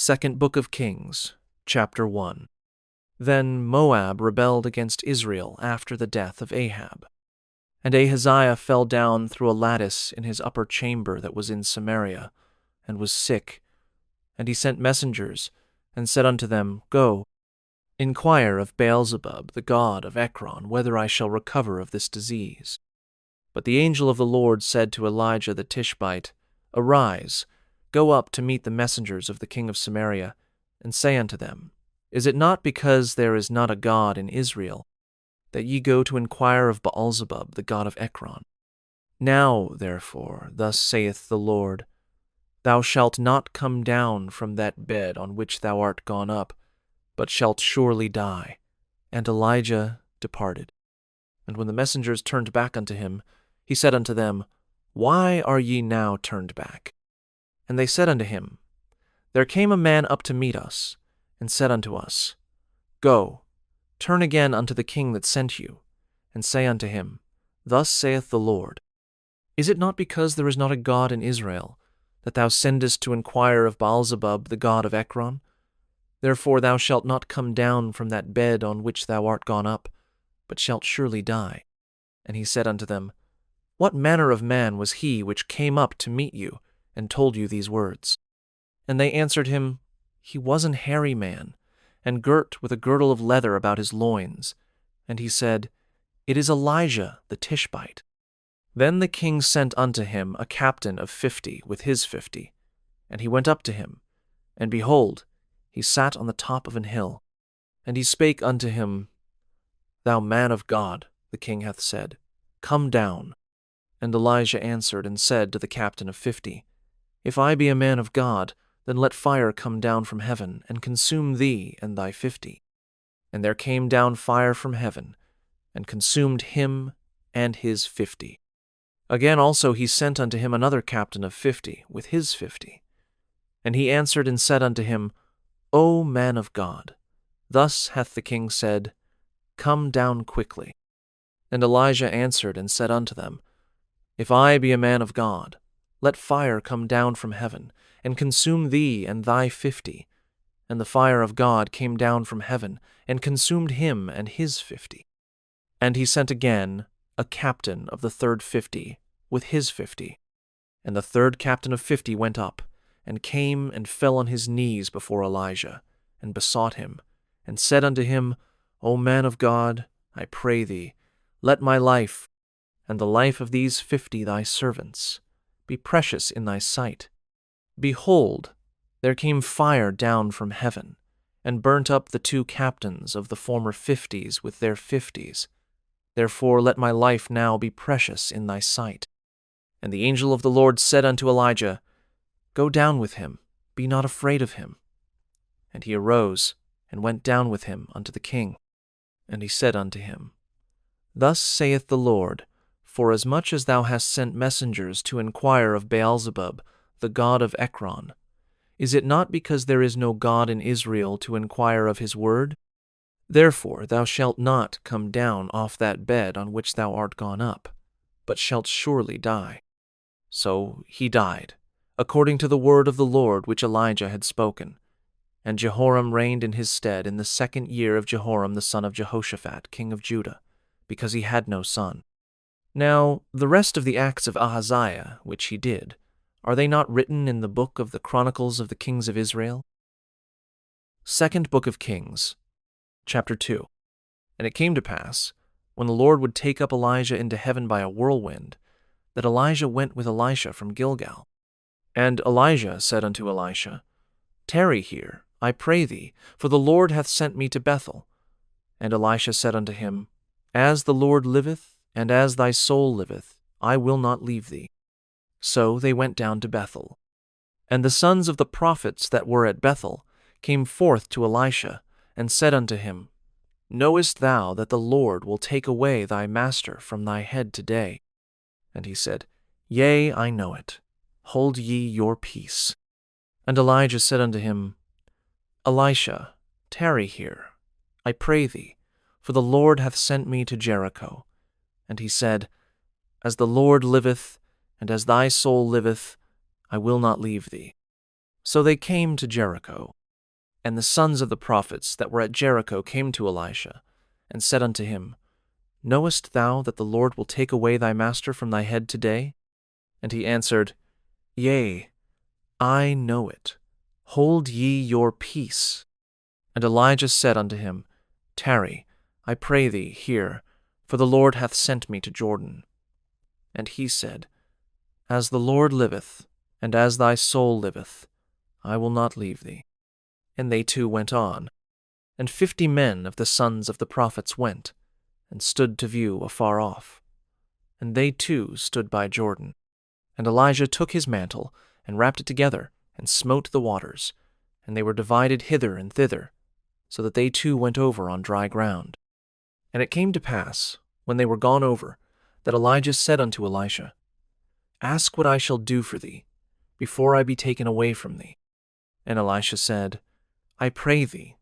Second Book of Kings, chapter 1. Then Moab rebelled against Israel after the death of Ahab. And Ahaziah fell down through a lattice in his upper chamber that was in Samaria, and was sick. And he sent messengers, and said unto them, Go, inquire of Beelzebub, the god of Ekron, whether I shall recover of this disease. But the angel of the Lord said to Elijah the Tishbite, Arise, go up to meet the messengers of the king of Samaria, and say unto them, Is it not because there is not a God in Israel, that ye go to inquire of Beelzebub, the god of Ekron? Now, therefore, thus saith the Lord, Thou shalt not come down from that bed on which thou art gone up, but shalt surely die. And Elijah departed. And when the messengers turned back unto him, he said unto them, Why are ye now turned back? And they said unto him, There came a man up to meet us, and said unto us, Go, turn again unto the king that sent you, and say unto him, Thus saith the Lord, Is it not because there is not a God in Israel, that thou sendest to inquire of Beelzebub, the god of Ekron? Therefore thou shalt not come down from that bed on which thou art gone up, but shalt surely die. And he said unto them, What manner of man was he which came up to meet you, and told you these words? And they answered him, He was an hairy man, and girt with a girdle of leather about his loins. And he said, It is Elijah the Tishbite. Then the king sent unto him a captain of 50 with his 50. And he went up to him, and behold, he sat on the top of an hill. And he spake unto him, Thou man of God, the king hath said, Come down. And Elijah answered and said to the captain of 50, If I be a man of God, then let fire come down from heaven, and consume thee and thy 50. And there came down fire from heaven, and consumed him and his 50. Again also he sent unto him another captain of 50 with his 50. And he answered and said unto him, O man of God, thus hath the king said, Come down quickly. And Elijah answered and said unto them, If I be a man of God, let fire come down from heaven, and consume thee and thy 50. And the fire of God came down from heaven, and consumed him and his 50. And he sent again a captain of the third 50 with his 50. And the third captain of 50 went up, and came and fell on his knees before Elijah, and besought him, and said unto him, O man of God, I pray thee, let my life, and the life of these 50 thy servants, be precious in thy sight. Behold, there came fire down from heaven, and burnt up the 2 captains of the former 50s with their 50s. Therefore let my life now be precious in thy sight. And the angel of the Lord said unto Elijah, Go down with him, be not afraid of him. And he arose, and went down with him unto the king. And he said unto him, Thus saith the Lord, Forasmuch as thou hast sent messengers to inquire of Beelzebub, the god of Ekron, is it not because there is no God in Israel to inquire of his word? Therefore thou shalt not come down off that bed on which thou art gone up, but shalt surely die. So he died, according to the word of the Lord which Elijah had spoken. And Jehoram reigned in his stead in the 2nd year of Jehoram the son of Jehoshaphat, king of Judah, because he had no son. Now the rest of the acts of Ahaziah, which he did, are they not written in the book of the Chronicles of the kings of Israel? Second Book of Kings, chapter 2. And it came to pass, when the Lord would take up Elijah into heaven by a whirlwind, that Elijah went with Elisha from Gilgal. And Elijah said unto Elisha, Tarry here, I pray thee, for the Lord hath sent me to Bethel. And Elisha said unto him, As the Lord liveth, and as thy soul liveth, I will not leave thee. So they went down to Bethel. And the sons of the prophets that were at Bethel came forth to Elisha, and said unto him, Knowest thou that the Lord will take away thy master from thy head today? And he said, Yea, I know it. Hold ye your peace. And Elijah said unto him, Elisha, tarry here, I pray thee, for the Lord hath sent me to Jericho. And he said, As the Lord liveth, and as thy soul liveth, I will not leave thee. So they came to Jericho. And the sons of the prophets that were at Jericho came to Elisha, and said unto him, Knowest thou that the Lord will take away thy master from thy head today? And he answered, Yea, I know it. Hold ye your peace. And Elijah said unto him, Tarry, I pray thee, here, for the Lord hath sent me to Jordan. And he said, As the Lord liveth, and as thy soul liveth, I will not leave thee. And they two went on. And 50 men of the sons of the prophets went, and stood to view afar off. And they too stood by Jordan. And Elijah took his mantle, and wrapped it together, and smote the waters, and they were divided hither and thither, so that they too went over on dry ground. And it came to pass, when they were gone over, that Elijah said unto Elisha, Ask what I shall do for thee, before I be taken away from thee. And Elisha said, I pray thee,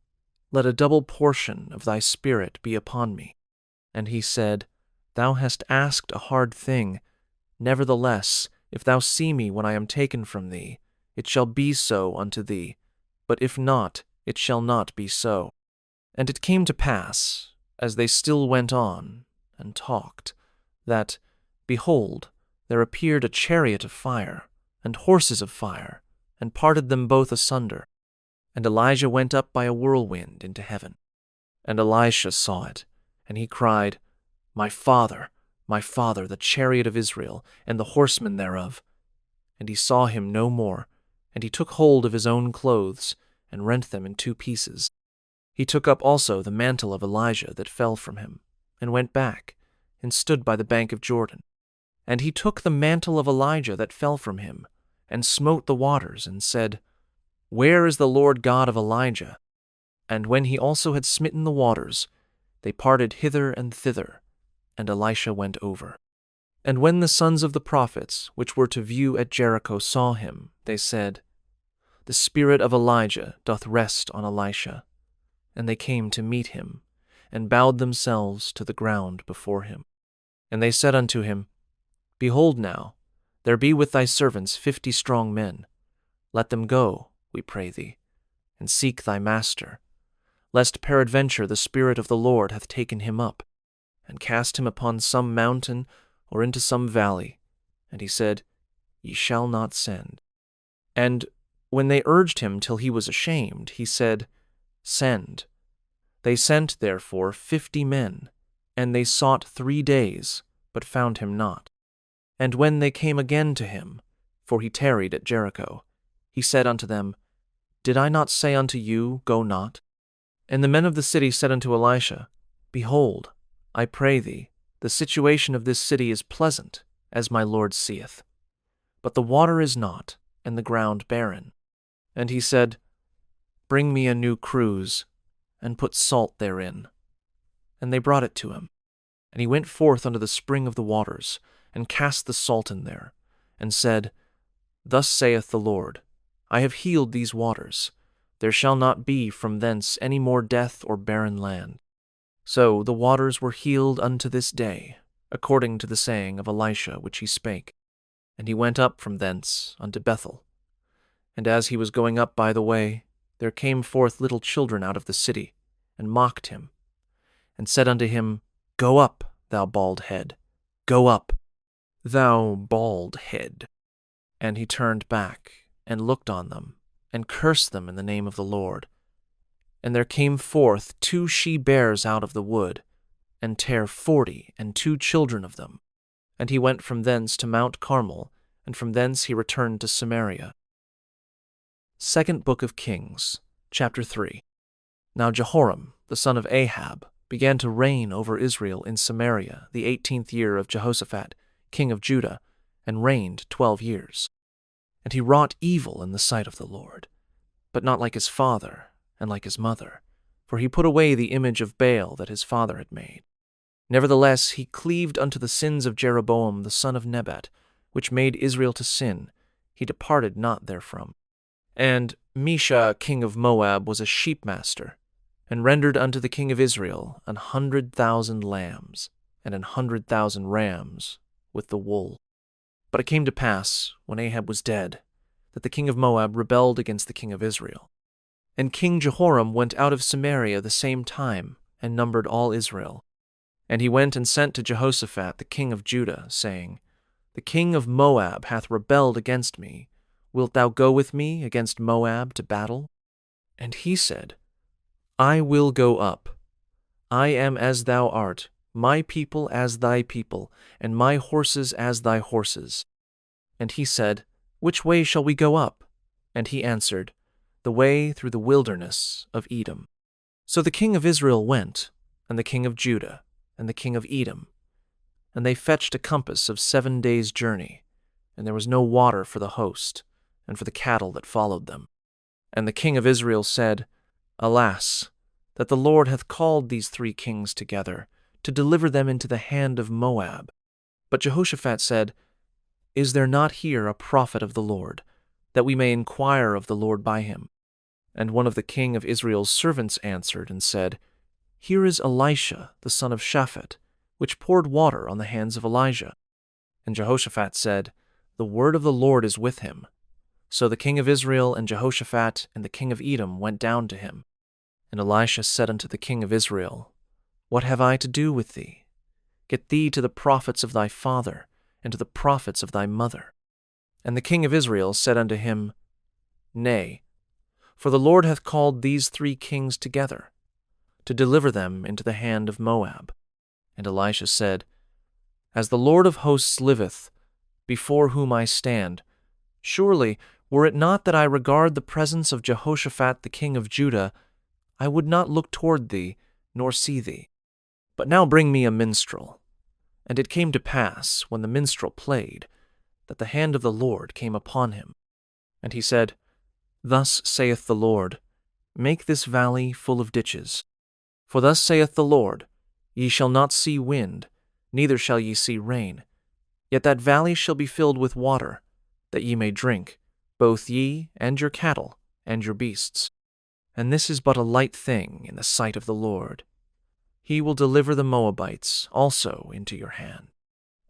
let a double portion of thy spirit be upon me. And he said, Thou hast asked a hard thing. Nevertheless, if thou see me when I am taken from thee, it shall be so unto thee. But if not, it shall not be so. And it came to pass, as they still went on and talked, that, behold, there appeared a chariot of fire, and horses of fire, and parted them both asunder. And Elijah went up by a whirlwind into heaven. And Elisha saw it, and he cried, my father, the chariot of Israel, and the horsemen thereof. And he saw him no more, and he took hold of his own clothes, and rent them in 2 pieces. He took up also the mantle of Elijah that fell from him, and went back, and stood by the bank of Jordan. And he took the mantle of Elijah that fell from him, and smote the waters, and said, Where is the Lord God of Elijah? And when he also had smitten the waters, they parted hither and thither, and Elisha went over. And when the sons of the prophets, which were to view at Jericho, saw him, they said, The spirit of Elijah doth rest on Elisha. And they came to meet him, and bowed themselves to the ground before him. And they said unto him, Behold now, there be with thy servants 50 strong men. Let them go, we pray thee, and seek thy master, lest peradventure the Spirit of the Lord hath taken him up, and cast him upon some mountain or into some valley. And he said, Ye shall not send. And when they urged him till he was ashamed, he said, Send. They sent therefore 50 men, and they sought 3 days, but found him not. And when they came again to him, for he tarried at Jericho, he said unto them, Did I not say unto you, Go not? And the men of the city said unto Elisha, Behold, I pray thee, the situation of this city is pleasant, as my Lord seeth. But the water is not, and the ground barren. And he said, Bring me a new cruse, and put salt therein. And they brought it to him. And he went forth unto the spring of the waters, and cast the salt in there, and said, Thus saith the Lord, I have healed these waters. There shall not be from thence any more death or barren land. So the waters were healed unto this day, according to the saying of Elisha which he spake. And he went up from thence unto Bethel. And as he was going up by the way, there came forth little children out of the city, and mocked him, and said unto him, Go up, thou bald head, go up, thou bald head. And he turned back, and looked on them, and cursed them in the name of the Lord. And there came forth 2 she-bears out of the wood, and tare 40 and 2 children of them. And he went from thence to Mount Carmel, and from thence he returned to Samaria. 2nd Book of Kings, chapter 3. Now Jehoram, the son of Ahab, began to reign over Israel in Samaria the 18th year of Jehoshaphat, king of Judah, and reigned 12 years. And he wrought evil in the sight of the Lord, but not like his father and like his mother, for he put away the image of Baal that his father had made. Nevertheless he cleaved unto the sins of Jeroboam the son of Nebat, which made Israel to sin. He departed not therefrom. And Mesha king of Moab was a sheepmaster, and rendered unto the king of Israel 100,000 lambs, and 100,000 rams, with the wool. But it came to pass, when Ahab was dead, that the king of Moab rebelled against the king of Israel. And King Jehoram went out of Samaria the same time, and numbered all Israel. And he went and sent to Jehoshaphat the king of Judah, saying, The king of Moab hath rebelled against me. Wilt thou go with me against Moab to battle? And he said, I will go up. I am as thou art, my people as thy people, and my horses as thy horses. And he said, Which way shall we go up? And he answered, The way through the wilderness of Edom. So the king of Israel went, and the king of Judah, and the king of Edom. And they fetched a compass of 7 days' journey, and there was no water for the host, and for the cattle that followed them. And the king of Israel said, Alas, that the Lord hath called these 3 kings together, to deliver them into the hand of Moab. But Jehoshaphat said, Is there not here a prophet of the Lord, that we may inquire of the Lord by him? And one of the king of Israel's servants answered and said, Here is Elisha, the son of Shaphat, which poured water on the hands of Elijah. And Jehoshaphat said, The word of the Lord is with him. So the king of Israel and Jehoshaphat and the king of Edom went down to him. And Elisha said unto the king of Israel, What have I to do with thee? Get thee to the prophets of thy father, and to the prophets of thy mother. And the king of Israel said unto him, Nay, for the Lord hath called these 3 kings together, to deliver them into the hand of Moab. And Elisha said, As the Lord of hosts liveth, before whom I stand, surely, were it not that I regard the presence of Jehoshaphat the king of Judah, I would not look toward thee, nor see thee. But now bring me a minstrel. And it came to pass, when the minstrel played, that the hand of the Lord came upon him. And he said, Thus saith the Lord, Make this valley full of ditches. For thus saith the Lord, Ye shall not see wind, neither shall ye see rain. Yet that valley shall be filled with water, that ye may drink, both ye and your cattle and your beasts. And this is but a light thing in the sight of the Lord. He will deliver the Moabites also into your hand.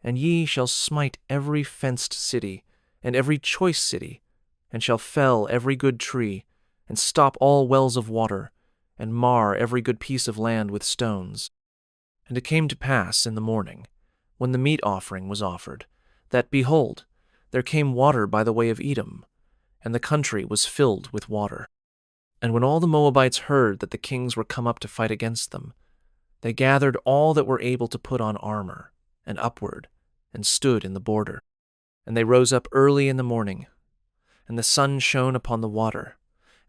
And ye shall smite every fenced city, and every choice city, and shall fell every good tree, and stop all wells of water, and mar every good piece of land with stones. And it came to pass in the morning, when the meat offering was offered, that, behold, there came water by the way of Edom, and the country was filled with water. And when all the Moabites heard that the kings were come up to fight against them, they gathered all that were able to put on armor, and upward, and stood in the border. And they rose up early in the morning, and the sun shone upon the water,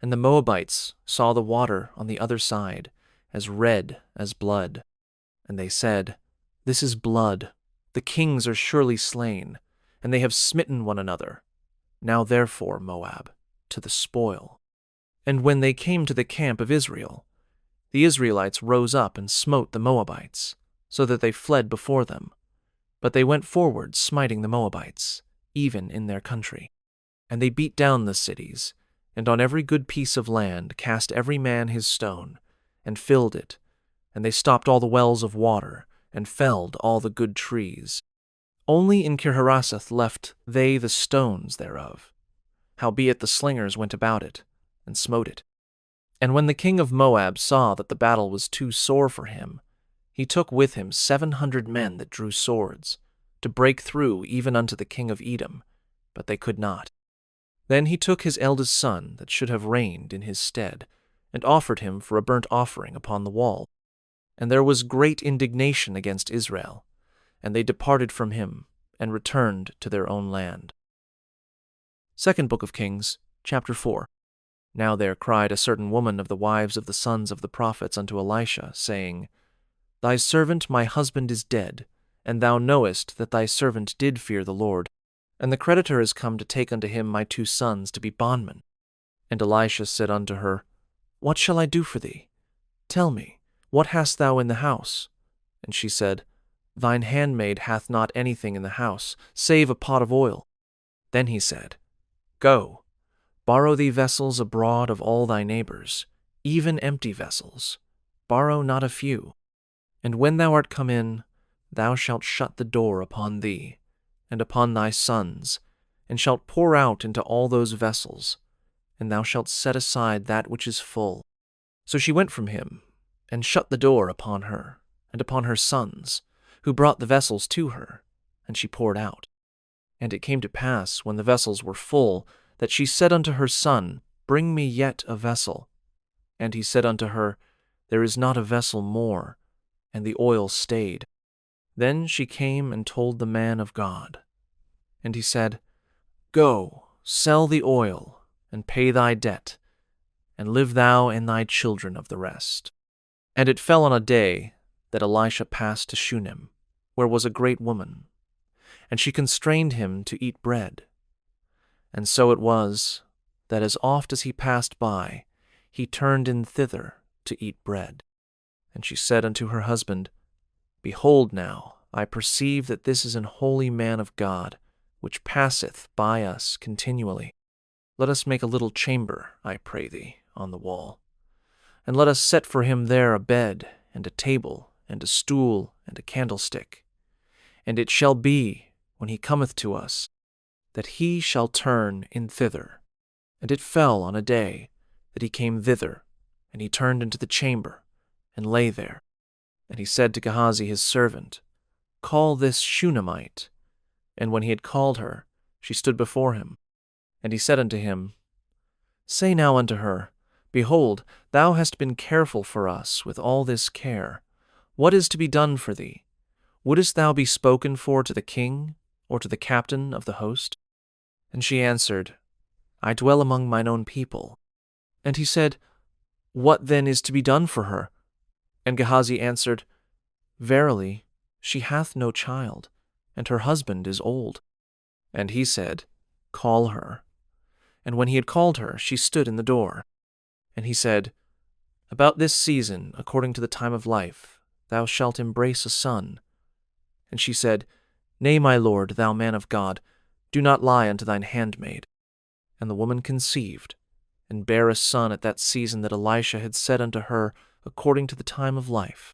and the Moabites saw the water on the other side, as red as blood. And they said, This is blood, the kings are surely slain, and they have smitten one another. Now therefore, Moab, to the spoil. And when they came to the camp of Israel, the Israelites rose up and smote the Moabites, so that they fled before them. But they went forward, smiting the Moabites, even in their country. And they beat down the cities, and on every good piece of land cast every man his stone, and filled it. And they stopped all the wells of water, and felled all the good trees. Only in Kirharaseth left they the stones thereof. Howbeit the slingers went about it, and smote it. And when the king of Moab saw that the battle was too sore for him, he took with him 700 men that drew swords, to break through even unto the king of Edom, but they could not. Then he took his eldest son that should have reigned in his stead, and offered him for a burnt offering upon the wall. And there was great indignation against Israel, and they departed from him, and returned to their own land. 2 Book of Kings, chapter 4. Now there cried a certain woman of the wives of the sons of the prophets unto Elisha, saying, Thy servant my husband is dead, and thou knowest that thy servant did fear the Lord. And the creditor is come to take unto him my 2 sons to be bondmen. And Elisha said unto her, What shall I do for thee? Tell me, what hast thou in the house? And she said, Thine handmaid hath not anything in the house, save a pot of oil. Then he said, Go, borrow thee vessels abroad of all thy neighbors, even empty vessels. Borrow not a few. And when thou art come in, thou shalt shut the door upon thee, and upon thy sons, and shalt pour out into all those vessels, and thou shalt set aside that which is full. So she went from him, and shut the door upon her, and upon her sons, who brought the vessels to her, and she poured out. And it came to pass, when the vessels were full, that she said unto her son, Bring me yet a vessel. And he said unto her, There is not a vessel more, and the oil stayed. Then she came and told the man of God. And he said, Go, sell the oil, and pay thy debt, and live thou and thy children of the rest. And it fell on a day that Elisha passed to Shunem, where was a great woman, and she constrained him to eat bread. And so it was, that as oft as he passed by, he turned in thither to eat bread. And she said unto her husband, Behold now, I perceive that this is an holy man of God, which passeth by us continually. Let us make a little chamber, I pray thee, on the wall, and let us set for him there a bed, and a table, and a stool, and a candlestick. And it shall be, when he cometh to us, that he shall turn in thither. And it fell on a day that he came thither, and he turned into the chamber, and lay there. And he said to Gehazi his servant, Call this Shunammite. And when he had called her, she stood before him. And he said unto him, Say now unto her, Behold, thou hast been careful for us with all this care. What is to be done for thee? Wouldest thou be spoken for to the king, or to the captain of the host? And she answered, I dwell among mine own people. And he said, What then is to be done for her? And Gehazi answered, Verily, she hath no child, and her husband is old. And he said, Call her. And when he had called her, she stood in the door. And he said, About this season, according to the time of life, thou shalt embrace a son. And she said, Nay, my lord, thou man of God, do not lie unto thine handmaid. And the woman conceived, and bare a son at that season that Elisha had said unto her, according to the time of life.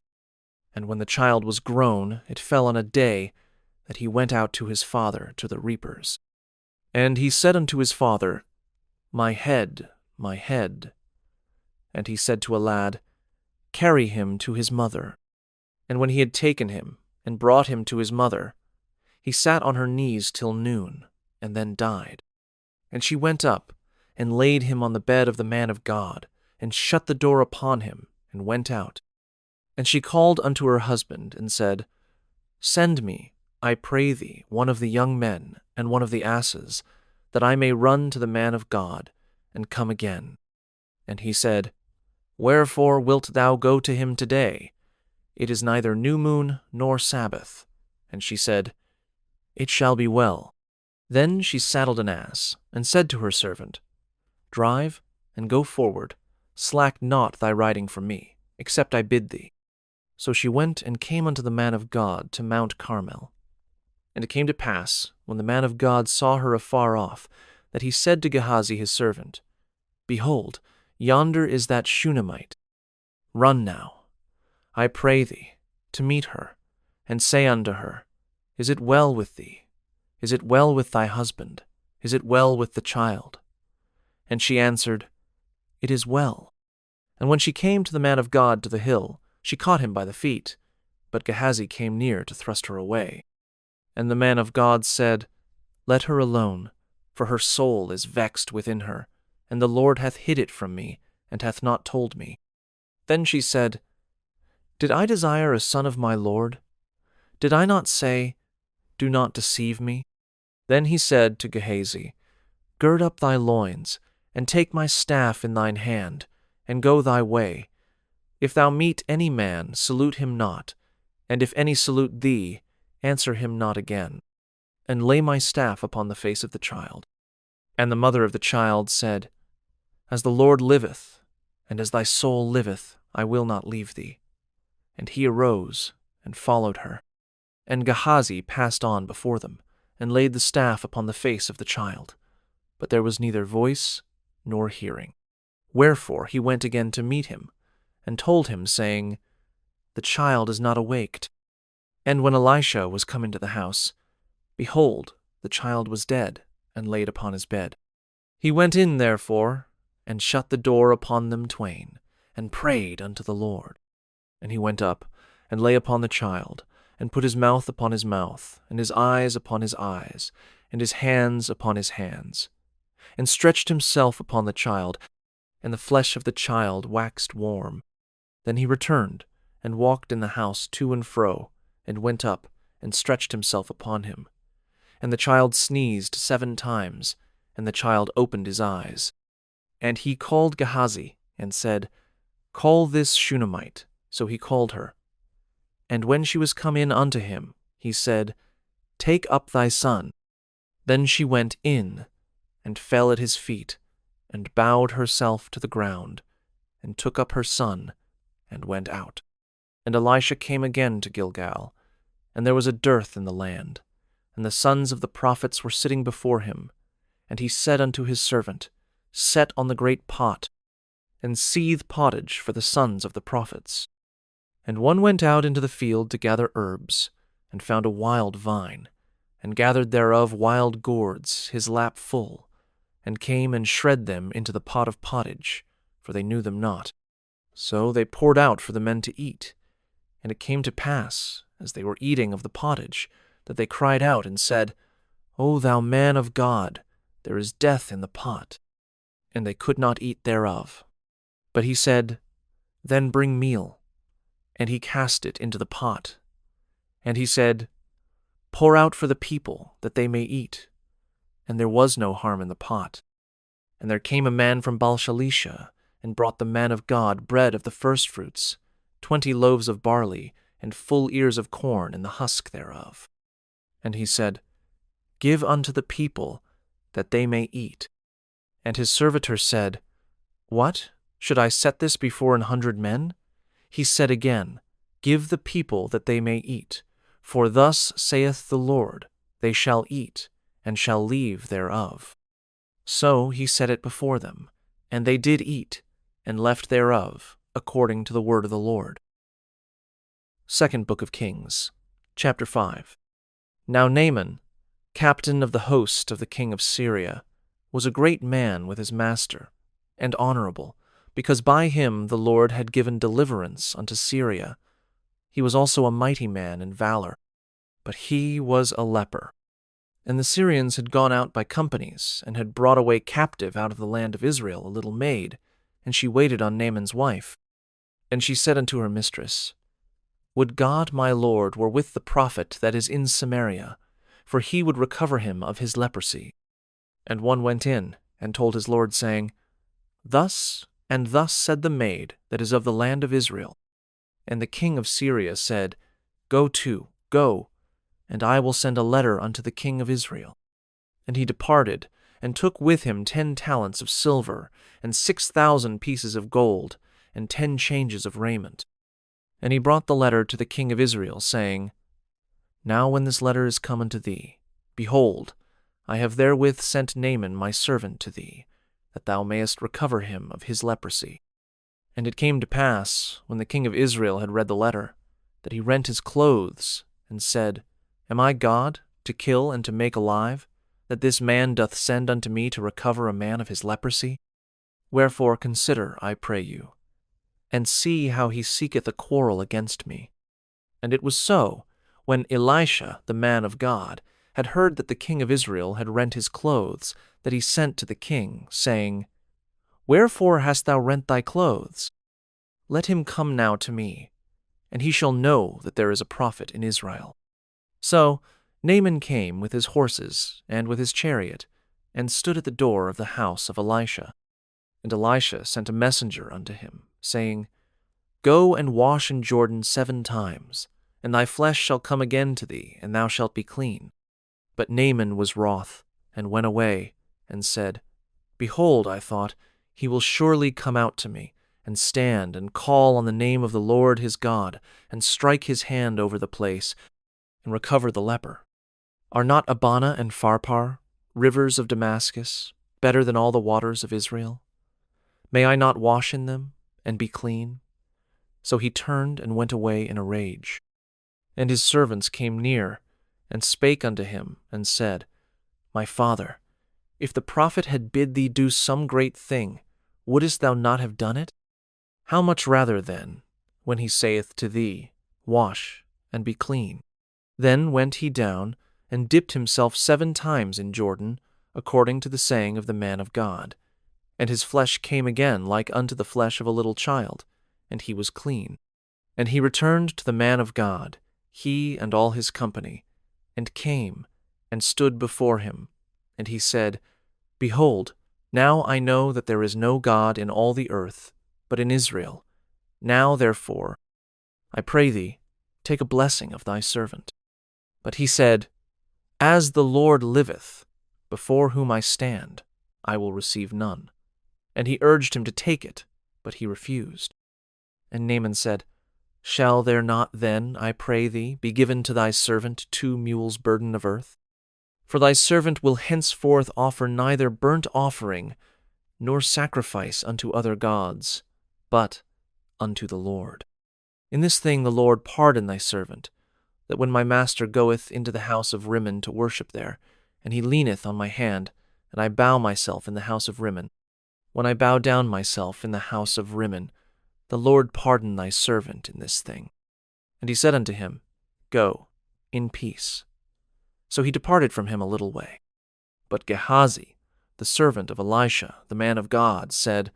And when the child was grown, it fell on a day that he went out to his father to the reapers. And he said unto his father, My head, my head. And he said to a lad, Carry him to his mother. And when he had taken him, and brought him to his mother, he sat on her knees till noon, and then died. And she went up, and laid him on the bed of the man of God, and shut the door upon him, and went out. And she called unto her husband, and said, Send me, I pray thee, one of the young men, and one of the asses, that I may run to the man of God, and come again. And he said, Wherefore wilt thou go to him today? It is neither new moon nor Sabbath. And she said, It shall be well. Then she saddled an ass, and said to her servant, Drive, and go forward, slack not thy riding from me, except I bid thee. So she went and came unto the man of God to Mount Carmel. And it came to pass, when the man of God saw her afar off, that he said to Gehazi his servant, Behold, yonder is that Shunammite. Run now, I pray thee, to meet her, and say unto her, Is it well with thee? Is it well with thy husband? Is it well with the child? And she answered, It is well. And when she came to the man of God to the hill, she caught him by the feet, but Gehazi came near to thrust her away. And the man of God said, Let her alone, for her soul is vexed within her, and the Lord hath hid it from me, and hath not told me. Then she said, Did I desire a son of my Lord? Did I not say, Do not deceive me? Then he said to Gehazi, Gird up thy loins, and take my staff in thine hand, and go thy way. If thou meet any man, salute him not, and if any salute thee, answer him not again. And lay my staff upon the face of the child. And the mother of the child said, As the Lord liveth, and as thy soul liveth, I will not leave thee. And he arose, and followed her. And Gehazi passed on before them, and laid the staff upon the face of the child. But there was neither voice nor hearing. Wherefore he went again to meet him, and told him, saying, The child is not awaked. And when Elisha was come into the house, behold, the child was dead, and laid upon his bed. He went in, therefore, and shut the door upon them twain, and prayed unto the Lord. And he went up, and lay upon the child, and put his mouth upon his mouth, and his eyes upon his eyes, and his hands upon his hands, and stretched himself upon the child, and the flesh of the child waxed warm. Then he returned, and walked in the house to and fro, and went up, and stretched himself upon him. And the child sneezed 7 times, and the child opened his eyes. And he called Gehazi, and said, Call this Shunammite. So he called her. And when she was come in unto him, he said, Take up thy son. Then she went in, and fell at his feet, and bowed herself to the ground, and took up her son, and went out. And Elisha came again to Gilgal, and there was a dearth in the land, and the sons of the prophets were sitting before him. And he said unto his servant, Set on the great pot, and seethe pottage for the sons of the prophets. And one went out into the field to gather herbs, and found a wild vine, and gathered thereof wild gourds, his lap full, and came and shred them into the pot of pottage, for they knew them not. So they poured out for the men to eat. And it came to pass, as they were eating of the pottage, that they cried out and said, O thou man of God, there is death in the pot. And they could not eat thereof. But he said, Then bring meal. And he cast it into the pot. And he said, Pour out for the people, that they may eat. And there was no harm in the pot. And there came a man from Baal-shalisha, and brought the man of God bread of the firstfruits, 20 loaves of barley, and full ears of corn in the husk thereof. And he said, Give unto the people, that they may eat. And his servitor said, What? Should I set this before 100 men? He said again, Give the people that they may eat. For thus saith the Lord, They shall eat, and shall leave thereof. So he set it before them, and they did eat, and left thereof, according to the word of the Lord. 2nd Book of Kings, chapter 5. Now Naaman, captain of the host of the king of Syria, was a great man with his master, and honorable, because by him the Lord had given deliverance unto Syria. He was also a mighty man in valor, but he was a leper. And the Syrians had gone out by companies, and had brought away captive out of the land of Israel a little maid, and she waited on Naaman's wife. And she said unto her mistress, Would God my Lord were with the prophet that is in Samaria, for he would recover him of his leprosy. And one went in, and told his lord, saying, Thus and thus said the maid that is of the land of Israel. And the king of Syria said, Go to, go, and I will send a letter unto the king of Israel. And he departed, and took with him 10 talents of silver, and 6,000 pieces of gold, and 10 changes of raiment. And he brought the letter to the king of Israel, saying, Now when this letter is come unto thee, behold, I have therewith sent Naaman my servant to thee, that thou mayest recover him of his leprosy. And it came to pass, when the king of Israel had read the letter, that he rent his clothes, and said, Am I God, to kill and to make alive, that this man doth send unto me to recover a man of his leprosy? Wherefore consider, I pray you, and see how he seeketh a quarrel against me. And it was so, when Elisha, the man of God, had heard that the king of Israel had rent his clothes, that he sent to the king, saying, Wherefore hast thou rent thy clothes? Let him come now to me, and he shall know that there is a prophet in Israel. So Naaman came with his horses and with his chariot, and stood at the door of the house of Elisha. And Elisha sent a messenger unto him, saying, Go and wash in Jordan 7 times, and thy flesh shall come again to thee, and thou shalt be clean. But Naaman was wroth, and went away, and said, Behold, I thought, he will surely come out to me, and stand and call on the name of the Lord his God, and strike his hand over the place, and recover the leper. Are not Abana and Pharpar, rivers of Damascus, better than all the waters of Israel? May I not wash in them, and be clean? So he turned and went away in a rage. And his servants came near, and spake unto him, and said, My father, if the prophet had bid thee do some great thing, wouldest thou not have done it? How much rather then, when he saith to thee, Wash, and be clean? Then went he down, and dipped himself 7 times in Jordan, according to the saying of the man of God. And his flesh came again like unto the flesh of a little child, and he was clean. And he returned to the man of God, he and all his company, and came, and stood before him. And he said, Behold, now I know that there is no God in all the earth, but in Israel. Now, therefore, I pray thee, take a blessing of thy servant. But he said, As the Lord liveth, before whom I stand, I will receive none. And he urged him to take it, but he refused. And Naaman said, Shall there not then, I pray thee, be given to thy servant 2 mules' burden of earth? For thy servant will henceforth offer neither burnt offering, nor sacrifice unto other gods, but unto the Lord. In this thing the Lord pardon thy servant, that when my master goeth into the house of Rimmon to worship there, and he leaneth on my hand, and I bow myself in the house of Rimmon, when I bow down myself in the house of Rimmon, the Lord pardon thy servant in this thing. And he said unto him, Go, in peace. So he departed from him a little way. But Gehazi, the servant of Elisha, the man of God, said,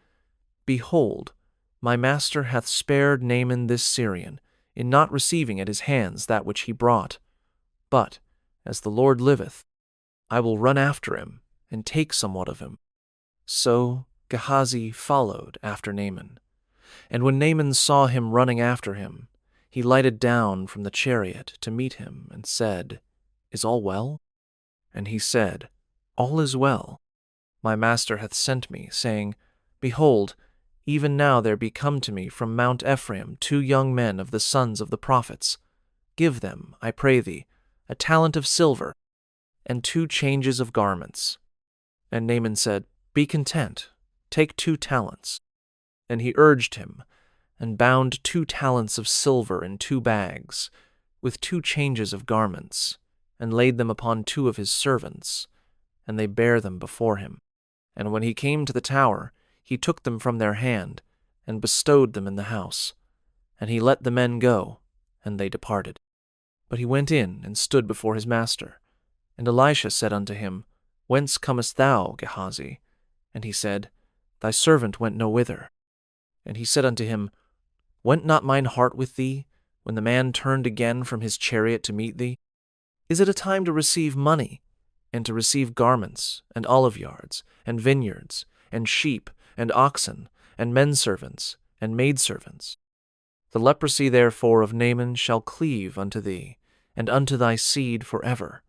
Behold, my master hath spared Naaman this Syrian, in not receiving at his hands that which he brought. But, as the Lord liveth, I will run after him, and take somewhat of him. So Gehazi followed after Naaman. And when Naaman saw him running after him, he lighted down from the chariot to meet him, and said, Is all well? And he said, All is well. My master hath sent me, saying, Behold, even now there be come to me from Mount Ephraim 2 young men of the sons of the prophets. Give them, I pray thee, a talent of silver, and 2 changes of garments. And Naaman said, Be content, take 2 talents. And he urged him, and bound 2 talents of silver in 2 bags, with 2 changes of garments, and laid them upon 2 of his servants, and they bare them before him. And when he came to the tower, he took them from their hand, and bestowed them in the house. And he let the men go, and they departed. But he went in, and stood before his master. And Elisha said unto him, Whence comest thou, Gehazi? And he said, Thy servant went no whither. And he said unto him, Went not mine heart with thee, when the man turned again from his chariot to meet thee? Is it a time to receive money, and to receive garments, and olive yards, and vineyards, and sheep, and oxen, and menservants, and maidservants? The leprosy therefore of Naaman shall cleave unto thee, and unto thy seed forever.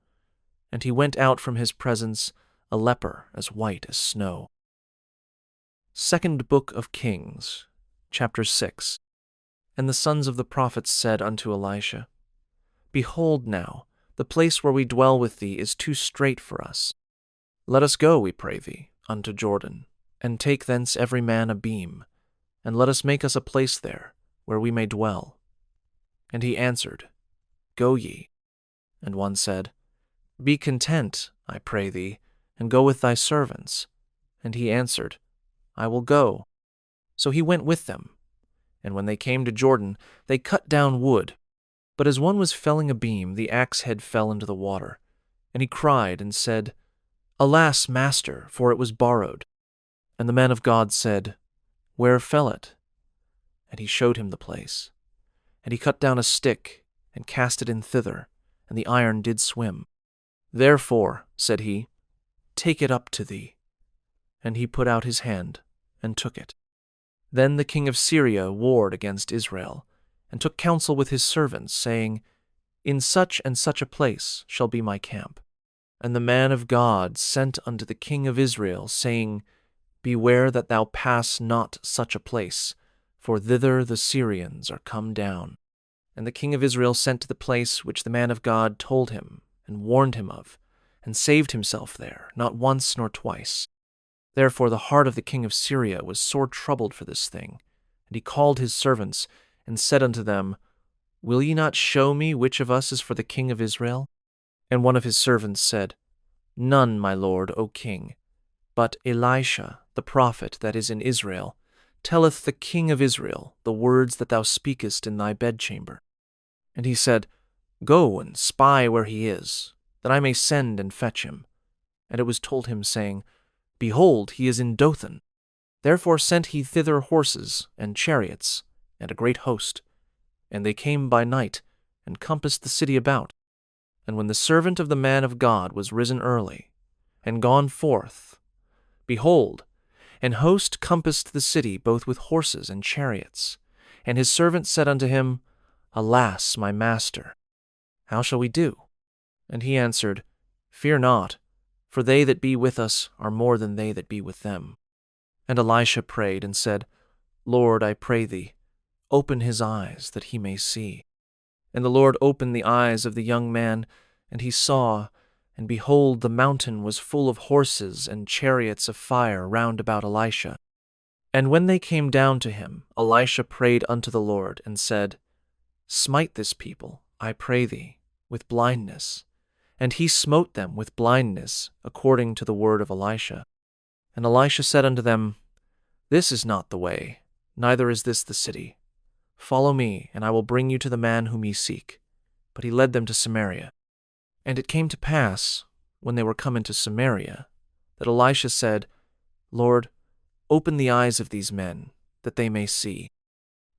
And he went out from his presence, a leper as white as snow. 2nd Book of Kings, chapter 6. And the sons of the prophets said unto Elisha, Behold now, the place where we dwell with thee is too strait for us. Let us go, we pray thee, unto Jordan, and take thence every man a beam, and let us make us a place there, where we may dwell. And he answered, Go ye. And one said, Be content, I pray thee, and go with thy servants. And he answered, I will go. So he went with them. And when they came to Jordan, they cut down wood. But as one was felling a beam, the axe head fell into the water. And he cried and said, Alas, master, for it was borrowed. And the man of God said, Where fell it? And he showed him the place. And he cut down a stick, and cast it in thither, and the iron did swim. Therefore, said he, Take it up to thee. And he put out his hand, and took it. Then the king of Syria warred against Israel, and took counsel with his servants, saying, In such and such a place shall be my camp. And the man of God sent unto the king of Israel, saying, Beware that thou pass not such a place, for thither the Syrians are come down. And the king of Israel sent to the place which the man of God told him, and warned him of, and saved himself there, not once nor twice. Therefore the heart of the king of Syria was sore troubled for this thing. And he called his servants, and said unto them, Will ye not show me which of us is for the king of Israel? And one of his servants said, None, my lord, O king, but Elisha the prophet that is in Israel, telleth the king of Israel the words that thou speakest in thy bedchamber. And he said, Go and spy where he is, that I may send and fetch him. And it was told him, saying, Behold, he is in Dothan. Therefore sent he thither horses and chariots, and a great host. And they came by night, and compassed the city about. And when the servant of the man of God was risen early, and gone forth, behold, an host compassed the city both with horses and chariots. And his servant said unto him, Alas, my master, how shall we do? And he answered, Fear not, for they that be with us are more than they that be with them. And Elisha prayed and said, Lord, I pray thee, open his eyes, that he may see. And the Lord opened the eyes of the young man, and he saw, and behold, the mountain was full of horses and chariots of fire round about Elisha. And when they came down to him, Elisha prayed unto the Lord, and said, Smite this people, I pray thee, with blindness. And he smote them with blindness, according to the word of Elisha. And Elisha said unto them, This is not the way, neither is this the city. Follow me, and I will bring you to the man whom ye seek. But he led them to Samaria. And it came to pass, when they were come into Samaria, that Elisha said, Lord, open the eyes of these men, that they may see.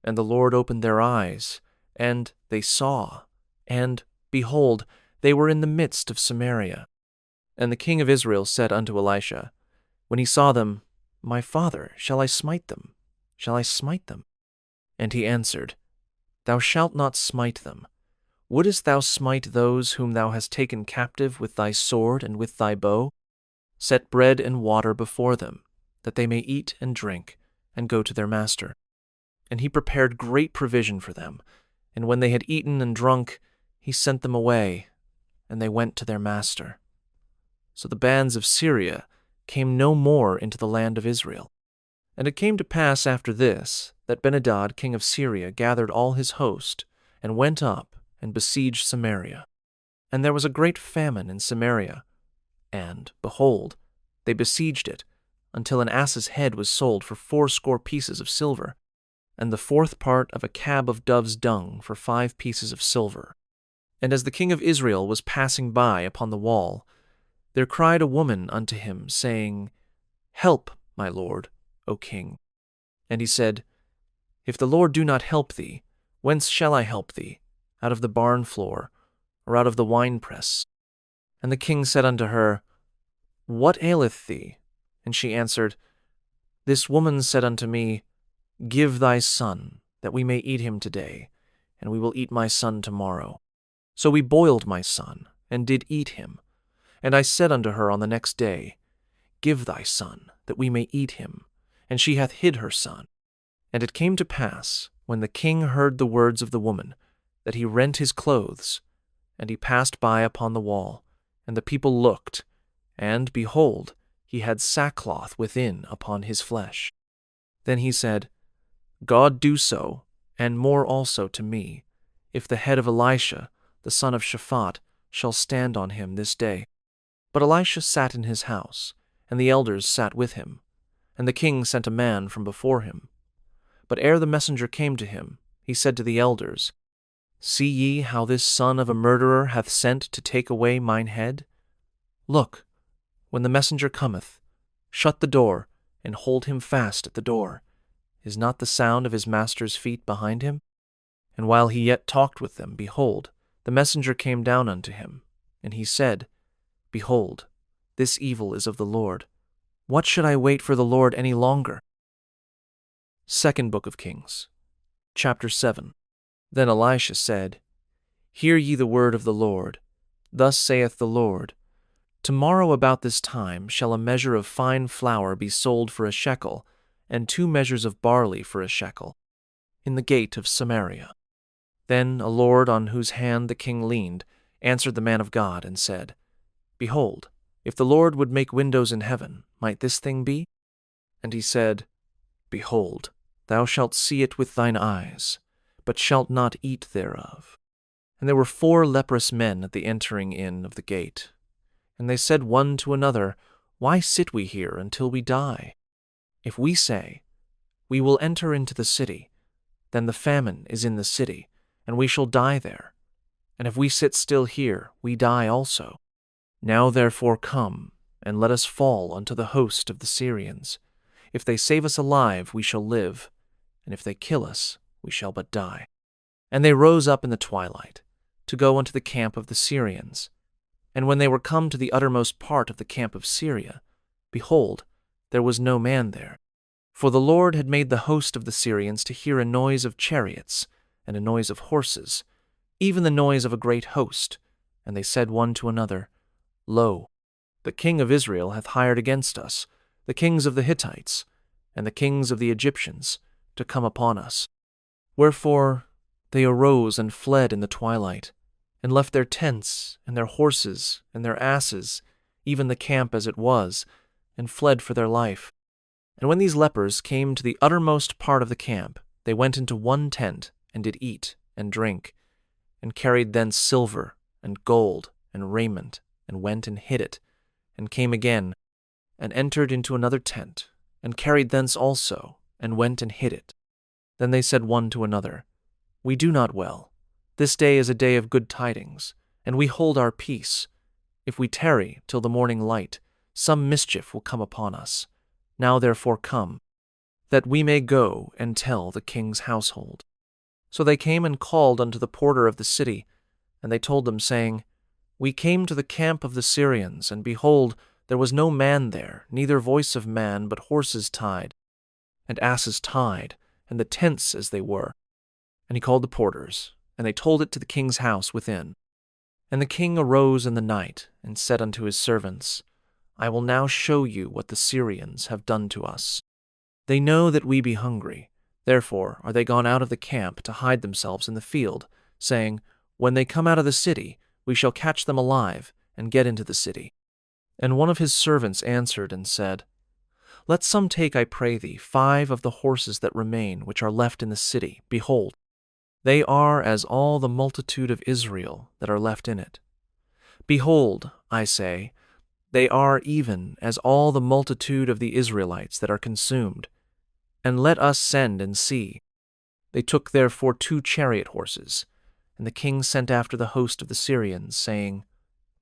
And the Lord opened their eyes, and they saw, and, behold, they were in the midst of Samaria. And the king of Israel said unto Elisha, when he saw them, My father, shall I smite them? Shall I smite them? And he answered, Thou shalt not smite them. Wouldest thou smite those whom thou hast taken captive with thy sword and with thy bow? Set bread and water before them, that they may eat and drink, and go to their master. And he prepared great provision for them, and when they had eaten and drunk, he sent them away, and they went to their master. So the bands of Syria came no more into the land of Israel. And it came to pass after this, that Benhadad king of Syria gathered all his host, and went up, and besieged Samaria. And there was a great famine in Samaria, and, behold, they besieged it, until an ass's head was sold for 80 pieces of silver, and the 4th part of a cab of dove's dung for 5 pieces of silver. And as the king of Israel was passing by upon the wall, there cried a woman unto him, saying, Help, my lord, O king. And he said, If the Lord do not help thee, whence shall I help thee? Out of the barn floor, or out of the winepress? And the king said unto her, What aileth thee? And she answered, This woman said unto me, Give thy son, that we may eat him today, and we will eat my son tomorrow. So we boiled my son, and did eat him. And I said unto her on the next day, Give thy son, that we may eat him. And she hath hid her son. And it came to pass, when the king heard the words of the woman, that he rent his clothes, and he passed by upon the wall, and the people looked, and, behold, he had sackcloth within upon his flesh. Then he said, God do so, and more also to me, if the head of Elisha, the son of Shaphat, shall stand on him this day. But Elisha sat in his house, and the elders sat with him, and the king sent a man from before him. But ere the messenger came to him, he said to the elders, See ye how this son of a murderer hath sent to take away mine head? Look, when the messenger cometh, shut the door, and hold him fast at the door. Is not the sound of his master's feet behind him? And while he yet talked with them, behold, the messenger came down unto him, and he said, Behold, this evil is of the Lord. What should I wait for the Lord any longer? 2nd Book of Kings, chapter 7. Then Elisha said, Hear ye the word of the Lord. Thus saith the Lord, Tomorrow about this time shall a measure of fine flour be sold for a shekel, and 2 measures of barley for a shekel, in the gate of Samaria. Then a lord on whose hand the king leaned answered the man of God, and said, Behold, if the Lord would make windows in heaven, might this thing be? And he said, Behold, thou shalt see it with thine eyes, but shalt not eat thereof. And there were 4 leprous men at the entering in of the gate. And they said one to another, Why sit we here until we die? If we say, 'We will enter into the city,' then the famine is in the city, and we shall die there. And if we sit still here, we die also. Now therefore come, and let us fall unto the host of the Syrians. If they save us alive, we shall live, and if they kill us, we shall but die." And they rose up in the twilight, to go unto the camp of the Syrians. And when they were come to the uttermost part of the camp of Syria, behold, there was no man there. For the Lord had made the host of the Syrians to hear a noise of chariots, and a noise of horses, even the noise of a great host. And they said one to another, "Lo, the king of Israel hath hired against us the kings of the Hittites, and the kings of the Egyptians, to come upon us." Wherefore they arose and fled in the twilight, and left their tents, and their horses, and their asses, even the camp as it was, and fled for their life. And when these lepers came to the uttermost part of the camp, they went into one tent, and did eat and drink, and carried thence silver, and gold, and raiment, and went and hid it, and came again, and entered into another tent, and carried thence also, and went and hid it. Then they said one to another, "We do not well. This day is a day of good tidings, and we hold our peace. If we tarry till the morning light, some mischief will come upon us. Now therefore come, that we may go and tell the king's household." So they came and called unto the porter of the city, and they told them, saying, "We came to the camp of the Syrians, and behold, there was no man there, neither voice of man, but horses tied, and asses tied, and the tents as they were." And he called the porters, and they told it to the king's house within. And the king arose in the night, and said unto his servants, "I will now show you what the Syrians have done to us. They know that we be hungry, therefore are they gone out of the camp to hide themselves in the field, saying, When they come out of the city, we shall catch them alive, and get into the city." And one of his servants answered and said, "Let some take, I pray thee, 5 of the horses that remain, which are left in the city. Behold, they are as all the multitude of Israel that are left in it. Behold, I say, they are even as all the multitude of the Israelites that are consumed. And let us send and see." They took therefore 2 chariot horses, and the king sent after the host of the Syrians, saying,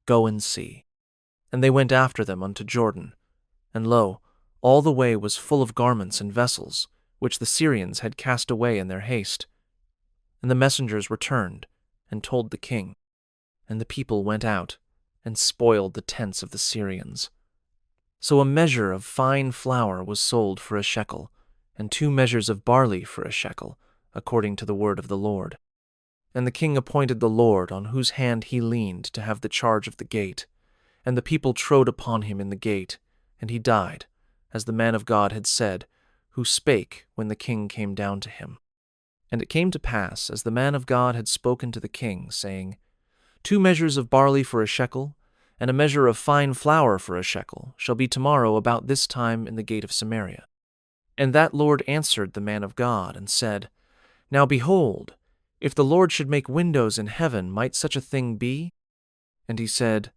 "Go and see." And they went after them unto Jordan. And lo, all the way was full of garments and vessels, which the Syrians had cast away in their haste. And the messengers returned, and told the king. And the people went out, and spoiled the tents of the Syrians. So a measure of fine flour was sold for a shekel, and 2 measures of barley for a shekel, according to the word of the Lord. And the king appointed the Lord, on whose hand he leaned, to have the charge of the gate. And the people trode upon him in the gate, and he died, as the man of God had said, who spake when the king came down to him. And it came to pass, as the man of God had spoken to the king, saying, 2 measures of barley for a shekel, and a measure of fine flour for a shekel, shall be tomorrow about this time in the gate of Samaria. And that Lord answered the man of God, and said, Now behold, if the Lord should make windows in heaven, might such a thing be? And he said,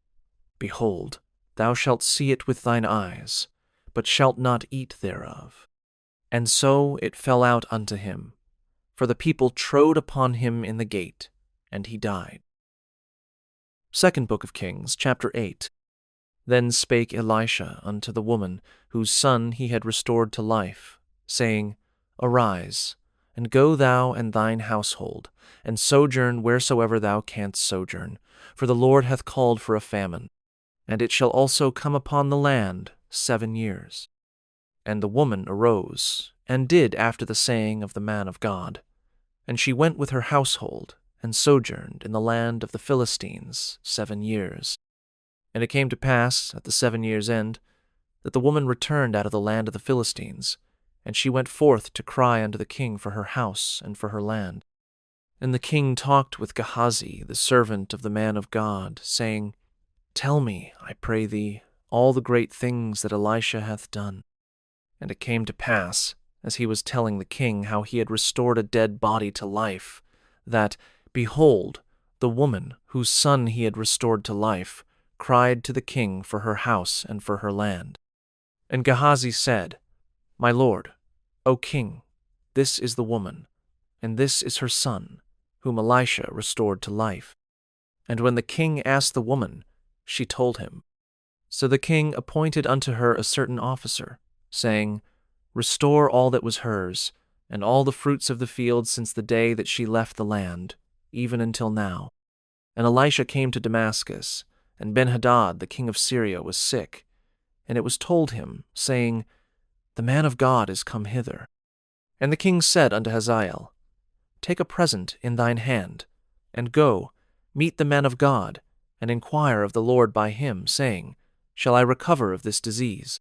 Behold, thou shalt see it with thine eyes, but shalt not eat thereof. And so it fell out unto him, for the people trode upon him in the gate, and he died. 2nd Book of Kings, chapter 8. Then spake Elisha unto the woman, whose son he had restored to life, saying, Arise, and go thou and thine household, and sojourn wheresoever thou canst sojourn, for the Lord hath called for a famine, and it shall also come upon the land 7 years. And the woman arose, and did after the saying of the man of God. And she went with her household, and sojourned in the land of the Philistines 7 years. And it came to pass, at the 7 years' end, that the woman returned out of the land of the Philistines, and she went forth to cry unto the king for her house and for her land. And the king talked with Gehazi, the servant of the man of God, saying, Tell me, I pray thee, all the great things that Elisha hath done. And it came to pass, as he was telling the king how he had restored a dead body to life, that, behold, the woman whose son he had restored to life cried to the king for her house and for her land. And Gehazi said, "My lord, O king, this is the woman, and this is her son, whom Elisha restored to life." And when the king asked the woman, she told him. So the king appointed unto her a certain officer, saying, "Restore all that was hers, and all the fruits of the field since the day that she left the land, even until now." And Elisha came to Damascus, and Benhadad the king of Syria was sick. And it was told him, saying, "The man of God is come hither." And the king said unto Hazael, "Take a present in thine hand, and go, meet the man of God, and inquire of the Lord by him, saying, Shall I recover of this disease?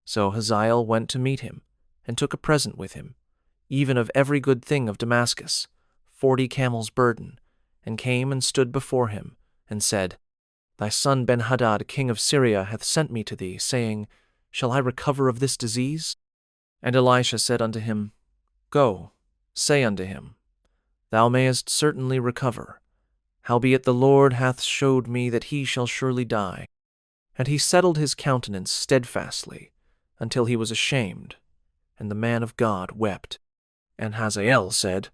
So Hazael went to meet him, and took a present with him, even of every good thing of Damascus, 40 camels' burden, and came and stood before him, and said, Thy son Benhadad king of Syria hath sent me to thee, saying, Shall I recover of this disease? And Elisha said unto him, Go, say unto him, Thou mayest certainly recover. Howbeit the Lord hath showed me that he shall surely die. And he settled his countenance steadfastly, until he was ashamed, and the man of God wept. And Hazael said,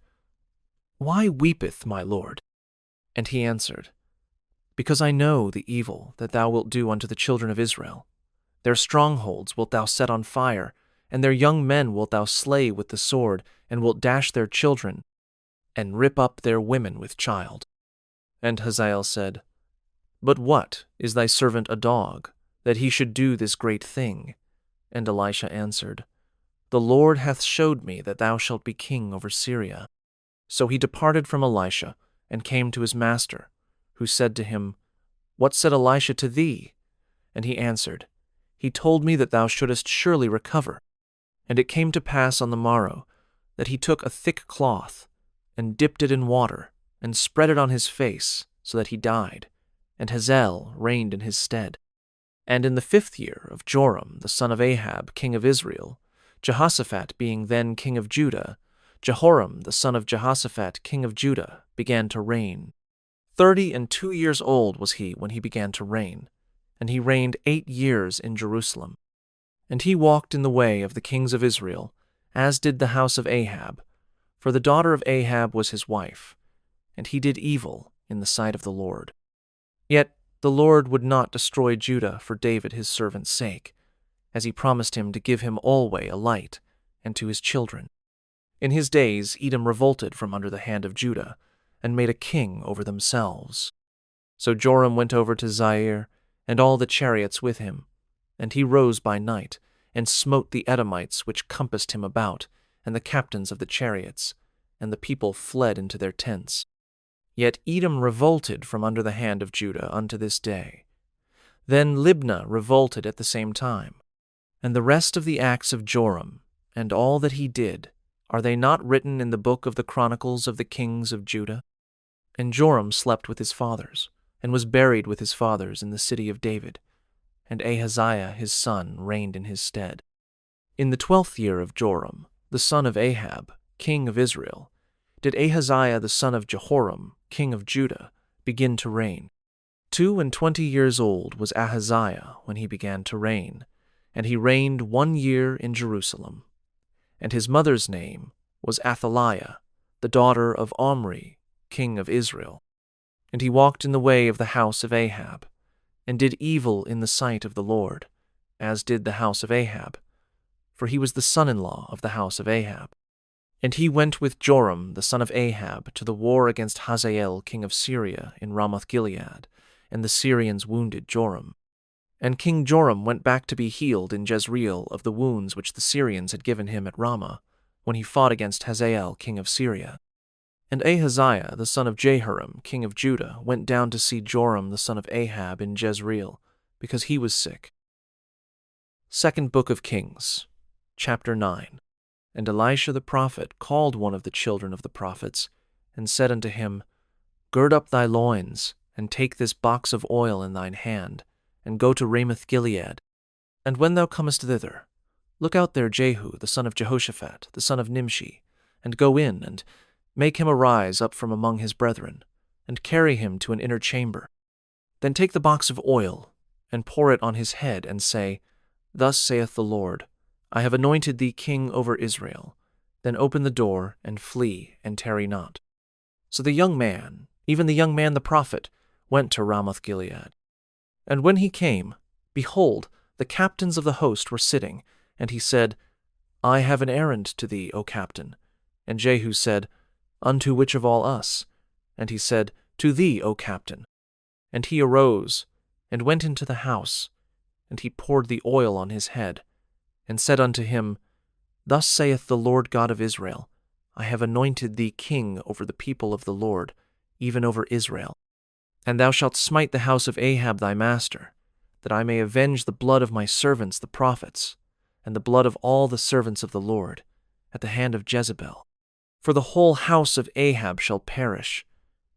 Why weepeth my lord? And he answered, Because I know the evil that thou wilt do unto the children of Israel. Their strongholds wilt thou set on fire, and their young men wilt thou slay with the sword, and wilt dash their children, and rip up their women with child. And Hazael said, But what, is thy servant a dog, that he should do this great thing? And Elisha answered, The Lord hath showed me that thou shalt be king over Syria. So he departed from Elisha, and came to his master, who said to him, What said Elisha to thee? And he answered, He told me that thou shouldest surely recover. And it came to pass on the morrow, that he took a thick cloth, and dipped it in water, and spread it on his face, so that he died, and Hazael reigned in his stead. And in the 5th year of Joram the son of Ahab king of Israel, Jehoshaphat being then king of Judah, Jehoram the son of Jehoshaphat king of Judah began to reign. 32 years old was he when he began to reign, and he reigned 8 years in Jerusalem. And he walked in the way of the kings of Israel, as did the house of Ahab, for the daughter of Ahab was his wife, and he did evil in the sight of the Lord. Yet the Lord would not destroy Judah for David his servant's sake, as he promised him to give him alway a light, and to his children. In his days Edom revolted from under the hand of Judah, and made a king over themselves. So Joram went over to Zair, and all the chariots with him, and he rose by night, and smote the Edomites which compassed him about, and the captains of the chariots, and the people fled into their tents. Yet Edom revolted from under the hand of Judah unto this day. Then Libnah revolted at the same time. And the rest of the acts of Joram, and all that he did, are they not written in the book of the Chronicles of the kings of Judah? And Joram slept with his fathers, and was buried with his fathers in the city of David, and Ahaziah his son reigned in his stead. In the 12th year of Joram, the son of Ahab, king of Israel, did Ahaziah the son of Jehoram, king of Judah, begin to reign. 22 years old was Ahaziah when he began to reign, and he reigned 1 year in Jerusalem. And his mother's name was Athaliah, the daughter of Omri, king of Israel. And he walked in the way of the house of Ahab, and did evil in the sight of the Lord, as did the house of Ahab, for he was the son-in-law of the house of Ahab. And he went with Joram the son of Ahab to the war against Hazael king of Syria in Ramoth-Gilead, and the Syrians wounded Joram. And King Joram went back to be healed in Jezreel of the wounds which the Syrians had given him at Ramah, when he fought against Hazael king of Syria. And Ahaziah the son of Jehoram king of Judah went down to see Joram the son of Ahab in Jezreel, because he was sick. 2nd Book of Kings, chapter 9. And Elisha the prophet called one of the children of the prophets, and said unto him, Gird up thy loins, and take this box of oil in thine hand, and go to Ramoth-Gilead. And when thou comest thither, look out there Jehu the son of Jehoshaphat, the son of Nimshi, and go in, and make him arise up from among his brethren, and carry him to an inner chamber. Then take the box of oil, and pour it on his head, and say, Thus saith the Lord, I have anointed thee king over Israel. Then open the door, and flee, and tarry not. So the young man, even the young man the prophet, went to Ramoth-Gilead. And when he came, behold, the captains of the host were sitting, and he said, I have an errand to thee, O captain. And Jehu said, Unto which of all us? And he said, To thee, O captain. And he arose, and went into the house, and he poured the oil on his head, and said unto him, Thus saith the Lord God of Israel, I have anointed thee king over the people of the Lord, even over Israel. And thou shalt smite the house of Ahab thy master, that I may avenge the blood of my servants the prophets, and the blood of all the servants of the Lord, at the hand of Jezebel. For the whole house of Ahab shall perish,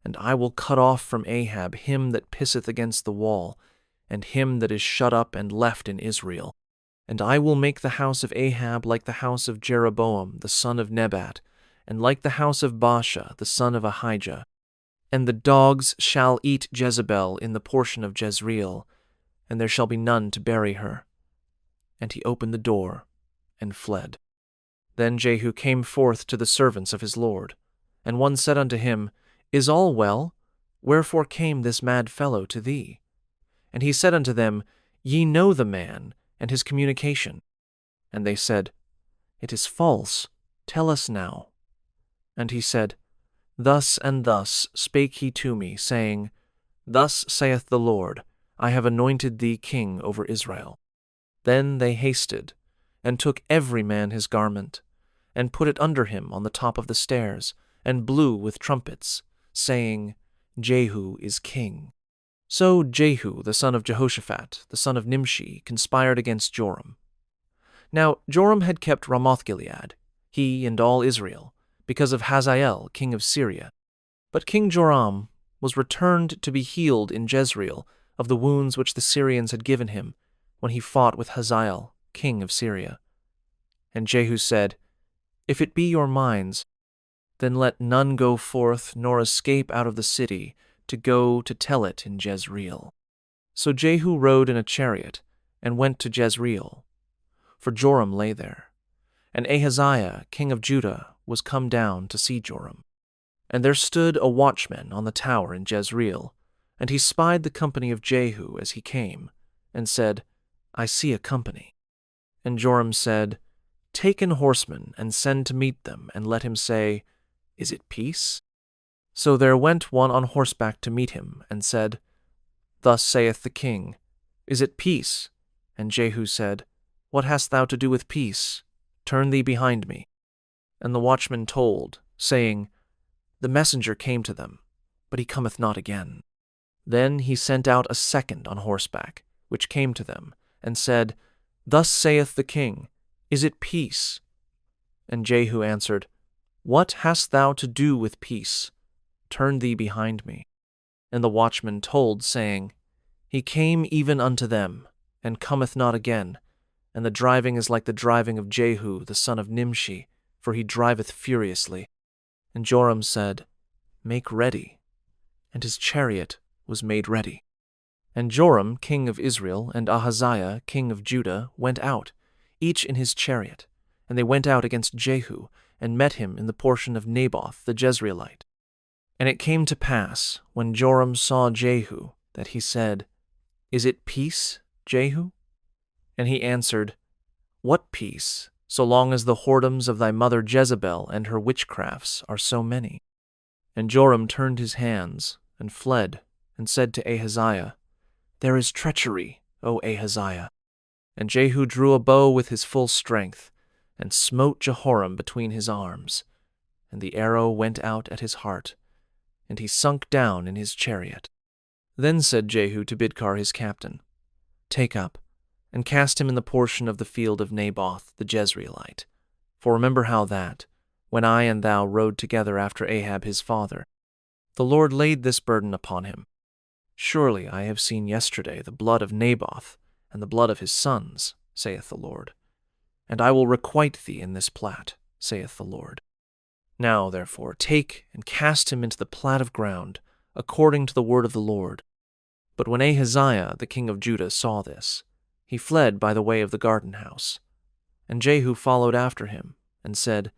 and I will cut off from Ahab him that pisseth against the wall, and him that is shut up and left in Israel. And I will make the house of Ahab like the house of Jeroboam the son of Nebat, and like the house of Baasha the son of Ahijah. And the dogs shall eat Jezebel in the portion of Jezreel, and there shall be none to bury her. And he opened the door, and fled. Then Jehu came forth to the servants of his lord, and one said unto him, Is all well? Wherefore came this mad fellow to thee? And he said unto them, Ye know the man, and his communication. And they said, It is false. Tell us now. And he said, Thus and thus spake he to me, saying, Thus saith the Lord, I have anointed thee king over Israel. Then they hasted, and took every man his garment, and put it under him on the top of the stairs, and blew with trumpets, saying, Jehu is king. So Jehu the son of Jehoshaphat, the son of Nimshi, conspired against Joram. Now Joram had kept Ramoth-Gilead, he and all Israel, because of Hazael king of Syria. But King Joram was returned to be healed in Jezreel of the wounds which the Syrians had given him when he fought with Hazael king of Syria. And Jehu said, If it be your minds, then let none go forth nor escape out of the city to go to tell it in Jezreel. So Jehu rode in a chariot and went to Jezreel, for Joram lay there. And Ahaziah king of Judah was come down to see Joram. And there stood a watchman on the tower in Jezreel, and he spied the company of Jehu as he came, and said, I see a company. And Joram said, Take an horseman, and send to meet them, and let him say, Is it peace? So there went one on horseback to meet him, and said, Thus saith the king, Is it peace? And Jehu said, What hast thou to do with peace? Turn thee behind me. And the watchman told, saying, The messenger came to them, but he cometh not again. Then he sent out a second on horseback, which came to them, and said, Thus saith the king, Is it peace? And Jehu answered, What hast thou to do with peace? Turn thee behind me. And the watchman told, saying, He came even unto them, and cometh not again, and the driving is like the driving of Jehu the son of Nimshi, for he driveth furiously. And Joram said, Make ready. And his chariot was made ready. And Joram king of Israel and Ahaziah king of Judah went out, each in his chariot, and they went out against Jehu, and met him in the portion of Naboth the Jezreelite. And it came to pass, when Joram saw Jehu, that he said, Is it peace, Jehu? And he answered, What peace, so long as the whoredoms of thy mother Jezebel and her witchcrafts are so many? And Joram turned his hands, and fled, and said to Ahaziah, There is treachery, O Ahaziah. And Jehu drew a bow with his full strength, and smote Jehoram between his arms, and the arrow went out at his heart, and he sunk down in his chariot. Then said Jehu to Bidkar his captain, Take up, and cast him in the portion of the field of Naboth the Jezreelite. For remember how that, when I and thou rode together after Ahab his father, the Lord laid this burden upon him. Surely I have seen yesterday the blood of Naboth, and the blood of his sons, saith the Lord. And I will requite thee in this plat, saith the Lord. Now, therefore, take and cast him into the plat of ground, according to the word of the Lord. But when Ahaziah the king of Judah saw this, he fled by the way of the garden house. And Jehu followed after him, and said,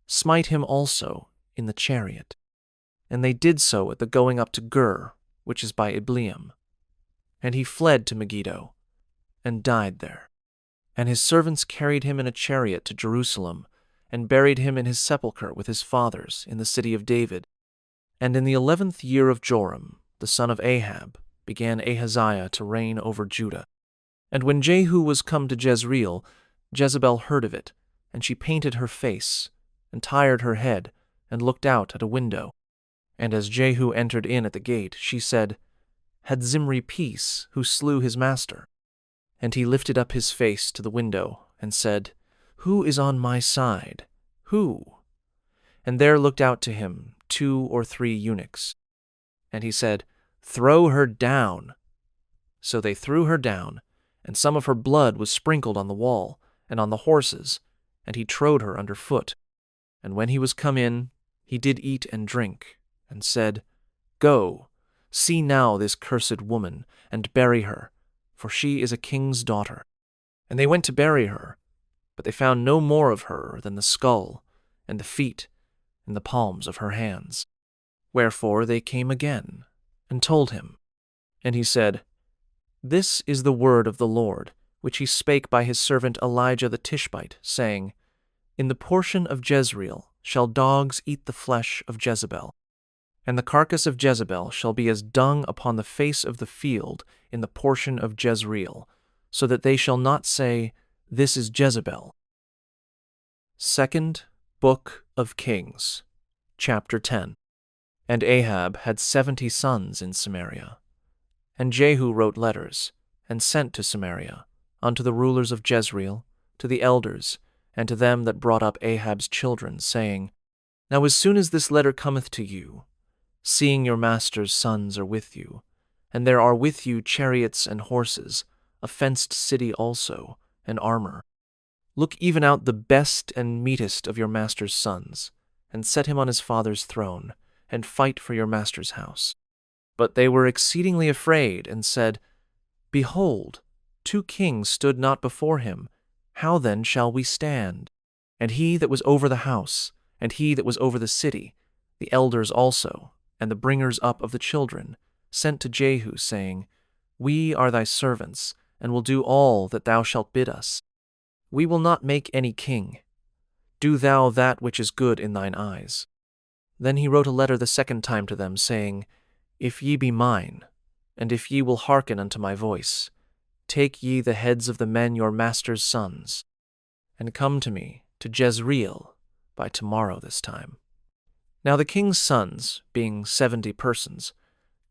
Smite him also in the chariot. And they did so at the going up to Gur, which is by Ibleam. And he fled to Megiddo, and died there. And his servants carried him in a chariot to Jerusalem, and buried him in his sepulchre with his fathers in the city of David. And in the 11th year of Joram, the son of Ahab, began Ahaziah to reign over Judah. And when Jehu was come to Jezreel, Jezebel heard of it, and she painted her face, and tired her head, and looked out at a window. And as Jehu entered in at the gate, she said, Had Zimri peace, who slew his master? And he lifted up his face to the window, and said, Who is on my side? Who? And there looked out to him 2 or 3 eunuchs. And he said, Throw her down. So they threw her down, and some of her blood was sprinkled on the wall, and on the horses, and he trode her under foot. And when he was come in, he did eat and drink, and said, Go, see now this cursed woman, and bury her, for she is a king's daughter. And they went to bury her, but they found no more of her than the skull, and the feet, and the palms of her hands. Wherefore they came again, and told him. And he said, This is the word of the Lord, which he spake by his servant Elijah the Tishbite, saying, In the portion of Jezreel shall dogs eat the flesh of Jezebel, and the carcass of Jezebel shall be as dung upon the face of the field in the portion of Jezreel, so that they shall not say, This is Jezebel. 2nd Book of Kings, chapter 10. And Ahab had 70 sons in Samaria. And Jehu wrote letters, and sent to Samaria, unto the rulers of Jezreel, to the elders, and to them that brought up Ahab's children, saying, Now as soon as this letter cometh to you, seeing your master's sons are with you, and there are with you chariots and horses, a fenced city also, and armor, look even out the best and meetest of your master's sons, and set him on his father's throne, and fight for your master's house. But they were exceedingly afraid, and said, Behold, 2 kings stood not before him. How then shall we stand? And he that was over the house, and he that was over the city, the elders also, and the bringers up of the children, sent to Jehu, saying, We are thy servants, and will do all that thou shalt bid us. We will not make any king. Do thou that which is good in thine eyes. Then he wrote a letter the 2nd time to them, saying, If ye be mine, and if ye will hearken unto my voice, take ye the heads of the men your master's sons, and come to me to Jezreel by tomorrow this time. Now the king's sons, being 70 persons,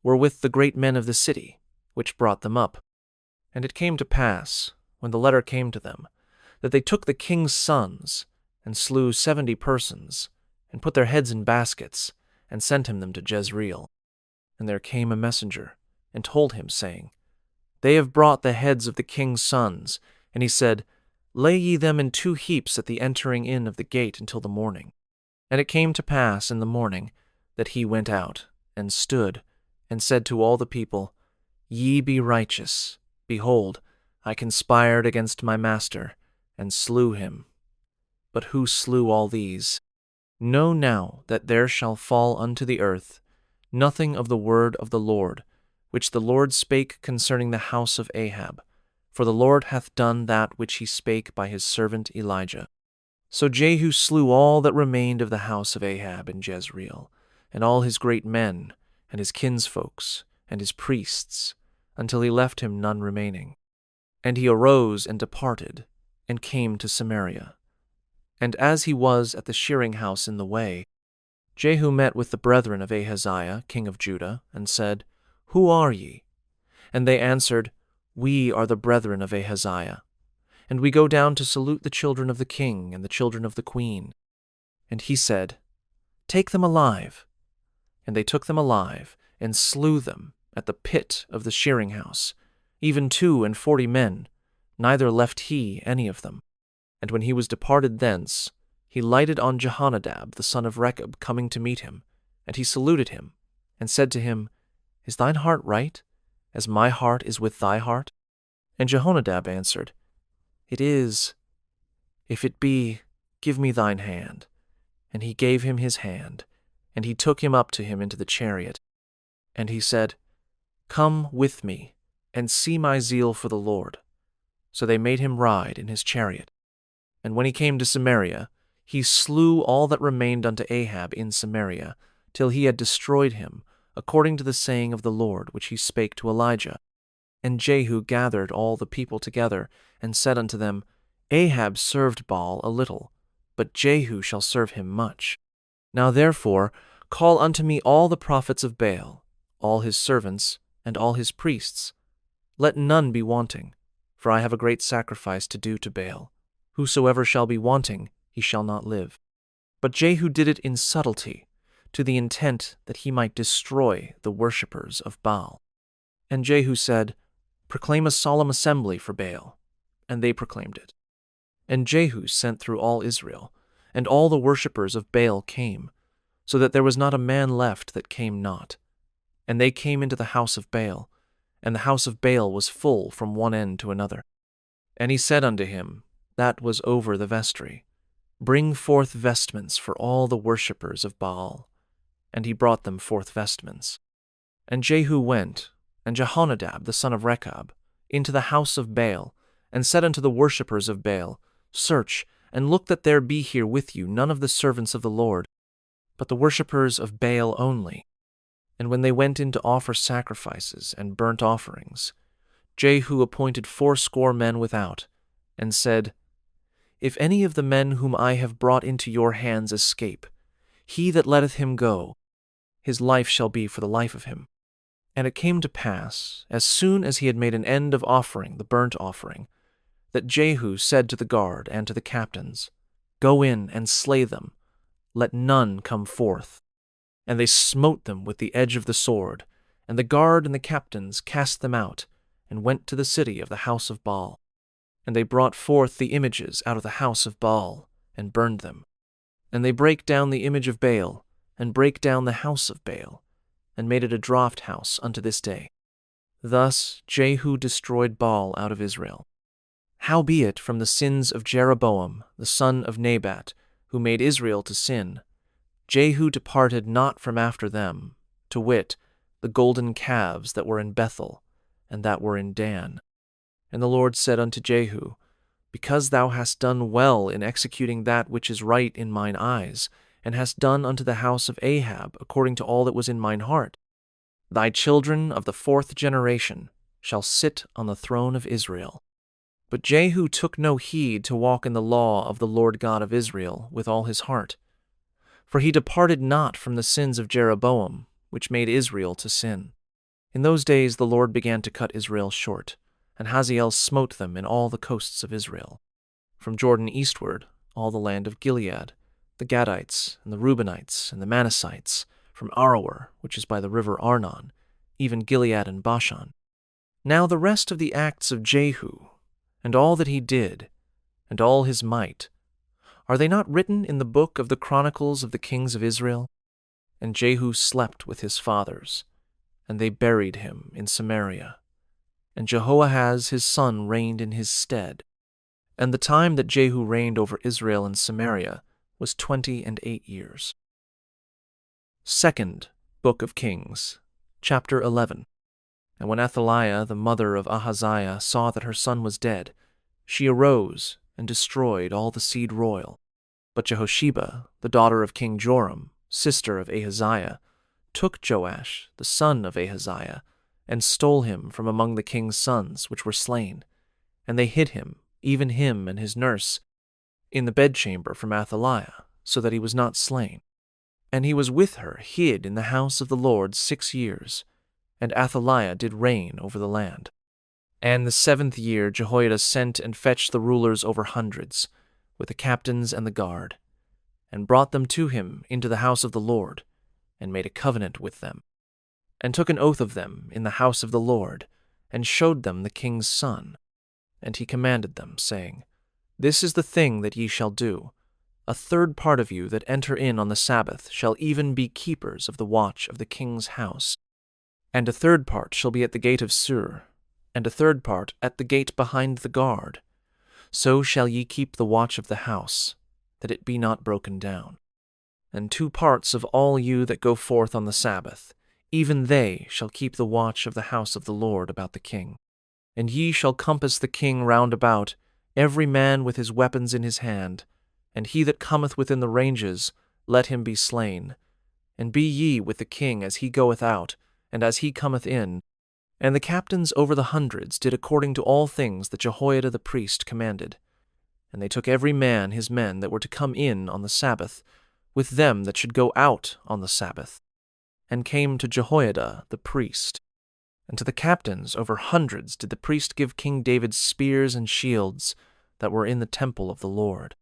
were with the great men of the city, which brought them up. And it came to pass, when the letter came to them, that they took the king's sons, and slew 70 persons, and put their heads in baskets, and sent him them to Jezreel. And there came a messenger, and told him, saying, They have brought the heads of the king's sons. And he said, Lay ye them in 2 heaps at the entering in of the gate until the morning. And it came to pass in the morning that he went out, and stood, and said to all the people, Ye be righteous. Behold, I conspired against my master, and slew him. But who slew all these? Know now that there shall fall unto the earth nothing of the word of the Lord, which the Lord spake concerning the house of Ahab, for the Lord hath done that which he spake by his servant Elijah. So Jehu slew all that remained of the house of Ahab in Jezreel, and all his great men, and his kinsfolks, and his priests, until he left him none remaining. And he arose and departed, and came to Samaria. And as he was at the shearing house in the way, Jehu met with the brethren of Ahaziah, king of Judah, and said, Who are ye? And they answered, We are the brethren of Ahaziah, and we go down to salute the children of the king and the children of the queen. And he said, Take them alive. And they took them alive, and slew them at the pit of the shearing house, even 42 men, neither left he any of them. And when he was departed thence, he lighted on Jehonadab the son of Rechab coming to meet him, and he saluted him, and said to him, Is thine heart right, as my heart is with thy heart? And Jehonadab answered, It is. If it be, give me thine hand. And he gave him his hand, and he took him up to him into the chariot. And he said, Come with me, and see my zeal for the Lord. So they made him ride in his chariot. And when he came to Samaria, he slew all that remained unto Ahab in Samaria, till he had destroyed him, according to the saying of the Lord which he spake to Elijah. And Jehu gathered all the people together, and said unto them, Ahab served Baal a little, but Jehu shall serve him much. Now therefore call unto me all the prophets of Baal, all his servants, and all his priests. Let none be wanting, for I have a great sacrifice to do to Baal. Whosoever shall be wanting, he shall not live. But Jehu did it in subtlety, to the intent that he might destroy the worshippers of Baal. And Jehu said, Proclaim a solemn assembly for Baal. And they proclaimed it. And Jehu sent through all Israel, and all the worshippers of Baal came, so that there was not a man left that came not. And they came into the house of Baal, and the house of Baal was full from one end to another. And he said unto him, that was over the vestry, Bring forth vestments for all the worshippers of Baal. And he brought them forth vestments. And Jehu went, and Jehonadab the son of Rechab, into the house of Baal, and said unto the worshippers of Baal, Search, and look that there be here with you none of the servants of the Lord, but the worshippers of Baal only. And when they went in to offer sacrifices and burnt offerings, Jehu appointed 80 men without, and said, If any of the men whom I have brought into your hands escape, he that letteth him go, his life shall be for the life of him. And it came to pass, as soon as he had made an end of offering the burnt offering, that Jehu said to the guard and to the captains, Go in and slay them, let none come forth. And they smote them with the edge of the sword, and the guard and the captains cast them out, and went to the city of the house of Baal. And they brought forth the images out of the house of Baal, and burned them. And they brake down the image of Baal, and brake down the house of Baal, and made it a draught house unto this day. Thus Jehu destroyed Baal out of Israel. Howbeit from the sins of Jeroboam the son of Nebat, who made Israel to sin, Jehu departed not from after them, to wit, the golden calves that were in Bethel, and that were in Dan. And the Lord said unto Jehu, Because thou hast done well in executing that which is right in mine eyes, and hast done unto the house of Ahab according to all that was in mine heart, thy children of the 4th generation shall sit on the throne of Israel. But Jehu took no heed to walk in the law of the Lord God of Israel with all his heart. For he departed not from the sins of Jeroboam, which made Israel to sin. In those days the Lord began to cut Israel short, and Hazael smote them in all the coasts of Israel. From Jordan eastward, all the land of Gilead, the Gadites, and the Reubenites, and the Manassites, from Aroer, which is by the river Arnon, even Gilead and Bashan. Now the rest of the acts of Jehu, and all that he did, and all his might, are they not written in the book of the Chronicles of the kings of Israel? And Jehu slept with his fathers, and they buried him in Samaria. And Jehoahaz his son reigned in his stead. And the time that Jehu reigned over Israel and Samaria was 28 years. 2nd Book of Kings, chapter 11. And when Athaliah, the mother of Ahaziah, saw that her son was dead, she arose and destroyed all the seed royal. But Jehosheba, the daughter of King Joram, sister of Ahaziah, took Joash, the son of Ahaziah, and stole him from among the king's sons which were slain. And they hid him, even him and his nurse, in the bedchamber from Athaliah, so that he was not slain. And he was with her hid in the house of the Lord 6 years, and Athaliah did reign over the land. And the 7th year Jehoiada sent and fetched the rulers over hundreds, with the captains and the guard, and brought them to him into the house of the Lord, and made a covenant with them, and took an oath of them in the house of the Lord, and showed them the king's son. And he commanded them, saying, This is the thing that ye shall do. 1/3 part of you that enter in on the Sabbath shall even be keepers of the watch of the king's house. And 1/3 part shall be at the gate of Sur, and 1/3 part at the gate behind the guard, so shall ye keep the watch of the house, that it be not broken down. And 2 parts of all you that go forth on the Sabbath, even they shall keep the watch of the house of the Lord about the king. And ye shall compass the king round about, every man with his weapons in his hand, and he that cometh within the ranges, let him be slain. And be ye with the king as he goeth out, and as he cometh in. And the captains over the hundreds did according to all things that Jehoiada the priest commanded. And they took every man his men that were to come in on the Sabbath, with them that should go out on the Sabbath, and came to Jehoiada the priest. And to the captains over hundreds did the priest give King David spears and shields that were in the temple of the Lord.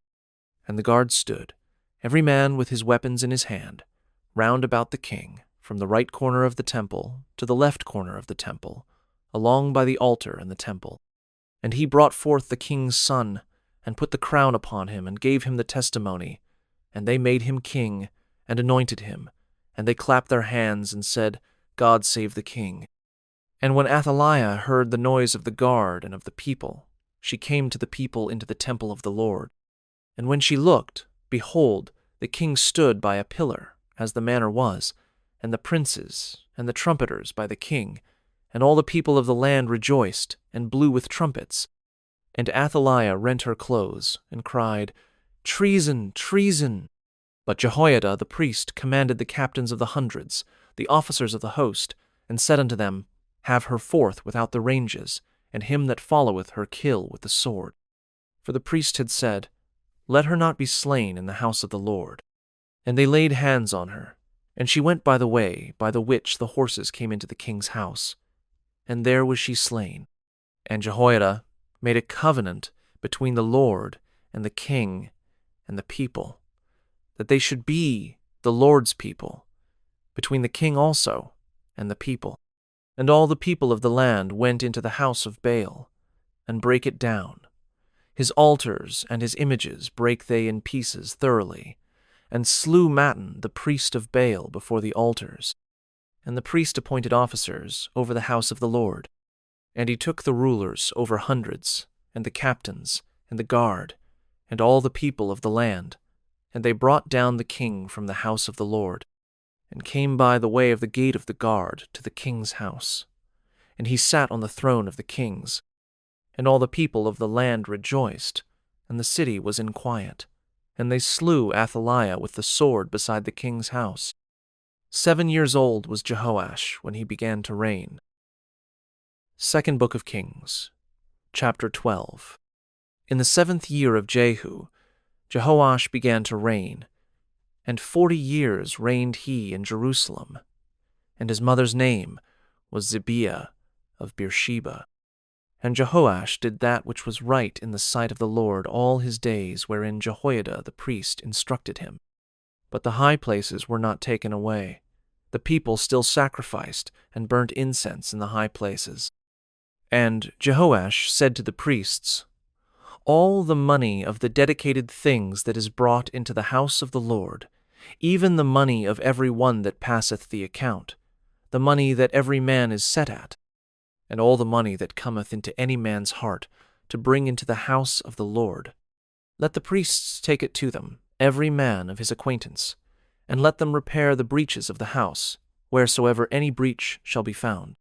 And the guard stood, every man with his weapons in his hand, round about the king, from the right corner of the temple to the left corner of the temple, along by the altar in the temple. And he brought forth the king's son, and put the crown upon him, and gave him the testimony. And they made him king, and anointed him. And they clapped their hands, and said, God save the king. And when Athaliah heard the noise of the guard and of the people, she came to the people into the temple of the Lord. And when she looked, behold, the king stood by a pillar, as the manner was, and the princes and the trumpeters by the king, and all the people of the land rejoiced, and blew with trumpets. And Athaliah rent her clothes, and cried, Treason, treason! But Jehoiada the priest commanded the captains of the hundreds, the officers of the host, and said unto them, Have her forth without the ranges, and him that followeth her kill with the sword. For the priest had said, Let her not be slain in the house of the Lord. And they laid hands on her, and she went by the way by the which the horses came into the king's house. And there was she slain. And Jehoiada made a covenant between the Lord and the king and the people, that they should be the Lord's people, between the king also and the people. And all the people of the land went into the house of Baal, and brake it down. His altars and his images brake they in pieces thoroughly, and slew Mattan the priest of Baal before the altars. And the priest appointed officers over the house of the Lord. And he took the rulers over hundreds, and the captains, and the guard, and all the people of the land, and they brought down the king from the house of the Lord, and came by the way of the gate of the guard to the king's house. And he sat on the throne of the kings. And all the people of the land rejoiced, and the city was in quiet. And they slew Athaliah with the sword beside the king's house. 7 years old was Jehoash when he began to reign. Second Book of Kings, chapter 12. In the 7th year of Jehu, Jehoash began to reign, and 40 years reigned he in Jerusalem. And his mother's name was Zibiah of Beersheba. And Jehoash did that which was right in the sight of the Lord all his days, wherein Jehoiada the priest instructed him. But the high places were not taken away. The people still sacrificed and burnt incense in the high places. And Jehoash said to the priests, All the money of the dedicated things that is brought into the house of the Lord, even the money of every one that passeth the account, the money that every man is set at, and all the money that cometh into any man's heart to bring into the house of the Lord, let the priests take it to them, every man of his acquaintance, and let them repair the breaches of the house, wheresoever any breach shall be found.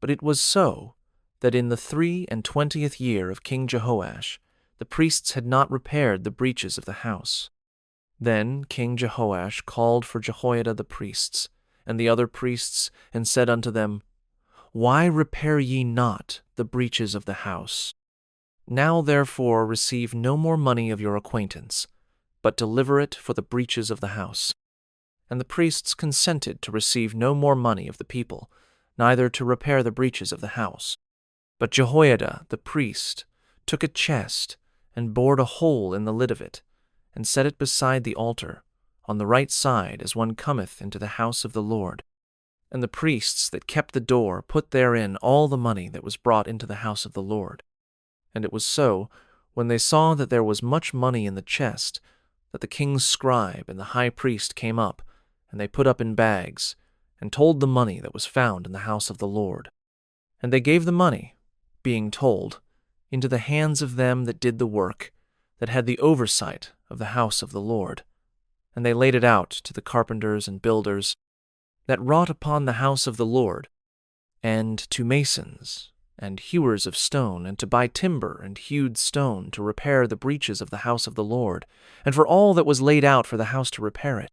But it was so, that in the 23 year of King Jehoash, the priests had not repaired the breaches of the house. Then King Jehoash called for Jehoiada the priests, and the other priests, and said unto them, Why repair ye not the breaches of the house? Now therefore receive no more money of your acquaintance, but deliver it for the breaches of the house. And the priests consented to receive no more money of the people, neither to repair the breaches of the house. But Jehoiada the priest took a chest, and bored a hole in the lid of it, and set it beside the altar, on the right side as one cometh into the house of the Lord. And the priests that kept the door put therein all the money that was brought into the house of the Lord. And it was so, when they saw that there was much money in the chest, that the king's scribe and the high priest came up, and they put up in bags, and told the money that was found in the house of the Lord. And they gave the money, being told, into the hands of them that did the work, that had the oversight of the house of the Lord. And they laid it out to the carpenters and builders that wrought upon the house of the Lord, and to masons and hewers of stone, and to buy timber and hewed stone to repair the breaches of the house of the Lord, and for all that was laid out for the house to repair it.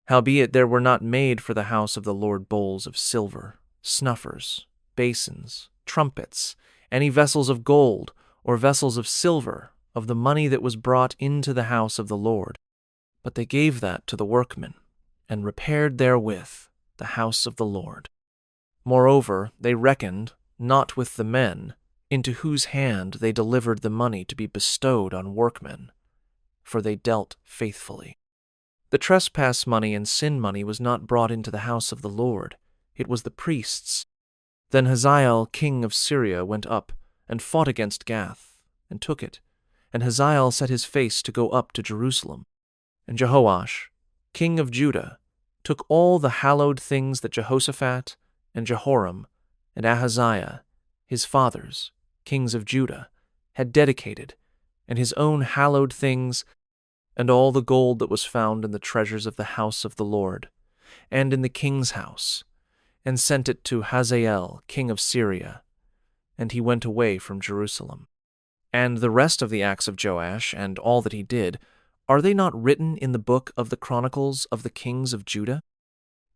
Howbeit there were not made for the house of the Lord bowls of silver, snuffers, basins, trumpets, any vessels of gold, or vessels of silver, of the money that was brought into the house of the Lord. But they gave that to the workmen, and repaired therewith the house of the Lord. Moreover, they reckoned not with the men, into whose hand they delivered the money to be bestowed on workmen, for they dealt faithfully. The trespass money and sin money was not brought into the house of the Lord, it was the priests. Then Hazael king of Syria went up, and fought against Gath, and took it. And Hazael set his face to go up to Jerusalem. And Jehoash, king of Judah, took all the hallowed things that Jehoshaphat, and Jehoram, and Ahaziah, his fathers, kings of Judah, had dedicated, and his own hallowed things, and all the gold that was found in the treasures of the house of the Lord, and in the king's house, and sent it to Hazael, king of Syria, and he went away from Jerusalem. And the rest of the acts of Joash, and all that he did, are they not written in the book of the Chronicles of the kings of Judah?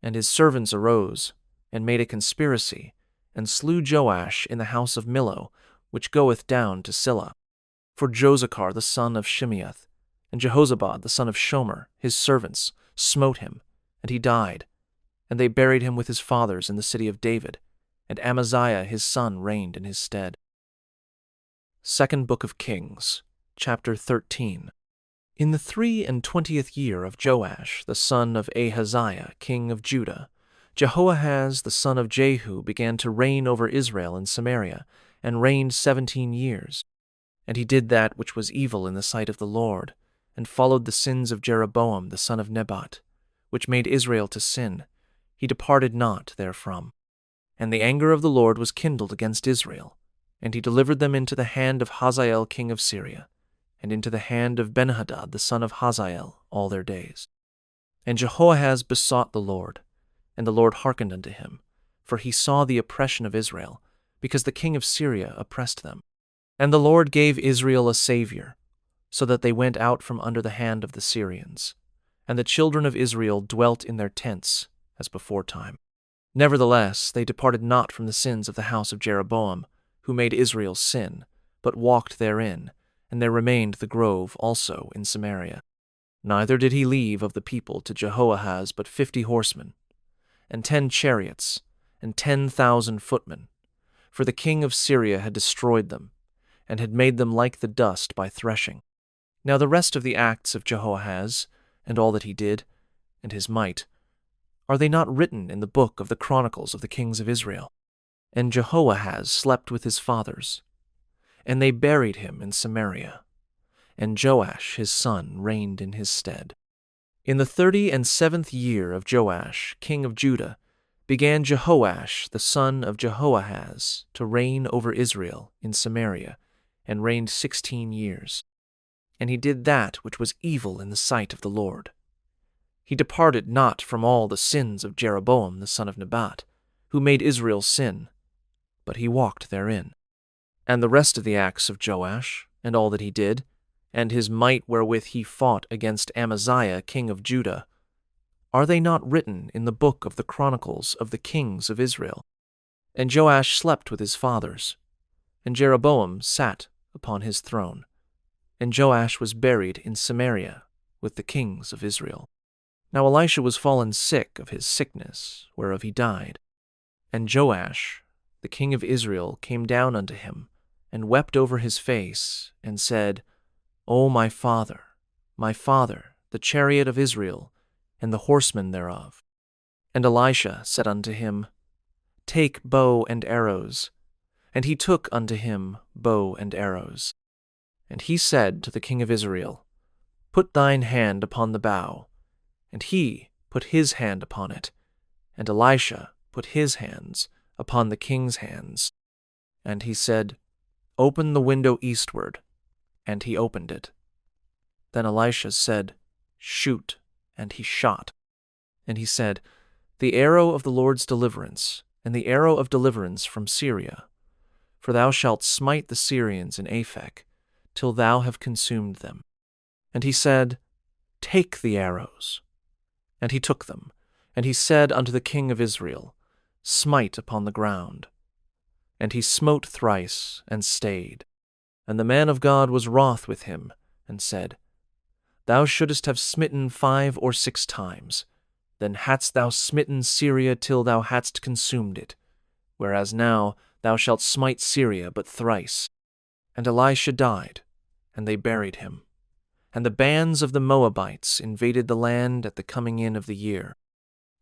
And his servants arose, and made a conspiracy, and slew Joash in the house of Millo, which goeth down to Silla. For Josachar the son of Shimeath, and Jehozabad the son of Shomer, his servants, smote him, and he died. And they buried him with his fathers in the city of David, and Amaziah his son reigned in his stead. Second Book of Kings, chapter 13. In the 23 year of Joash the son of Ahaziah, king of Judah, Jehoahaz the son of Jehu began to reign over Israel in Samaria, and reigned 17 years. And he did that which was evil in the sight of the Lord, and followed the sins of Jeroboam the son of Nebat, which made Israel to sin. He departed not therefrom. And the anger of the Lord was kindled against Israel, and he delivered them into the hand of Hazael king of Syria, and into the hand of Benhadad the son of Hazael all their days. And Jehoahaz besought the Lord, and the Lord hearkened unto him, for he saw the oppression of Israel, because the king of Syria oppressed them. And the Lord gave Israel a Savior, so that they went out from under the hand of the Syrians, and the children of Israel dwelt in their tents as beforetime. Nevertheless, they departed not from the sins of the house of Jeroboam, who made Israel sin, but walked therein, and there remained the grove also in Samaria. Neither did he leave of the people to Jehoahaz but 50 horsemen, and 10 chariots, and 10,000 footmen, for the king of Syria had destroyed them, and had made them like the dust by threshing. Now the rest of the acts of Jehoahaz, and all that he did, and his might, are they not written in the book of the Chronicles of the kings of Israel? And Jehoahaz slept with his fathers, and they buried him in Samaria, and Joash his son reigned in his stead. In the 37th year of Joash, king of Judah, began Jehoash the son of Jehoahaz to reign over Israel in Samaria, and reigned 16 years. And he did that which was evil in the sight of the Lord. He departed not from all the sins of Jeroboam the son of Nebat, who made Israel sin, but he walked therein. And the rest of the acts of Joash, and all that he did, and his might wherewith he fought against Amaziah king of Judah, are they not written in the book of the Chronicles of the kings of Israel? And Joash slept with his fathers, and Jeroboam sat upon his throne, and Joash was buried in Samaria with the kings of Israel. Now Elisha was fallen sick of his sickness, whereof he died. And Joash, the king of Israel, came down unto him, and wept over his face, and said, O my father, the chariot of Israel, and the horsemen thereof. And Elisha said unto him, Take bow and arrows. And he took unto him bow and arrows. And he said to the king of Israel, Put thine hand upon the bow. And he put his hand upon it, and Elisha put his hands upon the king's hands. And he said, "Open the window eastward." And he opened it. Then Elisha said, "Shoot," and he shot. And he said, "The arrow of the Lord's deliverance, and the arrow of deliverance from Syria. For thou shalt smite the Syrians in Aphek, till thou have consumed them." And he said, "Take the arrows." And he took them. And he said unto the king of Israel, "Smite upon the ground." And he smote thrice, and stayed. And the man of God was wroth with him, and said, "Thou shouldest have smitten 5 or 6 times. Then hadst thou smitten Syria till thou hadst consumed it. Whereas now thou shalt smite Syria but thrice." And Elisha died, and they buried him. And the bands of the Moabites invaded the land at the coming in of the year.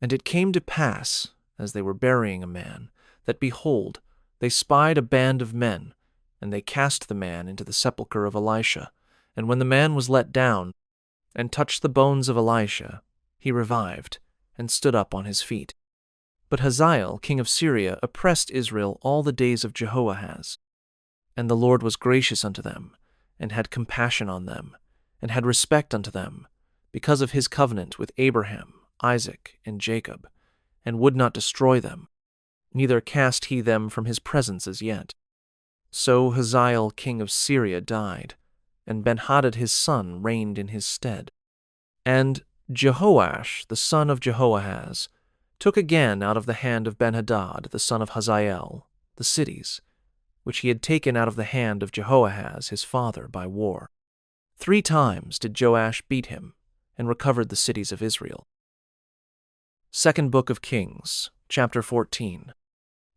And it came to pass, as they were burying a man, that, behold, they spied a band of men, and they cast the man into the sepulchre of Elisha. And when the man was let down, and touched the bones of Elisha, he revived, and stood up on his feet. But Hazael, king of Syria, oppressed Israel all the days of Jehoahaz. And the Lord was gracious unto them, and had compassion on them, and had respect unto them, because of his covenant with Abraham, Isaac, and Jacob, and would not destroy them, neither cast he them from his presence as yet. So Hazael king of Syria died, and Benhadad his son reigned in his stead. And Jehoash the son of Jehoahaz took again out of the hand of Benhadad the son of Hazael the cities, which he had taken out of the hand of Jehoahaz his father by war. 3 times did Joash beat him, and recovered the cities of Israel. Second Book of Kings, chapter 14.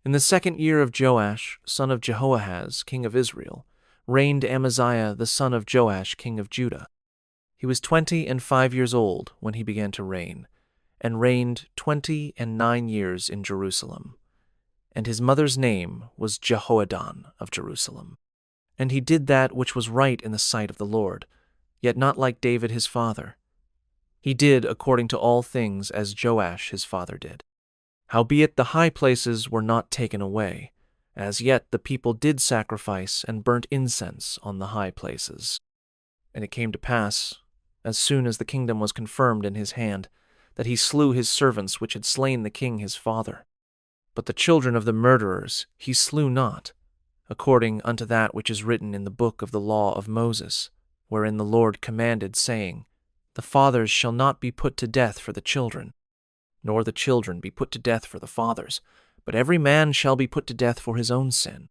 In the 2nd year of Joash, son of Jehoahaz, king of Israel, reigned Amaziah the son of Joash, king of Judah. He was 25 years old when he began to reign, and reigned 29 years in Jerusalem. And his mother's name was Jehoadan of Jerusalem. And he did that which was right in the sight of the Lord, yet not like David his father. He did according to all things as Joash his father did. Howbeit the high places were not taken away. As yet the people did sacrifice and burnt incense on the high places. And it came to pass, as soon as the kingdom was confirmed in his hand, that he slew his servants which had slain the king his father. But the children of the murderers he slew not, according unto that which is written in the book of the law of Moses, wherein the Lord commanded, saying, The fathers shall not be put to death for the children, nor the children be put to death for the fathers, but every man shall be put to death for his own sin.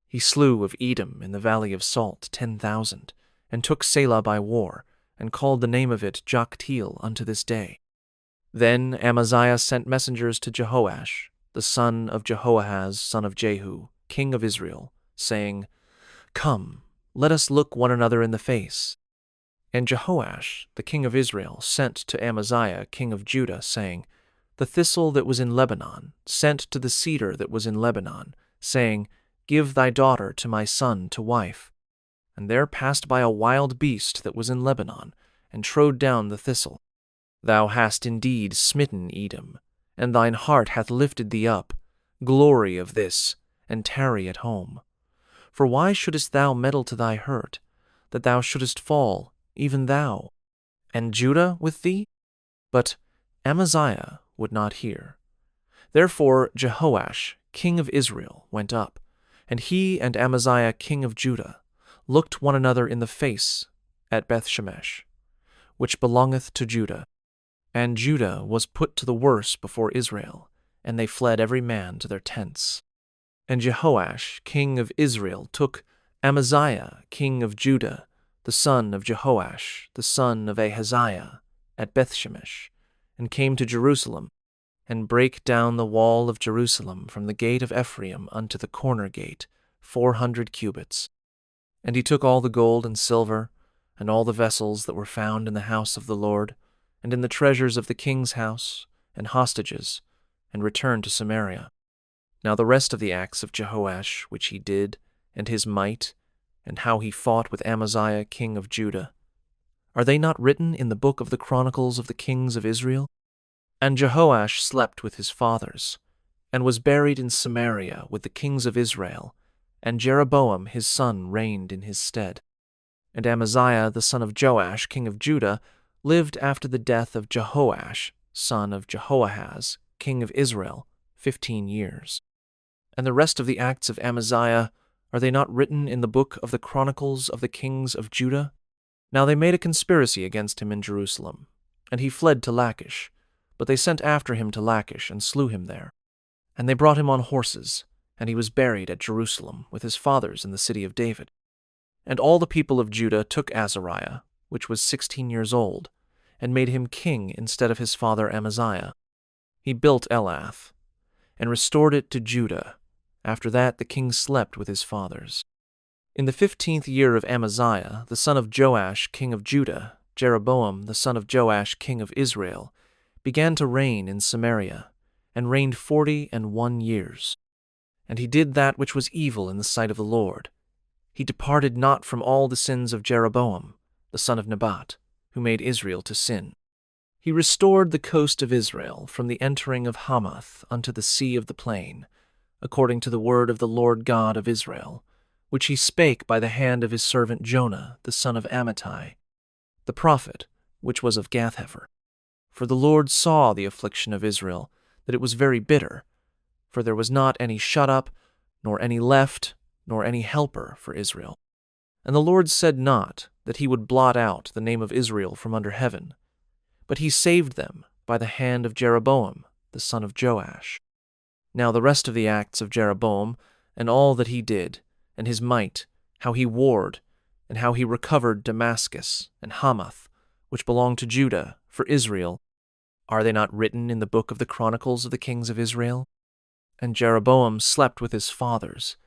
He slew of Edom in the valley of Salt 10,000, and took Selah by war, and called the name of it Joktheel unto this day. Then Amaziah sent messengers to Jehoash, the son of Jehoahaz, son of Jehu, king of Israel, saying, Come, let us look one another in the face. And Jehoash, the king of Israel, sent to Amaziah, king of Judah, saying, The thistle that was in Lebanon sent to the cedar that was in Lebanon, saying, Give thy daughter to my son to wife. And there passed by a wild beast that was in Lebanon, and trode down the thistle. Thou hast indeed smitten Edom, and thine heart hath lifted thee up. Glory of this, and tarry at home. For why shouldest thou meddle to thy hurt, that thou shouldest fall, even thou, and Judah with thee? But Amaziah would not hear. Therefore Jehoash, king of Israel, went up, and he and Amaziah, king of Judah, looked one another in the face at Bethshemesh, which belongeth to Judah. And Judah was put to the worse before Israel, and they fled every man to their tents. And Jehoash, king of Israel, took Amaziah, king of Judah, the son of Jehoash, the son of Ahaziah, at Bethshemesh, and came to Jerusalem, and brake down the wall of Jerusalem from the gate of Ephraim unto the corner gate, 400 cubits. And he took all the gold and silver, and all the vessels that were found in the house of the Lord, and in the treasures of the king's house, and hostages, and returned to Samaria. Now the rest of the acts of Jehoash which he did, and his might, and how he fought with Amaziah king of Judah, are they not written in the book of the Chronicles of the kings of Israel? And Jehoash slept with his fathers, and was buried in Samaria with the kings of Israel, and Jeroboam his son reigned in his stead. And Amaziah the son of Joash, king of Judah, lived after the death of Jehoash, son of Jehoahaz, king of Israel, 15 years. And the rest of the acts of Amaziah, are they not written in the book of the Chronicles of the kings of Judah? Now they made a conspiracy against him in Jerusalem, and he fled to Lachish, but they sent after him to Lachish and slew him there. And they brought him on horses, and he was buried at Jerusalem with his fathers in the city of David. And all the people of Judah took Azariah, which was 16 years old, and made him king instead of his father Amaziah. He built Elath, and restored it to Judah. After that the king slept with his fathers. In the 15th year of Amaziah, the son of Joash, king of Judah, Jeroboam, the son of Joash, king of Israel, began to reign in Samaria, and reigned 41 years. And he did that which was evil in the sight of the Lord. He departed not from all the sins of Jeroboam, the son of Nebat, who made Israel to sin. He restored the coast of Israel from the entering of Hamath unto the sea of the plain, according to the word of the Lord God of Israel, which he spake by the hand of his servant Jonah, the son of Amittai, the prophet, which was of Gath-hepher. For the Lord saw the affliction of Israel, that it was very bitter, for there was not any shut up, nor any left, nor any helper for Israel. And the Lord said not that he would blot out the name of Israel from under heaven, but he saved them by the hand of Jeroboam, the son of Joash. Now the rest of the acts of Jeroboam, and all that he did, and his might, how he warred, and how he recovered Damascus and Hamath, which belonged to Judah, for Israel, are they not written in the book of the Chronicles of the kings of Israel? And Jeroboam slept with his fathers,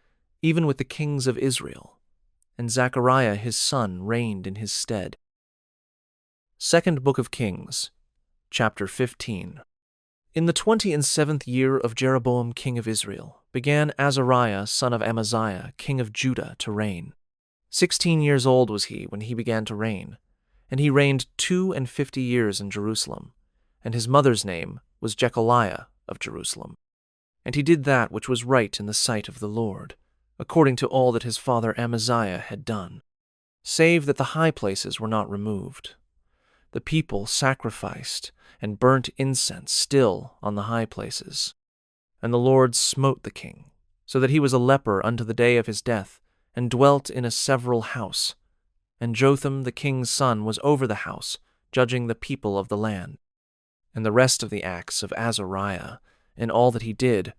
even with the kings of Israel, and Zechariah his son reigned in his stead. Second Book of Kings, chapter 15. In the 27th year of Jeroboam king of Israel began Azariah son of Amaziah king of Judah to reign. 16 years old was he when he began to reign, and he reigned 52 years in Jerusalem, and his mother's name was Jecholiah of Jerusalem. And he did that which was right in the sight of the Lord, according to all that his father Amaziah had done, save that the high places were not removed. The people sacrificed and burnt incense still on the high places. And the Lord smote the king, so that he was a leper unto the day of his death, and dwelt in a several house. And Jotham the king's son was over the house, judging the people of the land. And the rest of the acts of Azariah, and all that he did,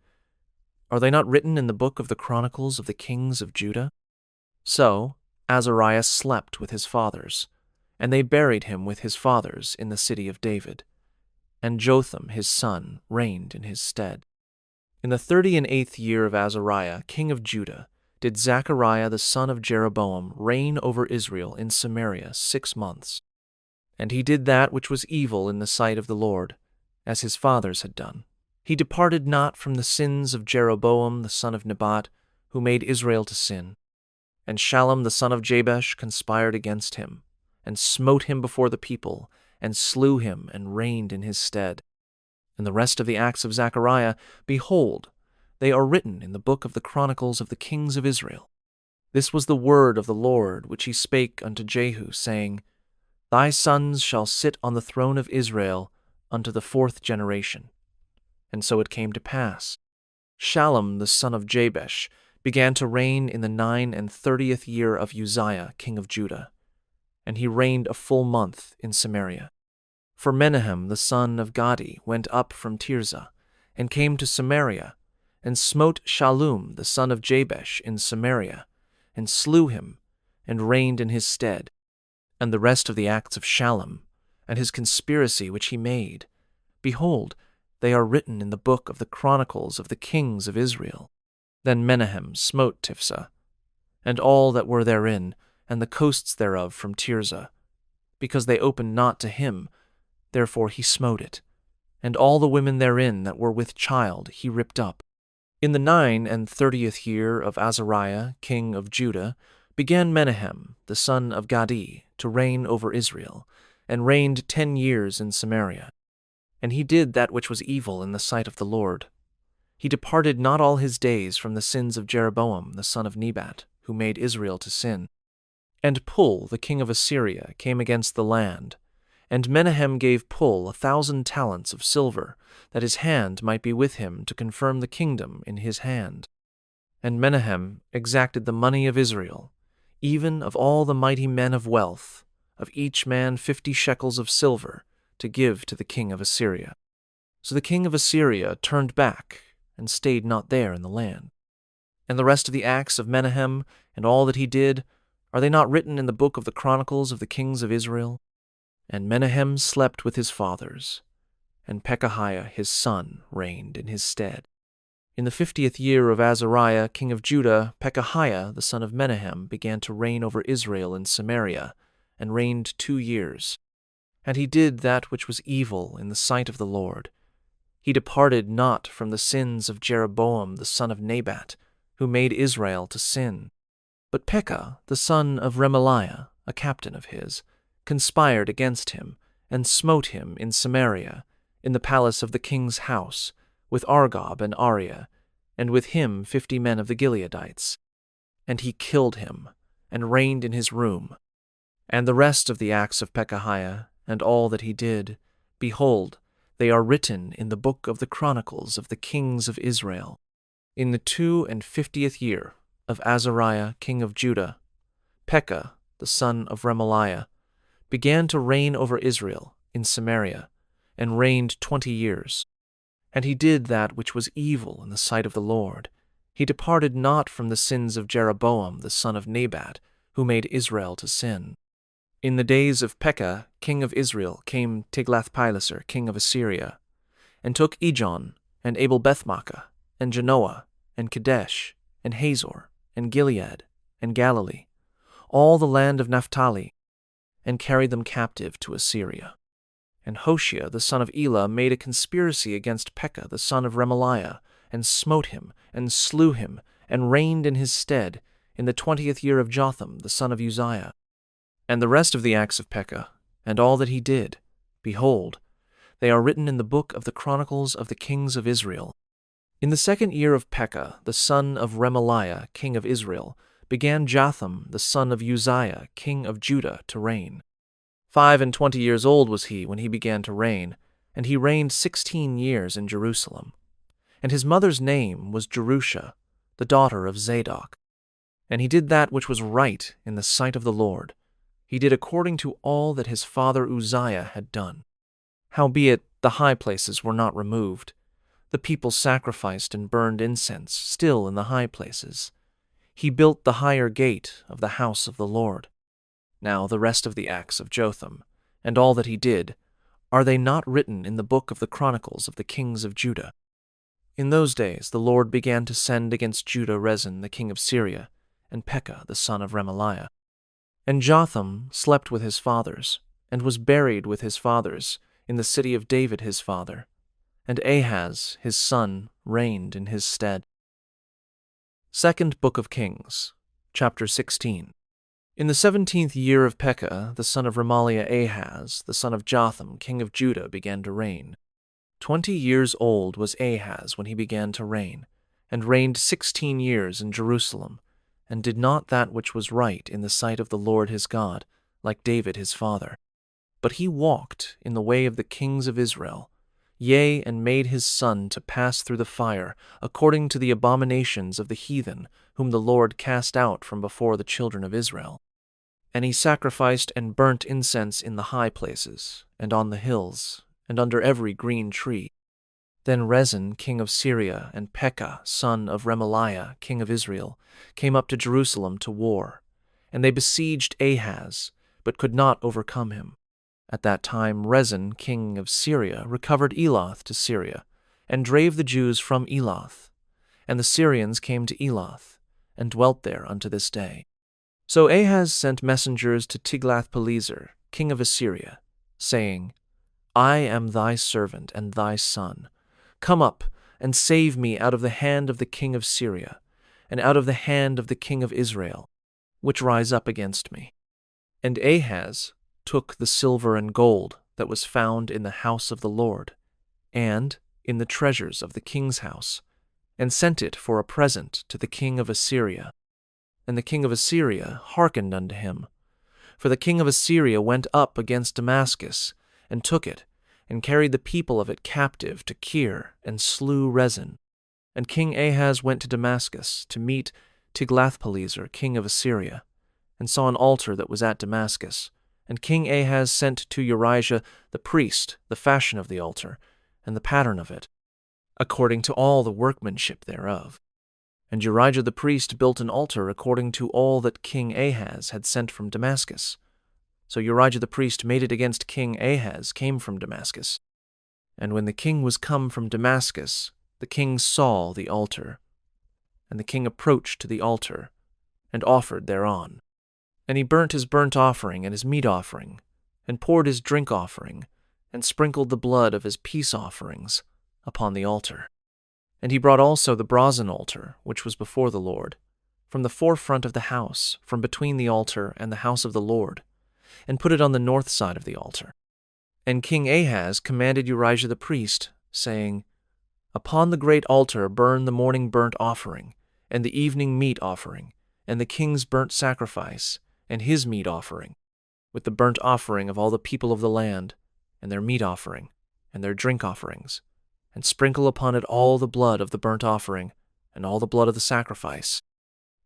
are they not written in the book of the Chronicles of the kings of Judah? So Azariah slept with his fathers, and they buried him with his fathers in the city of David. And Jotham his son reigned in his stead. In the 38th year of Azariah king of Judah did Zechariah the son of Jeroboam reign over Israel in Samaria 6 months. And he did that which was evil in the sight of the Lord, as his fathers had done. He departed not from the sins of Jeroboam the son of Nebat, who made Israel to sin. And Shallum the son of Jabesh conspired against him, and smote him before the people, and slew him, and reigned in his stead. And the rest of the acts of Zechariah, behold, they are written in the book of the Chronicles of the kings of Israel. This was the word of the Lord which he spake unto Jehu, saying, Thy sons shall sit on the throne of Israel unto the 4th generation. And so it came to pass. Shallum the son of Jabesh began to reign in the 39th year of Uzziah king of Judah, and he reigned a full month in Samaria. For Menahem the son of Gadi went up from Tirzah, and came to Samaria, and smote Shallum the son of Jabesh in Samaria, and slew him, and reigned in his stead. And the rest of the acts of Shallum, and his conspiracy which he made, behold, they are written in the book of the Chronicles of the kings of Israel. Then Menahem smote Tiphsah, and all that were therein, and the coasts thereof from Tirzah, because they opened not to him, therefore he smote it. And all the women therein that were with child he ripped up. In the 39th year of Azariah king of Judah began Menahem the son of Gadi to reign over Israel, and reigned 10 years in Samaria. And he did that which was evil in the sight of the Lord. He departed not all his days from the sins of Jeroboam the son of Nebat, who made Israel to sin. And Pul, the king of Assyria, came against the land. And Menahem gave Pul 1,000 talents of silver, that his hand might be with him to confirm the kingdom in his hand. And Menahem exacted the money of Israel, even of all the mighty men of wealth, of each man 50 shekels of silver, to give to the king of Assyria. So the king of Assyria turned back, and stayed not there in the land. And the rest of the acts of Menahem, and all that he did, are they not written in the book of the Chronicles of the kings of Israel? And Menahem slept with his fathers, and Pekahiah his son reigned in his stead. In the 50th year of Azariah king of Judah, Pekahiah the son of Menahem began to reign over Israel in Samaria, and reigned 2 years. And he did that which was evil in the sight of the Lord. He departed not from the sins of Jeroboam the son of Nebat, who made Israel to sin. But Pekah the son of Remaliah, a captain of his, conspired against him, and smote him in Samaria, in the palace of the king's house, with Argob and Ariah, and with him 50 men of the Gileadites. And he killed him, and reigned in his room. And the rest of the acts of Pekahiah, and all that he did, behold, they are written in the book of the Chronicles of the kings of Israel. In the 52nd year of Azariah king of Judah, Pekah the son of Remaliah began to reign over Israel in Samaria, and reigned 20 years. And he did that which was evil in the sight of the Lord. He departed not from the sins of Jeroboam the son of Nebat, who made Israel to sin. In the days of Pekah king of Israel came Tiglath-Pileser king of Assyria, and took Ijon, and Abel-Bethmaachah, and Genoa, and Kadesh, and Hazor, and Gilead, and Galilee, all the land of Naphtali, and carried them captive to Assyria. And Hoshea the son of Elah made a conspiracy against Pekah the son of Remaliah, and smote him, and slew him, and reigned in his stead, in the 20th year of Jotham the son of Uzziah. And the rest of the acts of Pekah, and all that he did, behold, they are written in the book of the Chronicles of the kings of Israel. In the 2nd year of Pekah the son of Remaliah king of Israel began Jotham the son of Uzziah king of Judah to reign. 25 years old was he when he began to reign, and he reigned 16 years in Jerusalem. And his mother's name was Jerusha, the daughter of Zadok. And he did that which was right in the sight of the Lord. He did according to all that his father Uzziah had done. Howbeit the high places were not removed. The people sacrificed and burned incense still in the high places. He built the higher gate of the house of the Lord. Now the rest of the acts of Jotham, and all that he did, are they not written in the book of the Chronicles of the kings of Judah? In those days the Lord began to send against Judah Rezin the king of Syria, and Pekah the son of Remaliah. And Jotham slept with his fathers, and was buried with his fathers in the city of David his father, and Ahaz his son reigned in his stead. Second Book of Kings, chapter 16. In the 17th year of Pekah, the son of Remaliah Ahaz, the son of Jotham, king of Judah, began to reign. 20 years old was Ahaz when he began to reign, and reigned 16 years in Jerusalem, and did not that which was right in the sight of the Lord his God, like David his father. But he walked in the way of the kings of Israel, yea, and made his son to pass through the fire, according to the abominations of the heathen, whom the Lord cast out from before the children of Israel. And he sacrificed and burnt incense in the high places, and on the hills, and under every green tree. Then Rezin king of Syria, and Pekah son of Remaliah king of Israel, came up to Jerusalem to war, and they besieged Ahaz, but could not overcome him. At that time Rezin king of Syria recovered Elath to Syria, and drave the Jews from Elath. And the Syrians came to Elath, and dwelt there unto this day. So Ahaz sent messengers to Tiglath-Pileser, king of Assyria, saying, I am thy servant and thy son. Come up, and save me out of the hand of the king of Syria, and out of the hand of the king of Israel, which rise up against me. And Ahaz took the silver and gold that was found in the house of the Lord, and in the treasures of the king's house, and sent it for a present to the king of Assyria. And the king of Assyria hearkened unto him. For the king of Assyria went up against Damascus, and took it, and carried the people of it captive to Kir, and slew Rezin. And King Ahaz went to Damascus to meet Tiglath-Pileser, king of Assyria, and saw an altar that was at Damascus. And King Ahaz sent to Urijah the priest the fashion of the altar, and the pattern of it, according to all the workmanship thereof. And Urijah the priest built an altar according to all that King Ahaz had sent from Damascus. So Urijah the priest made it against King Ahaz came from Damascus. And when the king was come from Damascus, the king saw the altar. And the king approached to the altar, and offered thereon. And he burnt his burnt offering and his meat offering, and poured his drink offering, and sprinkled the blood of his peace offerings upon the altar. And he brought also the brazen altar, which was before the Lord, from the forefront of the house, from between the altar and the house of the Lord, and put it on the north side of the altar. And King Ahaz commanded Urijah the priest, saying, Upon the great altar burn the morning burnt offering, and the evening meat offering, and the king's burnt sacrifice, and his meat offering, with the burnt offering of all the people of the land, and their meat offering, and their drink offerings, and sprinkle upon it all the blood of the burnt offering, and all the blood of the sacrifice.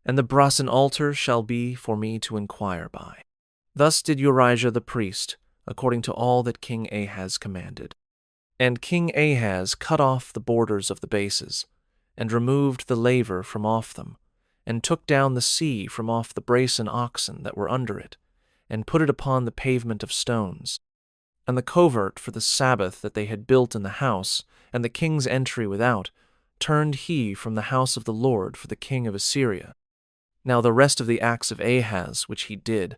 And the brazen altar shall be for me to inquire by. Thus did Urijah the priest, according to all that King Ahaz commanded. And King Ahaz cut off the borders of the bases, and removed the laver from off them, and took down the sea from off the brazen oxen that were under it, and put it upon the pavement of stones. And the covert for the Sabbath that they had built in the house, and the king's entry without, turned he from the house of the Lord for the king of Assyria. Now the rest of the acts of Ahaz which he did,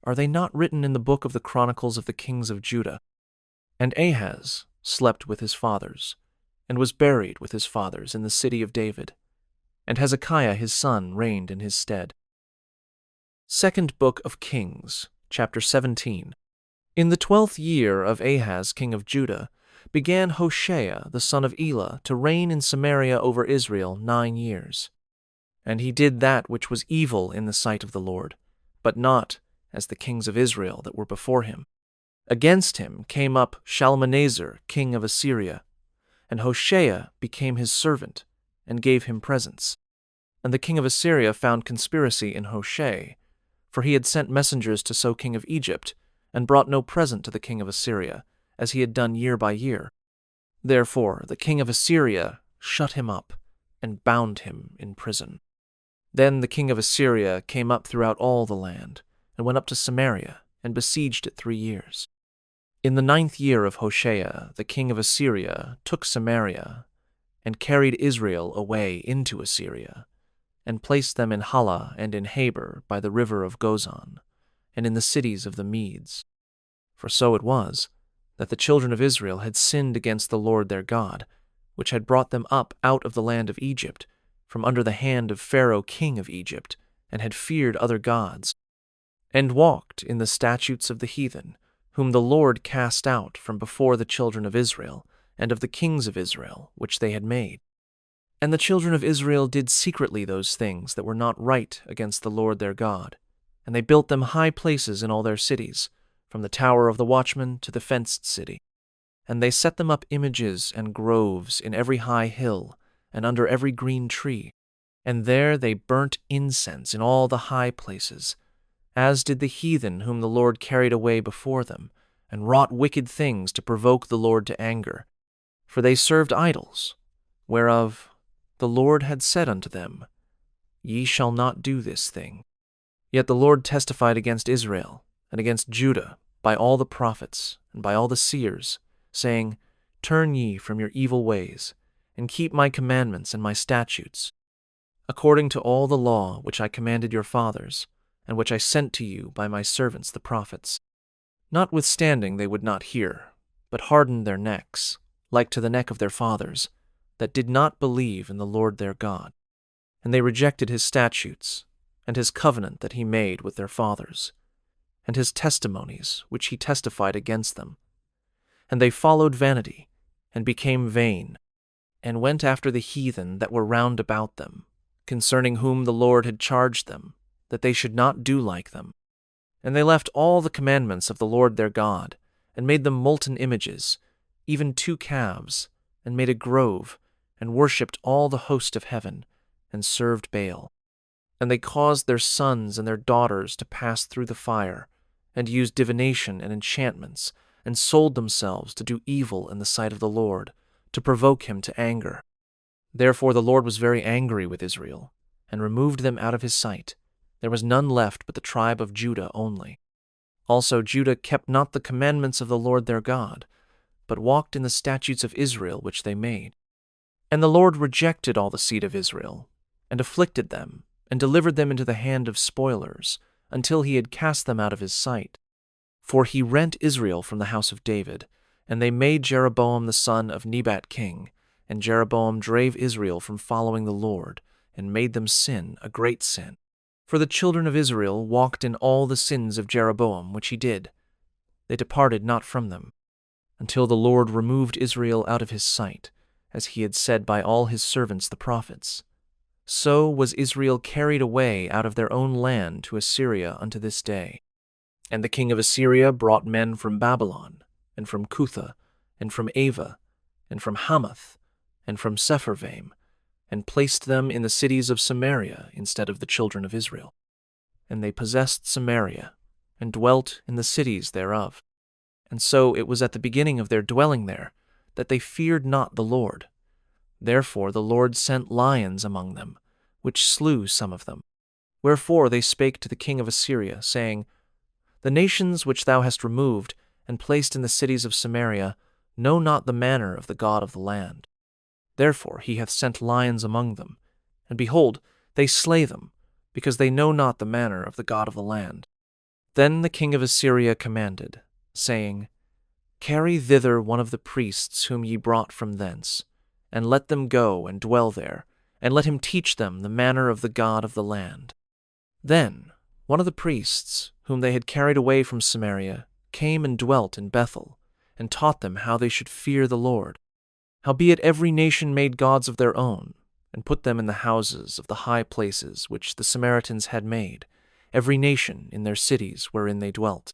are they not written in the book of the chronicles of the kings of Judah? And Ahaz slept with his fathers, and was buried with his fathers in the city of David. And Hezekiah his son reigned in his stead. Second Book of Kings, chapter 17. In the 12th year of Ahaz king of Judah, began Hoshea the son of Elah to reign in Samaria over Israel 9 years. And he did that which was evil in the sight of the Lord, but not as the kings of Israel that were before him. Against him came up Shalmaneser king of Assyria, and Hoshea became his servant, and gave him presents. And the king of Assyria found conspiracy in Hoshea, for he had sent messengers to So king of Egypt, and brought no present to the king of Assyria, as he had done year by year. Therefore the king of Assyria shut him up, and bound him in prison. Then the king of Assyria came up throughout all the land, and went up to Samaria, and besieged it 3 years. In the 9th year of Hoshea, the king of Assyria took Samaria, and carried Israel away into Assyria, and placed them in Halah and in Habor by the river of Gozan, and in the cities of the Medes. For so it was, that the children of Israel had sinned against the Lord their God, which had brought them up out of the land of Egypt, from under the hand of Pharaoh king of Egypt, and had feared other gods, and walked in the statutes of the heathen, whom the Lord cast out from before the children of Israel, and of the kings of Israel, which they had made. And the children of Israel did secretly those things that were not right against the Lord their God, and they built them high places in all their cities, from the tower of the watchman to the fenced city. And they set them up images and groves in every high hill, and under every green tree, and there they burnt incense in all the high places, as did the heathen whom the Lord carried away before them, and wrought wicked things to provoke the Lord to anger. For they served idols, whereof the Lord had said unto them, Ye shall not do this thing. Yet the Lord testified against Israel, and against Judah, by all the prophets, and by all the seers, saying, Turn ye from your evil ways, and keep my commandments and my statutes, according to all the law which I commanded your fathers, and which I sent to you by my servants the prophets. Notwithstanding they would not hear, but hardened their necks, like to the neck of their fathers, that did not believe in the Lord their God. And they rejected his statutes, and his covenant that he made with their fathers, and his testimonies which he testified against them. And they followed vanity, and became vain, and went after the heathen that were round about them, concerning whom the Lord had charged them, that they should not do like them. And they left all the commandments of the Lord their God, and made them molten images, even 2 calves, and made a grove, and worshipped all the host of heaven, and served Baal. And they caused their sons and their daughters to pass through the fire, and used divination and enchantments, and sold themselves to do evil in the sight of the Lord, to provoke him to anger. Therefore the Lord was very angry with Israel, and removed them out of his sight. There was none left but the tribe of Judah only. Also Judah kept not the commandments of the Lord their God, but walked in the statutes of Israel which they made. And the Lord rejected all the seed of Israel, and afflicted them, and delivered them into the hand of spoilers, until he had cast them out of his sight. For he rent Israel from the house of David, and they made Jeroboam the son of Nebat king, and Jeroboam drave Israel from following the Lord, and made them sin a great sin. For the children of Israel walked in all the sins of Jeroboam which he did. They departed not from them, until the Lord removed Israel out of his sight, as he had said by all his servants the prophets. So was Israel carried away out of their own land to Assyria unto this day. And the king of Assyria brought men from Babylon, and from Cutha, and from Ava, and from Hamath, and from Sepharvaim, and placed them in the cities of Samaria instead of the children of Israel. And they possessed Samaria, and dwelt in the cities thereof. And so it was at the beginning of their dwelling there, that they feared not the Lord. Therefore the Lord sent lions among them, which slew some of them. Wherefore they spake to the king of Assyria, saying, The nations which thou hast removed, and placed in the cities of Samaria, know not the manner of the God of the land. Therefore he hath sent lions among them, and behold, they slay them, because they know not the manner of the God of the land. Then the king of Assyria commanded, saying, Carry thither one of the priests whom ye brought from thence, and let them go and dwell there, and let him teach them the manner of the God of the land. Then one of the priests, whom they had carried away from Samaria, came and dwelt in Bethel, and taught them how they should fear the Lord. Howbeit every nation made gods of their own, and put them in the houses of the high places which the Samaritans had made, every nation in their cities wherein they dwelt.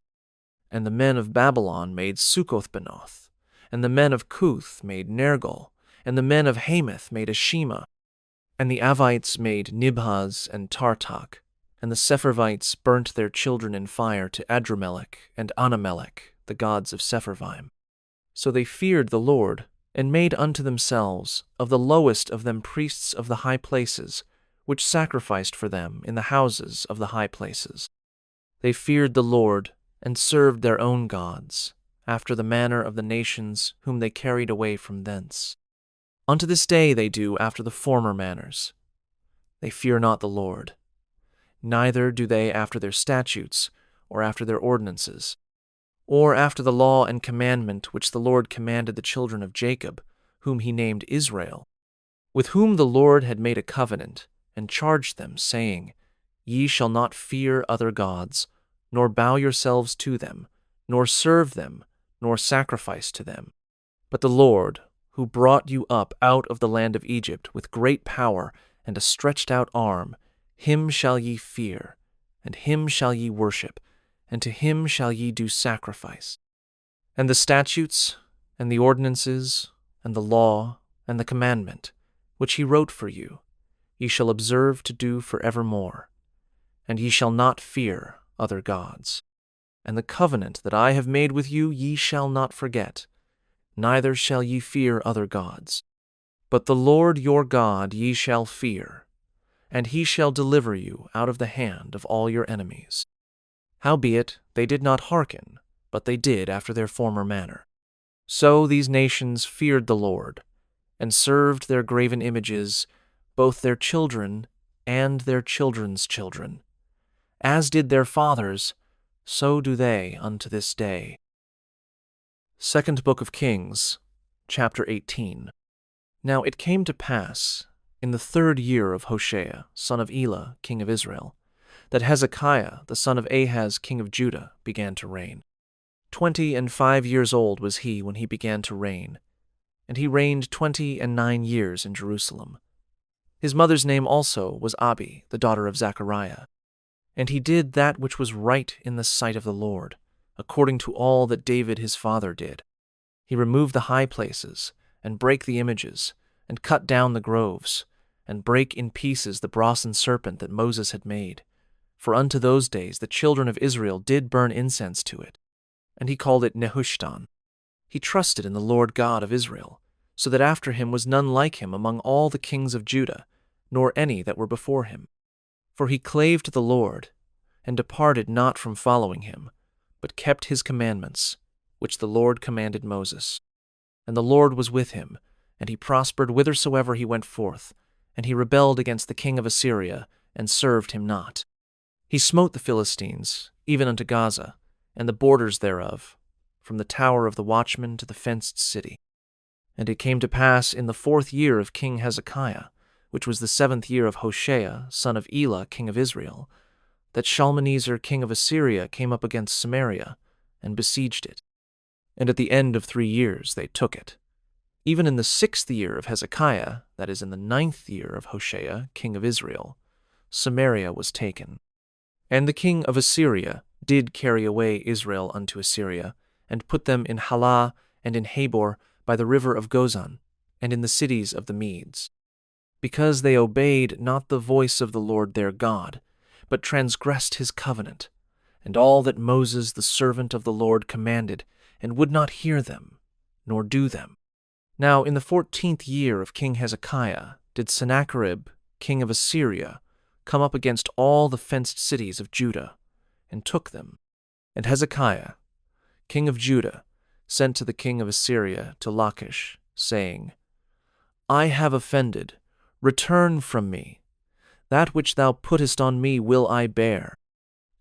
And the men of Babylon made Succoth-benoth, and the men of Cuth made Nergal, and the men of Hamath made Ashima, and the Avites made Nibhaz and Tartak, and the Sepharvites burnt their children in fire to Adramelech and Anamelech, the gods of Sepharvaim. So they feared the Lord, and made unto themselves of the lowest of them priests of the high places, which sacrificed for them in the houses of the high places. They feared the Lord, and served their own gods, after the manner of the nations whom they carried away from thence. Unto this day they do after the former manners. They fear not the Lord, neither do they after their statutes, or after their ordinances, or after the law and commandment which the Lord commanded the children of Jacob, whom he named Israel, with whom the Lord had made a covenant, and charged them, saying, Ye shall not fear other gods, nor bow yourselves to them, nor serve them, nor sacrifice to them. But the Lord, who brought you up out of the land of Egypt with great power and a stretched out arm, him shall ye fear, and him shall ye worship, and to him shall ye do sacrifice. And the statutes, and the ordinances, and the law, and the commandment, which he wrote for you, ye shall observe to do for evermore. And ye shall not fear other gods. And the covenant that I have made with you ye shall not forget, neither shall ye fear other gods. But the Lord your God ye shall fear, and he shall deliver you out of the hand of all your enemies. Howbeit they did not hearken, but they did after their former manner. So these nations feared the Lord, and served their graven images, both their children and their children's children. As did their fathers, so do they unto this day. Second Book of Kings, chapter 18. Now it came to pass, in the 3rd year of Hoshea, son of Elah, king of Israel, that Hezekiah, the son of Ahaz, king of Judah, began to reign. 25 years old was he when he began to reign, and he reigned 29 years in Jerusalem. His mother's name also was Abi, the daughter of Zechariah. And he did that which was right in the sight of the Lord, according to all that David his father did. He removed the high places, and brake the images, and cut down the groves, and brake in pieces the brazen serpent that Moses had made. For unto those days the children of Israel did burn incense to it, and he called it Nehushtan. He trusted in the Lord God of Israel, so that after him was none like him among all the kings of Judah, nor any that were before him. For he clave to the Lord, and departed not from following him, but kept his commandments, which the Lord commanded Moses. And the Lord was with him, and he prospered whithersoever he went forth, and he rebelled against the king of Assyria, and served him not. He smote the Philistines, even unto Gaza, and the borders thereof, from the tower of the watchman to the fenced city. And it came to pass in the 4th year of King Hezekiah, which was the 7th year of Hoshea, son of Elah, king of Israel, that Shalmaneser, king of Assyria, came up against Samaria, and besieged it. And at the end of 3 years they took it. Even in the 6th year of Hezekiah, that is, in the 9th year of Hoshea, king of Israel, Samaria was taken. And the king of Assyria did carry away Israel unto Assyria, and put them in Halah and in Habor by the river of Gozan, and in the cities of the Medes, because they obeyed not the voice of the Lord their God, but transgressed his covenant, and all that Moses the servant of the Lord commanded, and would not hear them, nor do them. Now in the 14th year of King Hezekiah did Sennacherib, king of Assyria, come up against all the fenced cities of Judah, and took them. And Hezekiah, king of Judah, sent to the king of Assyria to Lachish, saying, I have offended, return from me. That which thou puttest on me will I bear.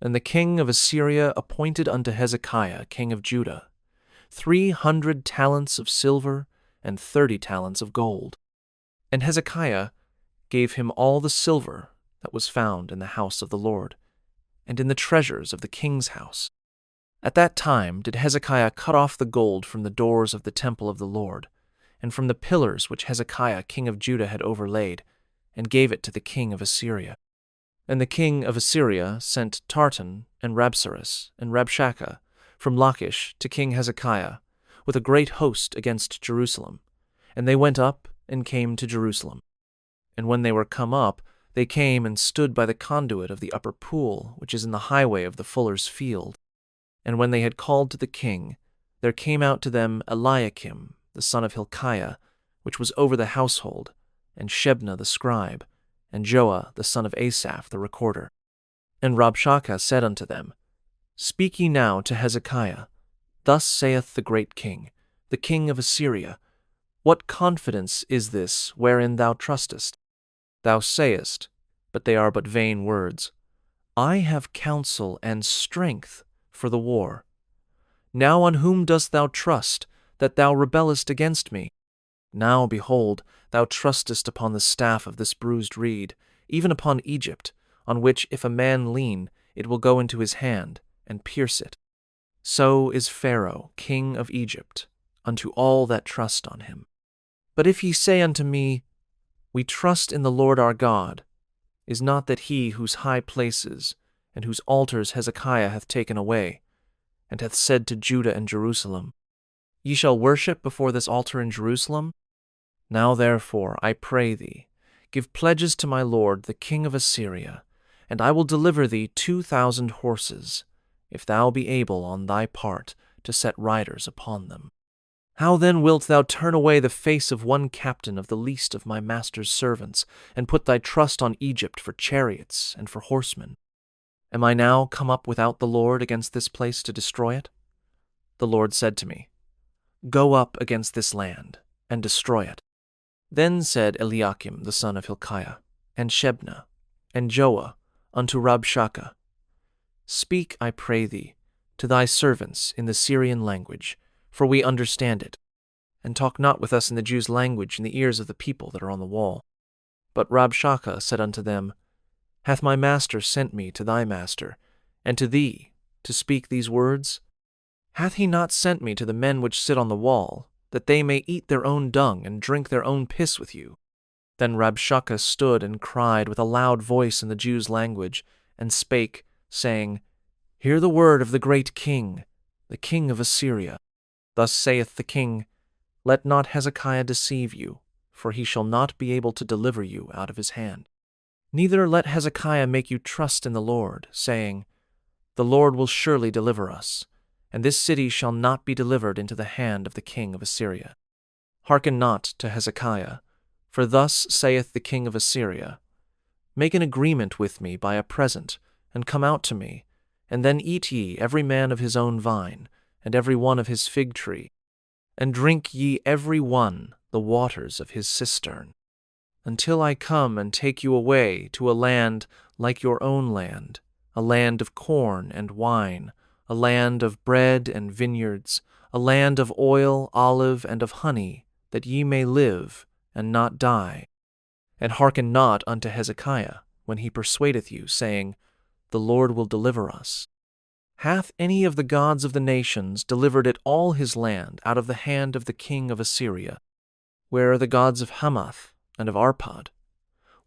And the king of Assyria appointed unto Hezekiah, king of Judah, 300 talents of silver and 30 talents of gold. And Hezekiah gave him all the silver that was found in the house of the Lord, and in the treasures of the king's house. At that time did Hezekiah cut off the gold from the doors of the temple of the Lord, and from the pillars which Hezekiah king of Judah had overlaid, and gave it to the king of Assyria. And the king of Assyria sent Tartan and Rabsaris and Rabshakeh from Lachish to King Hezekiah, with a great host against Jerusalem. And they went up and came to Jerusalem. And when they were come up, they came and stood by the conduit of the upper pool, which is in the highway of the fuller's field. And when they had called to the king, there came out to them Eliakim, the son of Hilkiah, which was over the household, and Shebna the scribe, and Joah the son of Asaph the recorder. And Rabshakeh said unto them, Speak ye now to Hezekiah, Thus saith the great king, the king of Assyria, What confidence is this wherein thou trustest? Thou sayest, but they are but vain words, I have counsel and strength for the war. Now on whom dost thou trust, that thou rebellest against me? Now, behold, thou trustest upon the staff of this bruised reed, even upon Egypt, on which if a man lean, it will go into his hand, and pierce it. So is Pharaoh, king of Egypt, unto all that trust on him. But if ye say unto me, We trust in the Lord our God, is not that he whose high places and whose altars Hezekiah hath taken away, and hath said to Judah and Jerusalem, Ye shall worship before this altar in Jerusalem? Now therefore, I pray thee, give pledges to my lord the king of Assyria, and I will deliver thee 2,000 horses, if thou be able on thy part to set riders upon them. How then wilt thou turn away the face of one captain of the least of my master's servants, and put thy trust on Egypt for chariots and for horsemen? Am I now come up without the Lord against this place to destroy it? The Lord said to me, Go up against this land, and destroy it. Then said Eliakim the son of Hilkiah, and Shebna, and Joah, unto Rabshakeh, Speak, I pray thee, to thy servants in the Syrian language, for we understand it, and talk not with us in the Jews' language in the ears of the people that are on the wall. But Rabshakeh said unto them, Hath my master sent me to thy master, and to thee, to speak these words? Hath he not sent me to the men which sit on the wall, that they may eat their own dung and drink their own piss with you." Then Rabshakeh stood and cried with a loud voice in the Jews' language, and spake, saying, "Hear the word of the great king, the king of Assyria. Thus saith the king, Let not Hezekiah deceive you, for he shall not be able to deliver you out of his hand. Neither let Hezekiah make you trust in the Lord, saying, The Lord will surely deliver us, and this city shall not be delivered into the hand of the king of Assyria. Hearken not to Hezekiah, for thus saith the king of Assyria, Make an agreement with me by a present, and come out to me, and then eat ye every man of his own vine, and every one of his fig tree, and drink ye every one the waters of his cistern, until I come and take you away to a land like your own land, a land of corn and wine, a land of bread and vineyards, a land of oil, olive, and of honey, that ye may live and not die. And hearken not unto Hezekiah, when he persuadeth you, saying, The Lord will deliver us. Hath any of the gods of the nations delivered it all his land out of the hand of the king of Assyria? Where are the gods of Hamath and of Arpad?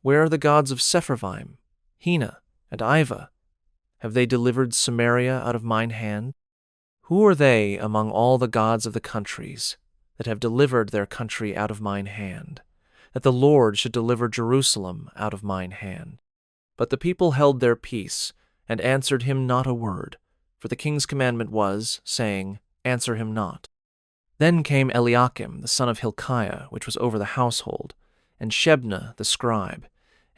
Where are the gods of Sepharvaim, Hena, and Ivah? Have they delivered Samaria out of mine hand? Who are they among all the gods of the countries that have delivered their country out of mine hand, that the Lord should deliver Jerusalem out of mine hand? But the people held their peace, and answered him not a word, for the king's commandment was, saying, Answer him not. Then came Eliakim the son of Hilkiah, which was over the household, and Shebna the scribe,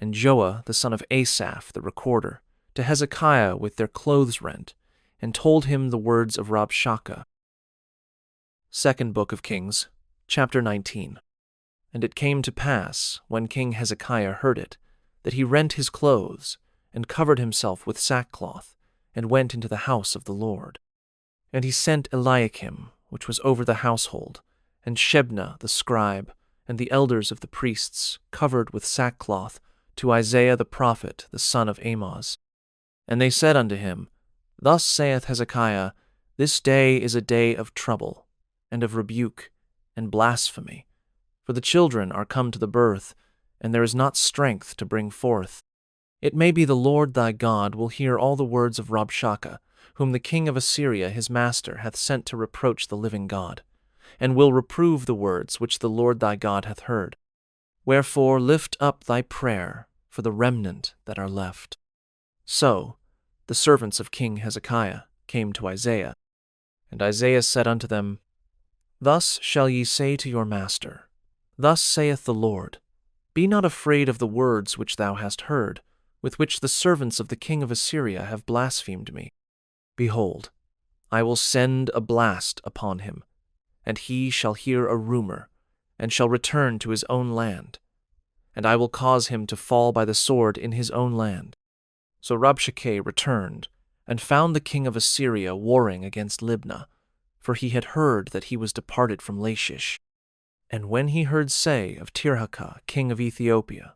and Joah the son of Asaph the recorder, to Hezekiah with their clothes rent, and told him the words of Rabshakeh. Second Book of Kings, chapter 19. And it came to pass, when King Hezekiah heard it, that he rent his clothes, and covered himself with sackcloth, and went into the house of the Lord. And he sent Eliakim, which was over the household, and Shebna the scribe, and the elders of the priests, covered with sackcloth, to Isaiah the prophet, the son of Amoz. And they said unto him, Thus saith Hezekiah, This day is a day of trouble, and of rebuke, and blasphemy. For the children are come to the birth, and there is not strength to bring forth. It may be the Lord thy God will hear all the words of Rabshakeh, whom the king of Assyria his master hath sent to reproach the living God, and will reprove the words which the Lord thy God hath heard. Wherefore lift up thy prayer for the remnant that are left. So the servants of King Hezekiah came to Isaiah, and Isaiah said unto them, Thus shall ye say to your master, Thus saith the Lord, Be not afraid of the words which thou hast heard, with which the servants of the king of Assyria have blasphemed me. Behold, I will send a blast upon him, and he shall hear a rumor, and shall return to his own land. And I will cause him to fall by the sword in his own land. So Rabshakeh returned, and found the king of Assyria warring against Libnah, for he had heard that he was departed from Lachish. And when he heard say of Tirhakah, king of Ethiopia,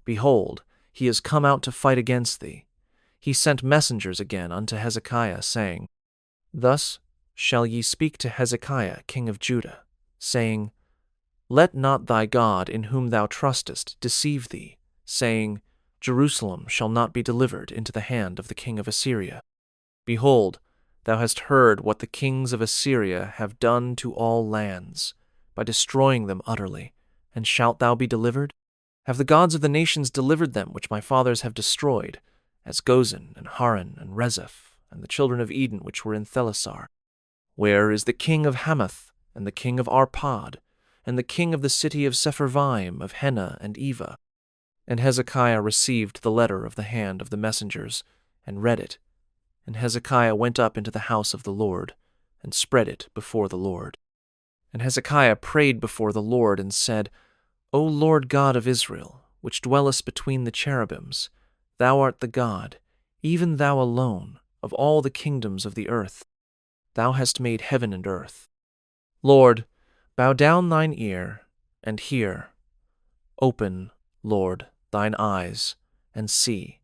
Behold, he is come out to fight against thee, he sent messengers again unto Hezekiah, saying, Thus shall ye speak to Hezekiah, king of Judah, saying, Let not thy God in whom thou trustest deceive thee, saying, Jerusalem shall not be delivered into the hand of the king of Assyria. Behold, thou hast heard what the kings of Assyria have done to all lands, by destroying them utterly, and shalt thou be delivered? Have the gods of the nations delivered them which my fathers have destroyed, as Gozan and Haran and Rezeph, and the children of Eden which were in Thelasar? Where is the king of Hamath, and the king of Arpad, and the king of the city of Sepharvaim, of Hena and Eva? And Hezekiah received the letter of the hand of the messengers, and read it. And Hezekiah went up into the house of the Lord, and spread it before the Lord. And Hezekiah prayed before the Lord, and said, O Lord God of Israel, which dwellest between the cherubims, thou art the God, even thou alone, of all the kingdoms of the earth. Thou hast made heaven and earth. Lord, bow down thine ear, and hear. Open, Lord, thine eyes, and see,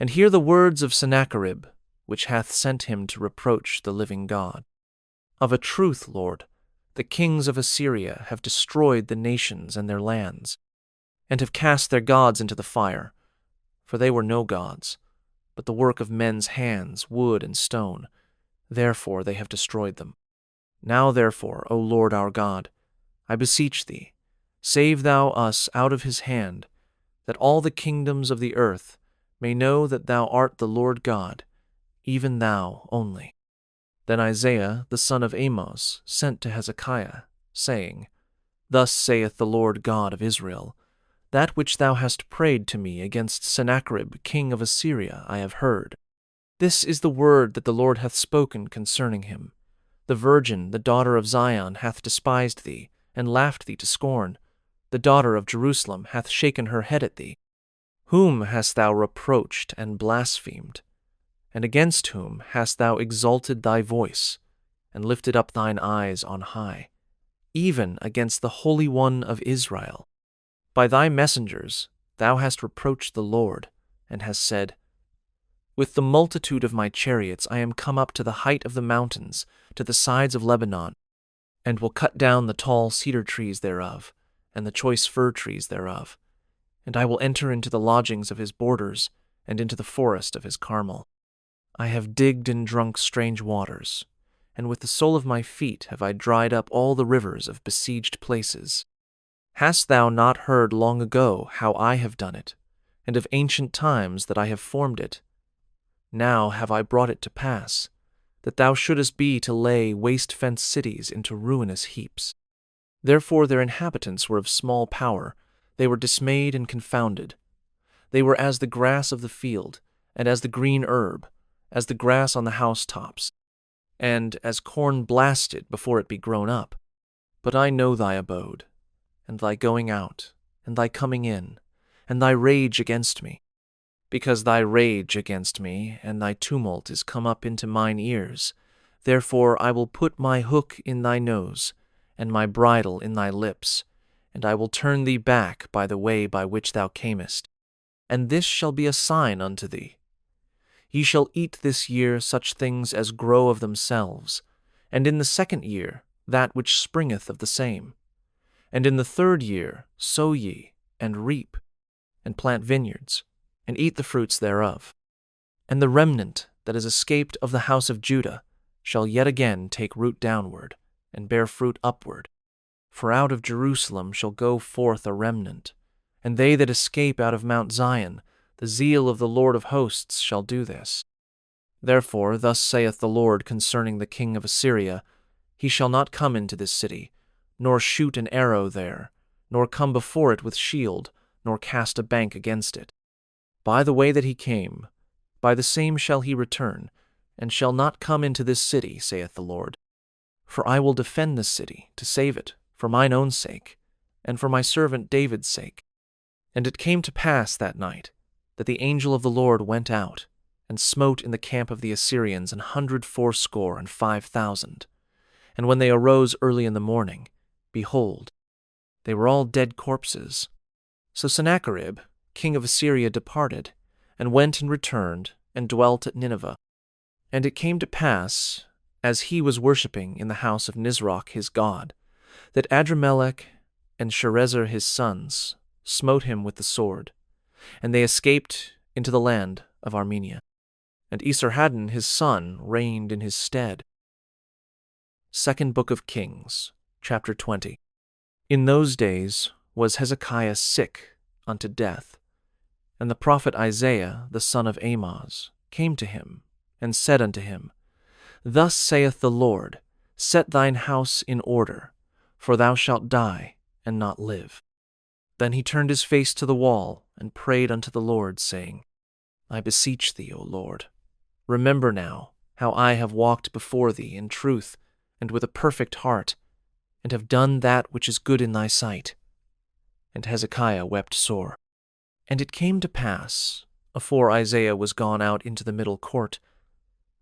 and hear the words of Sennacherib, which hath sent him to reproach the living God. Of a truth, Lord, The kings of Assyria have destroyed the nations and their lands, and have cast their gods into the fire, for they were no gods, but the work of men's hands, wood and stone. Therefore they have destroyed them. Now therefore, O Lord our God, I beseech thee, save thou us out of his hand, that all the kingdoms of the earth may know that thou art the Lord God, even thou only. Then Isaiah the son of Amoz sent to Hezekiah, saying, Thus saith the Lord God of Israel, That which thou hast prayed to me against Sennacherib king of Assyria I have heard. This is the word that the Lord hath spoken concerning him. The virgin, the daughter of Zion, hath despised thee, and laughed thee to scorn. The daughter of Jerusalem hath shaken her head at thee. Whom hast thou reproached and blasphemed? And against whom hast thou exalted thy voice, and lifted up thine eyes on high? Even against the Holy One of Israel. By thy messengers thou hast reproached the Lord, and hast said, With the multitude of my chariots I am come up to the height of the mountains, to the sides of Lebanon, and will cut down the tall cedar trees thereof, and the choice fir trees thereof. And I will enter into the lodgings of his borders, and into the forest of his Carmel. I have digged and drunk strange waters, and with the sole of my feet have I dried up all the rivers of besieged places. Hast thou not heard long ago how I have done it, and of ancient times that I have formed it? Now have I brought it to pass, that thou shouldest be to lay waste-fenced cities into ruinous heaps. Therefore their inhabitants were of small power, they were dismayed and confounded. They were as the grass of the field, and as the green herb, as the grass on the housetops, and as corn blasted before it be grown up. But I know thy abode, and thy going out, and thy coming in, and thy rage against me. Because thy rage against me, and thy tumult is come up into mine ears, therefore I will put my hook in thy nose, and my bridle in thy lips, and I will turn thee back by the way by which thou camest. And this shall be a sign unto thee. Ye shall eat this year such things as grow of themselves, and in the second year that which springeth of the same. And in the third year sow ye, and reap, and plant vineyards, and eat the fruits thereof. And the remnant that is escaped of the house of Judah shall yet again take root downward, and bear fruit upward. For out of Jerusalem shall go forth a remnant, and they that escape out of Mount Zion, the zeal of the Lord of hosts shall do this. Therefore thus saith the Lord concerning the king of Assyria, He shall not come into this city, nor shoot an arrow there, nor come before it with shield, nor cast a bank against it. By the way that he came, by the same shall he return, and shall not come into this city, saith the Lord. For I will defend this city, to save it, for mine own sake, and for my servant David's sake. And it came to pass that night, that the angel of the Lord went out, and smote in the camp of the Assyrians 185,000. And when they arose early in the morning, behold, they were all dead corpses. So Sennacherib, king of Assyria, departed, and went and returned, and dwelt at Nineveh. And it came to pass, as he was worshipping in the house of Nisroch his god, that Adrammelech and Sharezer his sons smote him with the sword, and they escaped into the land of Armenia. And Esarhaddon his son reigned in his stead. Second Book of Kings, chapter 20. In those days was Hezekiah sick unto death, and the prophet Isaiah the son of Amoz came to him, and said unto him, Thus saith the Lord, Set thine house in order, for thou shalt die and not live. Then he turned his face to the wall, and prayed unto the Lord, saying, I beseech thee, O Lord, remember now how I have walked before thee in truth and with a perfect heart, and have done that which is good in thy sight. And Hezekiah wept sore. And it came to pass, afore Isaiah was gone out into the middle court,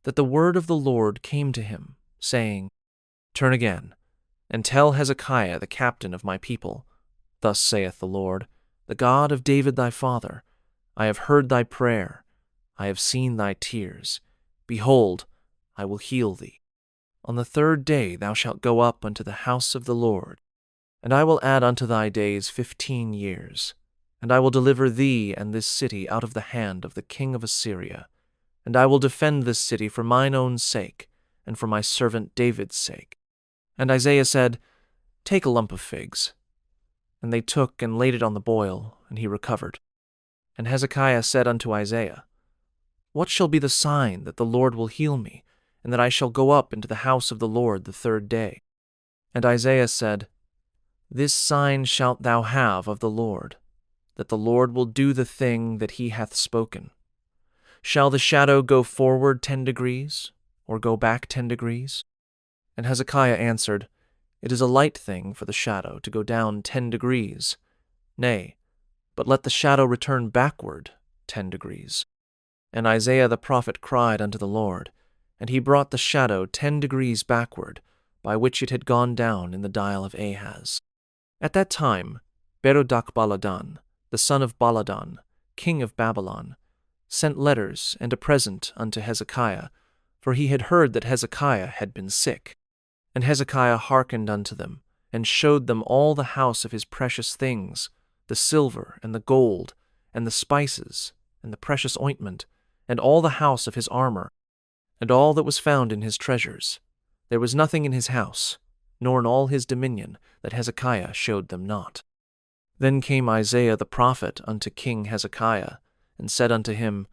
that the word of the Lord came to him, saying, Turn again, and tell Hezekiah the captain of my people, Thus saith the Lord, the God of David thy father, I have heard thy prayer, I have seen thy tears. Behold, I will heal thee. On the 3rd day thou shalt go up unto the house of the Lord, and I will add unto thy days 15 years. And I will deliver thee and this city out of the hand of the king of Assyria. And I will defend this city for mine own sake, and for my servant David's sake. And Isaiah said, Take a lump of figs. And they took and laid it on the boil, and he recovered. And Hezekiah said unto Isaiah, What shall be the sign that the Lord will heal me, and that I shall go up into the house of the Lord the 3rd day? And Isaiah said, This sign shalt thou have of the Lord, that the Lord will do the thing that he hath spoken. Shall the shadow go forward 10 degrees, or go back 10 degrees? And Hezekiah answered, It is a light thing for the shadow to go down 10 degrees. Nay, but let the shadow return backward 10 degrees. And Isaiah the prophet cried unto the Lord, and he brought the shadow 10 degrees backward, by which it had gone down in the dial of Ahaz. At that time Berodachbaladan, the son of Baladan, king of Babylon, sent letters and a present unto Hezekiah, for he had heard that Hezekiah had been sick. And Hezekiah hearkened unto them, and showed them all the house of his precious things, the silver and the gold, and the spices, and the precious ointment, and all the house of his armor, and all that was found in his treasures. There was nothing in his house, nor in all his dominion, that Hezekiah showed them not. Then came Isaiah the prophet unto King Hezekiah, and said unto him,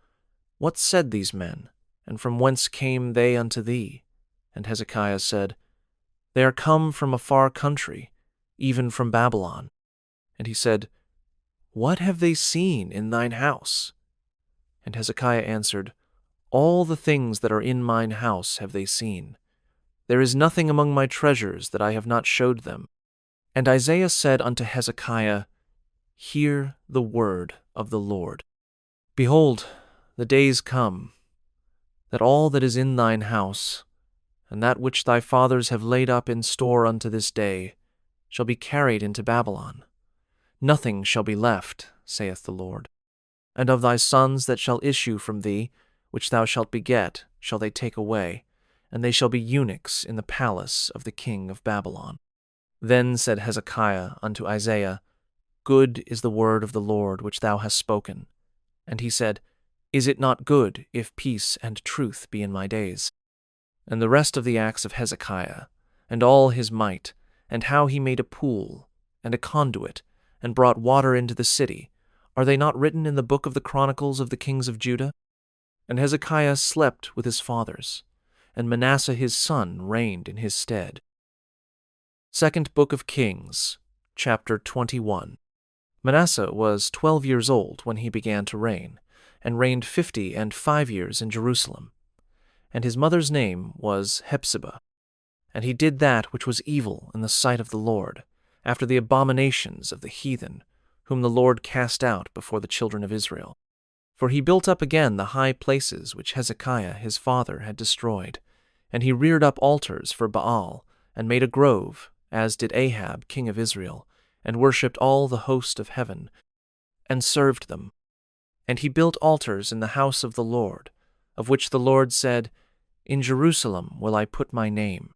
What said these men, and from whence came they unto thee? And Hezekiah said, They are come from a far country, even from Babylon. And he said, What have they seen in thine house? And Hezekiah answered, All the things that are in mine house have they seen. There is nothing among my treasures that I have not showed them. And Isaiah said unto Hezekiah, Hear the word of the Lord. Behold, the days come, that all that is in thine house, and that which thy fathers have laid up in store unto this day, shall be carried into Babylon. Nothing shall be left, saith the Lord. And of thy sons that shall issue from thee, which thou shalt beget, shall they take away, and they shall be eunuchs in the palace of the king of Babylon. Then said Hezekiah unto Isaiah, Good is the word of the Lord which thou hast spoken. And he said, Is it not good if peace and truth be in my days? And the rest of the acts of Hezekiah, and all his might, and how he made a pool, and a conduit, and brought water into the city, are they not written in the book of the Chronicles of the kings of Judah? And Hezekiah slept with his fathers, and Manasseh his son reigned in his stead. 2nd Book of Kings, chapter 21. Manasseh was 12 years old when he began to reign, and reigned 55 years in Jerusalem. And his mother's name was Hephzibah. And he did that which was evil in the sight of the Lord, after the abominations of the heathen, whom the Lord cast out before the children of Israel. For he built up again the high places which Hezekiah his father had destroyed, and he reared up altars for Baal, and made a grove, as did Ahab king of Israel, and worshipped all the host of heaven, and served them. And he built altars in the house of the Lord, of which the Lord said, In Jerusalem will I put my name.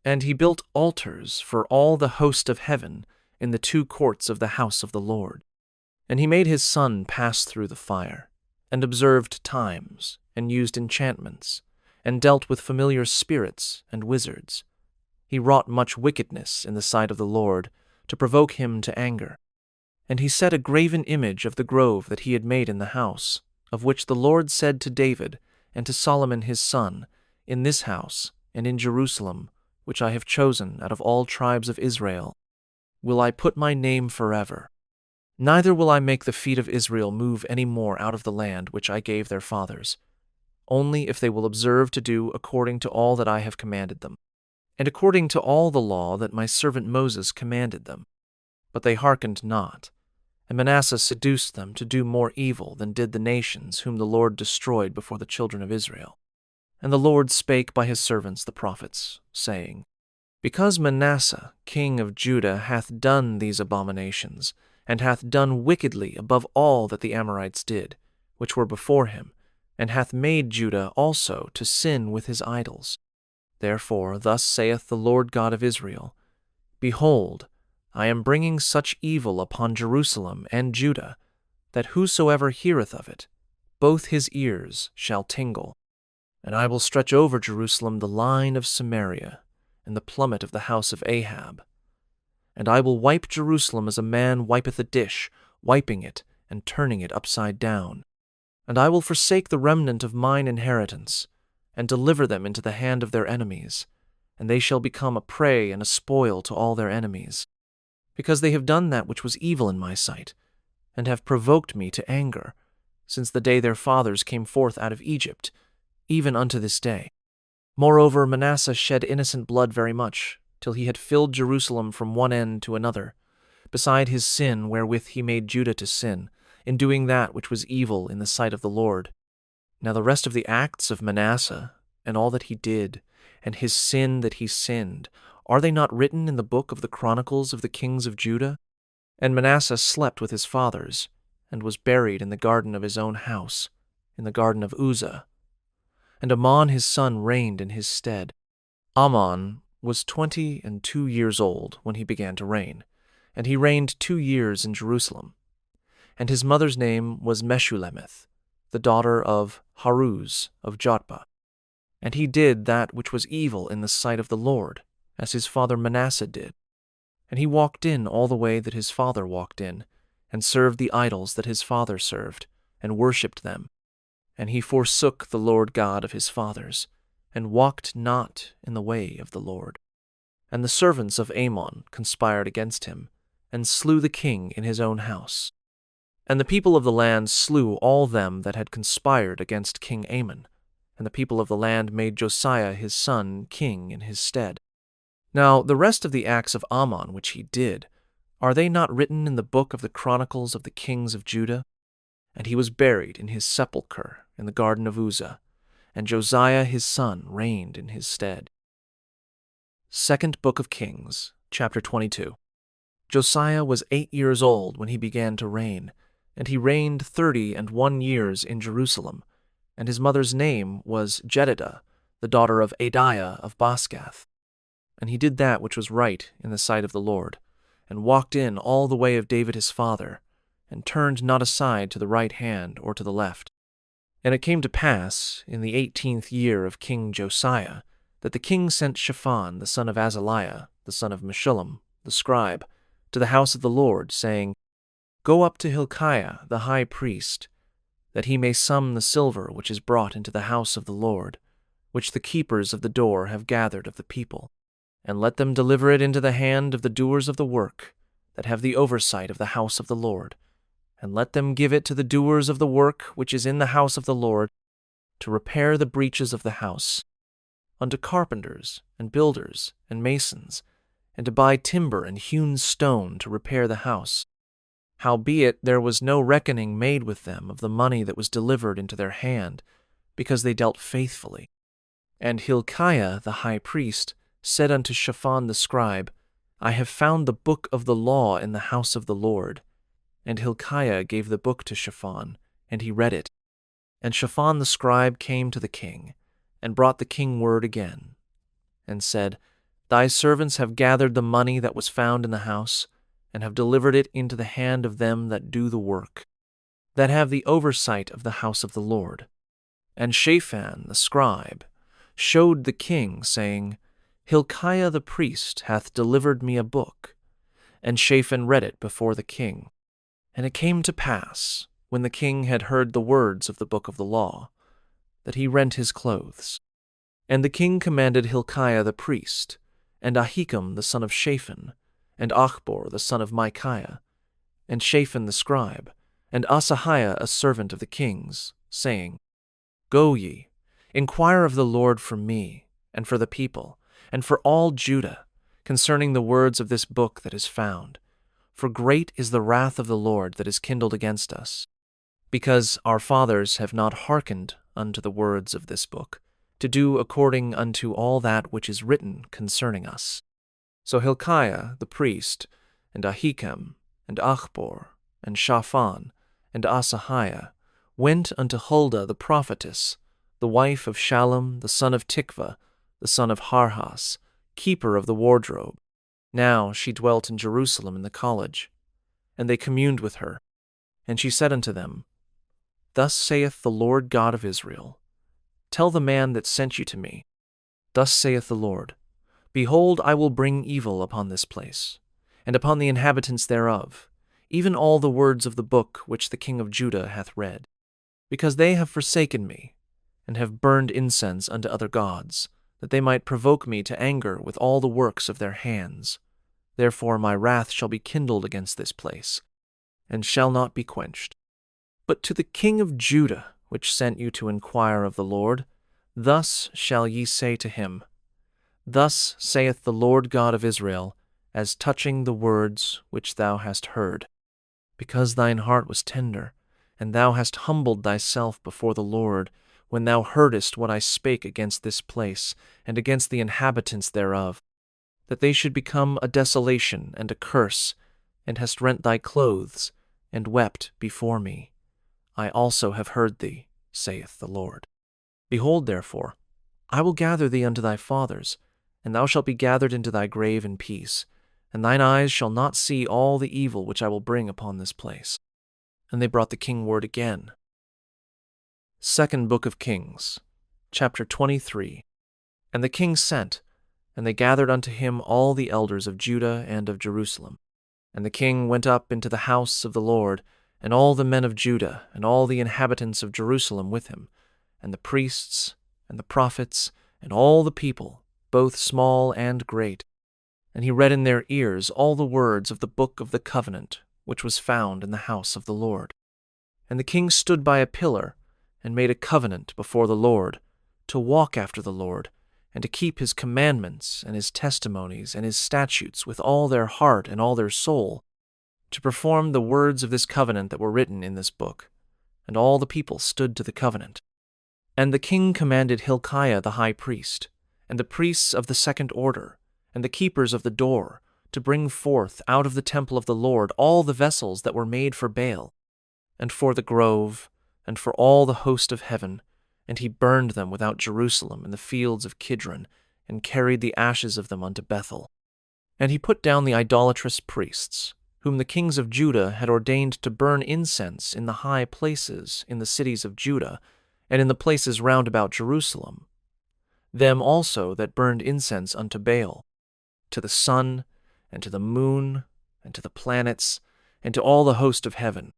And he built altars for all the host of heaven in the 2 courts of the house of the Lord. And he made his son pass through the fire, and observed times, and used enchantments, and dealt with familiar spirits and wizards. He wrought much wickedness in the sight of the Lord, to provoke him to anger. And he set a graven image of the grove that he had made in the house, of which the Lord said to David and to Solomon his son, In this house, and in Jerusalem, which I have chosen out of all tribes of Israel, will I put my name forever. Neither will I make the feet of Israel move any more out of the land which I gave their fathers, only if they will observe to do according to all that I have commanded them, and according to all the law that my servant Moses commanded them. But they hearkened not, and Manasseh seduced them to do more evil than did the nations whom the Lord destroyed before the children of Israel. And the Lord spake by his servants the prophets, saying, Because Manasseh king of Judah hath done these abominations, and hath done wickedly above all that the Amorites did, which were before him, and hath made Judah also to sin with his idols. Therefore, thus saith the Lord God of Israel, Behold, I am bringing such evil upon Jerusalem and Judah, that whosoever heareth of it, both his ears shall tingle. And I will stretch over Jerusalem the line of Samaria, and the plummet of the house of Ahab. And I will wipe Jerusalem as a man wipeth a dish, wiping it and turning it upside down. And I will forsake the remnant of mine inheritance, and deliver them into the hand of their enemies, and they shall become a prey and a spoil to all their enemies, because they have done that which was evil in my sight, and have provoked me to anger, since the day their fathers came forth out of Egypt, even unto this day. Moreover, Manasseh shed innocent blood very much, till he had filled Jerusalem from one end to another, beside his sin wherewith he made Judah to sin, in doing that which was evil in the sight of the Lord. Now the rest of the acts of Manasseh, and all that he did, and his sin that he sinned, are they not written in the book of the Chronicles of the kings of Judah? And Manasseh slept with his fathers, and was buried in the garden of his own house, in the garden of Uzzah. And Amon his son reigned in his stead. Amon was 22 years old when he began to reign, and he reigned 2 years in Jerusalem. And his mother's name was Meshullemeth, the daughter of Haruz of Jotbah. And he did that which was evil in the sight of the Lord, as his father Manasseh did. And he walked in all the way that his father walked in, and served the idols that his father served, and worshipped them. And he forsook the Lord God of his fathers, and walked not in the way of the Lord. And the servants of Amon conspired against him, and slew the king in his own house. And the people of the land slew all them that had conspired against King Amon, and the people of the land made Josiah his son king in his stead. Now the rest of the acts of Amon which he did, are they not written in the book of the Chronicles of the kings of Judah? And he was buried in his sepulchre in the garden of Uzzah, and Josiah his son reigned in his stead. Second Book of Kings, chapter 22. Josiah was 8 years old when he began to reign, and he reigned 31 years in Jerusalem, and his mother's name was Jedidah, the daughter of Adiah of Boscath. And he did that which was right in the sight of the Lord, and walked in all the way of David his father, and turned not aside to the right hand or to the left. And it came to pass, in the 18th year of King Josiah, that the king sent Shaphan the son of Azaliah, the son of Meshullam, the scribe, to the house of the Lord, saying, Go up to Hilkiah the high priest, that he may sum the silver which is brought into the house of the Lord, which the keepers of the door have gathered of the people, and let them deliver it into the hand of the doers of the work, that have the oversight of the house of the Lord, and let them give it to the doers of the work which is in the house of the Lord, to repair the breaches of the house, unto carpenters and builders and masons, and to buy timber and hewn stone to repair the house. Howbeit there was no reckoning made with them of the money that was delivered into their hand, because they dealt faithfully. And Hilkiah the high priest said unto Shaphan the scribe, I have found the book of the law in the house of the Lord. And Hilkiah gave the book to Shaphan, and he read it. And Shaphan the scribe came to the king, and brought the king word again, and said, Thy servants have gathered the money that was found in the house, and have delivered it into the hand of them that do the work, that have the oversight of the house of the Lord. And Shaphan the scribe showed the king, saying, Hilkiah the priest hath delivered me a book. And Shaphan read it before the king. And it came to pass, when the king had heard the words of the book of the law, that he rent his clothes. And the king commanded Hilkiah the priest, and Ahikam the son of Shaphan, and Achbor the son of Micaiah, and Shaphan the scribe, and Asahiah a servant of the king's, saying, Go ye, inquire of the Lord for me, and for the people, and for all Judah, concerning the words of this book that is found. For great is the wrath of the Lord that is kindled against us, because our fathers have not hearkened unto the words of this book, to do according unto all that which is written concerning us. So Hilkiah the priest, and Ahikam, and Achbor, and Shaphan, and Asahiah went unto Huldah the prophetess, the wife of Shallum the son of Tikvah, the son of Harhas, keeper of the wardrobe. Now she dwelt in Jerusalem in the college. And they communed with her. And she said unto them, Thus saith the Lord God of Israel, Tell the man that sent you to me, Thus saith the Lord, Behold, I will bring evil upon this place, and upon the inhabitants thereof, even all the words of the book which the king of Judah hath read, because they have forsaken me, and have burned incense unto other gods, that they might provoke me to anger with all the works of their hands. Therefore my wrath shall be kindled against this place, and shall not be quenched. But to the king of Judah, which sent you to inquire of the Lord, thus shall ye say to him, Thus saith the Lord God of Israel, as touching the words which thou hast heard. Because thine heart was tender, and thou hast humbled thyself before the Lord, when thou heardest what I spake against this place, and against the inhabitants thereof, that they should become a desolation and a curse, and hast rent thy clothes, and wept before me. I also have heard thee, saith the Lord. Behold, therefore, I will gather thee unto thy fathers, and thou shalt be gathered into thy grave in peace, and thine eyes shall not see all the evil which I will bring upon this place. And they brought the king word again. Second Book of Kings, chapter 23. And the king sent, and they gathered unto him all the elders of Judah and of Jerusalem. And the king went up into the house of the Lord, and all the men of Judah, and all the inhabitants of Jerusalem with him, and the priests, and the prophets, and all the people, both small and great. And he read in their ears all the words of the book of the covenant, which was found in the house of the Lord. And the king stood by a pillar, and made a covenant before the Lord, to walk after the Lord, and to keep his commandments, and his testimonies, and his statutes with all their heart and all their soul, to perform the words of this covenant that were written in this book. And all the people stood to the covenant. And the king commanded Hilkiah the high priest, and the priests of the second order, and the keepers of the door, to bring forth out of the temple of the Lord all the vessels that were made for Baal, and for the grove, and for all the host of heaven, and he burned them without Jerusalem in the fields of Kidron, and carried the ashes of them unto Bethel. And he put down the idolatrous priests, whom the kings of Judah had ordained to burn incense in the high places in the cities of Judah, and in the places round about Jerusalem, them also that burned incense unto Baal, to the sun, and to the moon, and to the planets, and to all the host of heaven.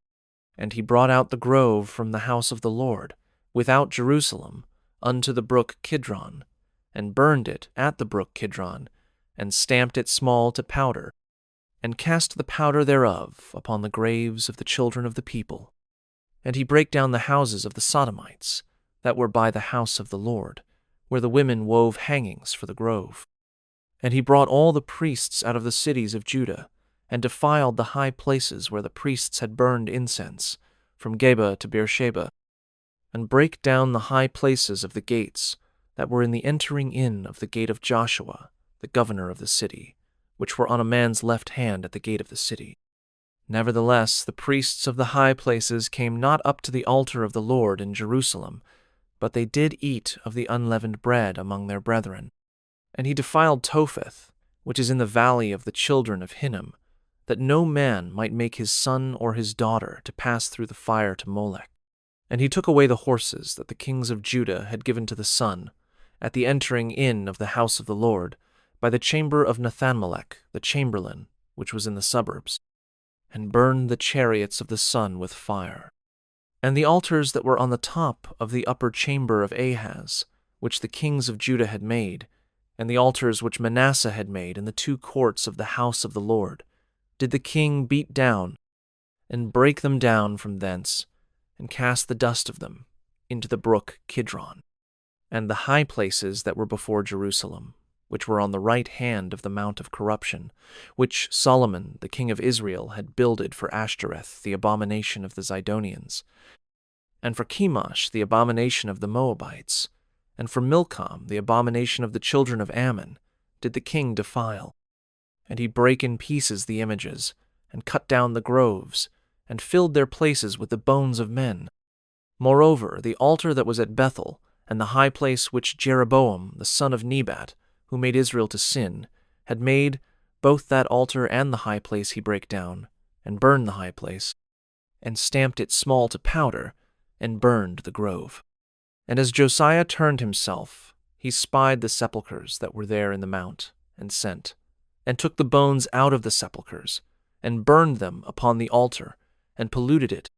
And he brought out the grove from the house of the Lord, without Jerusalem, unto the brook Kidron, and burned it at the brook Kidron, and stamped it small to powder, and cast the powder thereof upon the graves of the children of the people. And he brake down the houses of the Sodomites, that were by the house of the Lord, where the women wove hangings for the grove. And he brought all the priests out of the cities of Judah, and defiled the high places where the priests had burned incense, from Geba to Beersheba, and brake down the high places of the gates that were in the entering in of the gate of Joshua, the governor of the city, which were on a man's left hand at the gate of the city. Nevertheless, the priests of the high places came not up to the altar of the Lord in Jerusalem, but they did eat of the unleavened bread among their brethren. And he defiled Topheth, which is in the valley of the children of Hinnom, that no man might make his son or his daughter to pass through the fire to Molech. And he took away the horses that the kings of Judah had given to the sun, at the entering in of the house of the Lord, by the chamber of Nathanmelech, the chamberlain, which was in the suburbs, and burned the chariots of the sun with fire. And the altars that were on the top of the upper chamber of Ahaz, which the kings of Judah had made, and the altars which Manasseh had made in the two courts of the house of the Lord, did the king beat down, and break them down from thence, and cast the dust of them into the brook Kidron. And the high places that were before Jerusalem, which were on the right hand of the mount of corruption, which Solomon the king of Israel had builded for Ashtoreth, the abomination of the Zidonians, and for Chemosh, the abomination of the Moabites, and for Milcom, the abomination of the children of Ammon, did the king defile. And he brake in pieces the images, and cut down the groves, and filled their places with the bones of men. Moreover, the altar that was at Bethel, and the high place which Jeroboam, the son of Nebat, who made Israel to sin, had made, both that altar and the high place he brake down, and burned the high place, and stamped it small to powder, and burned the grove. And as Josiah turned himself, he spied the sepulchres that were there in the mount, and sent, and took the bones out of the sepulchres, and burned them upon the altar, and polluted it,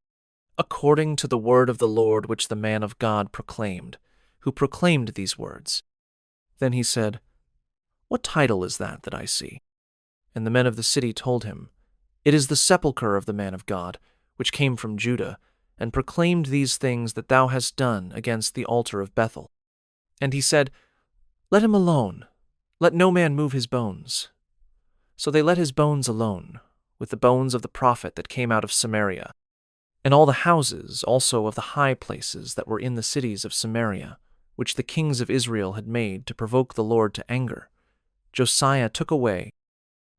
according to the word of the Lord which the man of God proclaimed, who proclaimed these words. Then he said, What title is that I see? And the men of the city told him, It is the sepulchre of the man of God, which came from Judah, and proclaimed these things that thou hast done against the altar of Bethel. And he said, Let him alone, let no man move his bones. So they let his bones alone, with the bones of the prophet that came out of Samaria, and all the houses also of the high places that were in the cities of Samaria, which the kings of Israel had made to provoke the Lord to anger, Josiah took away,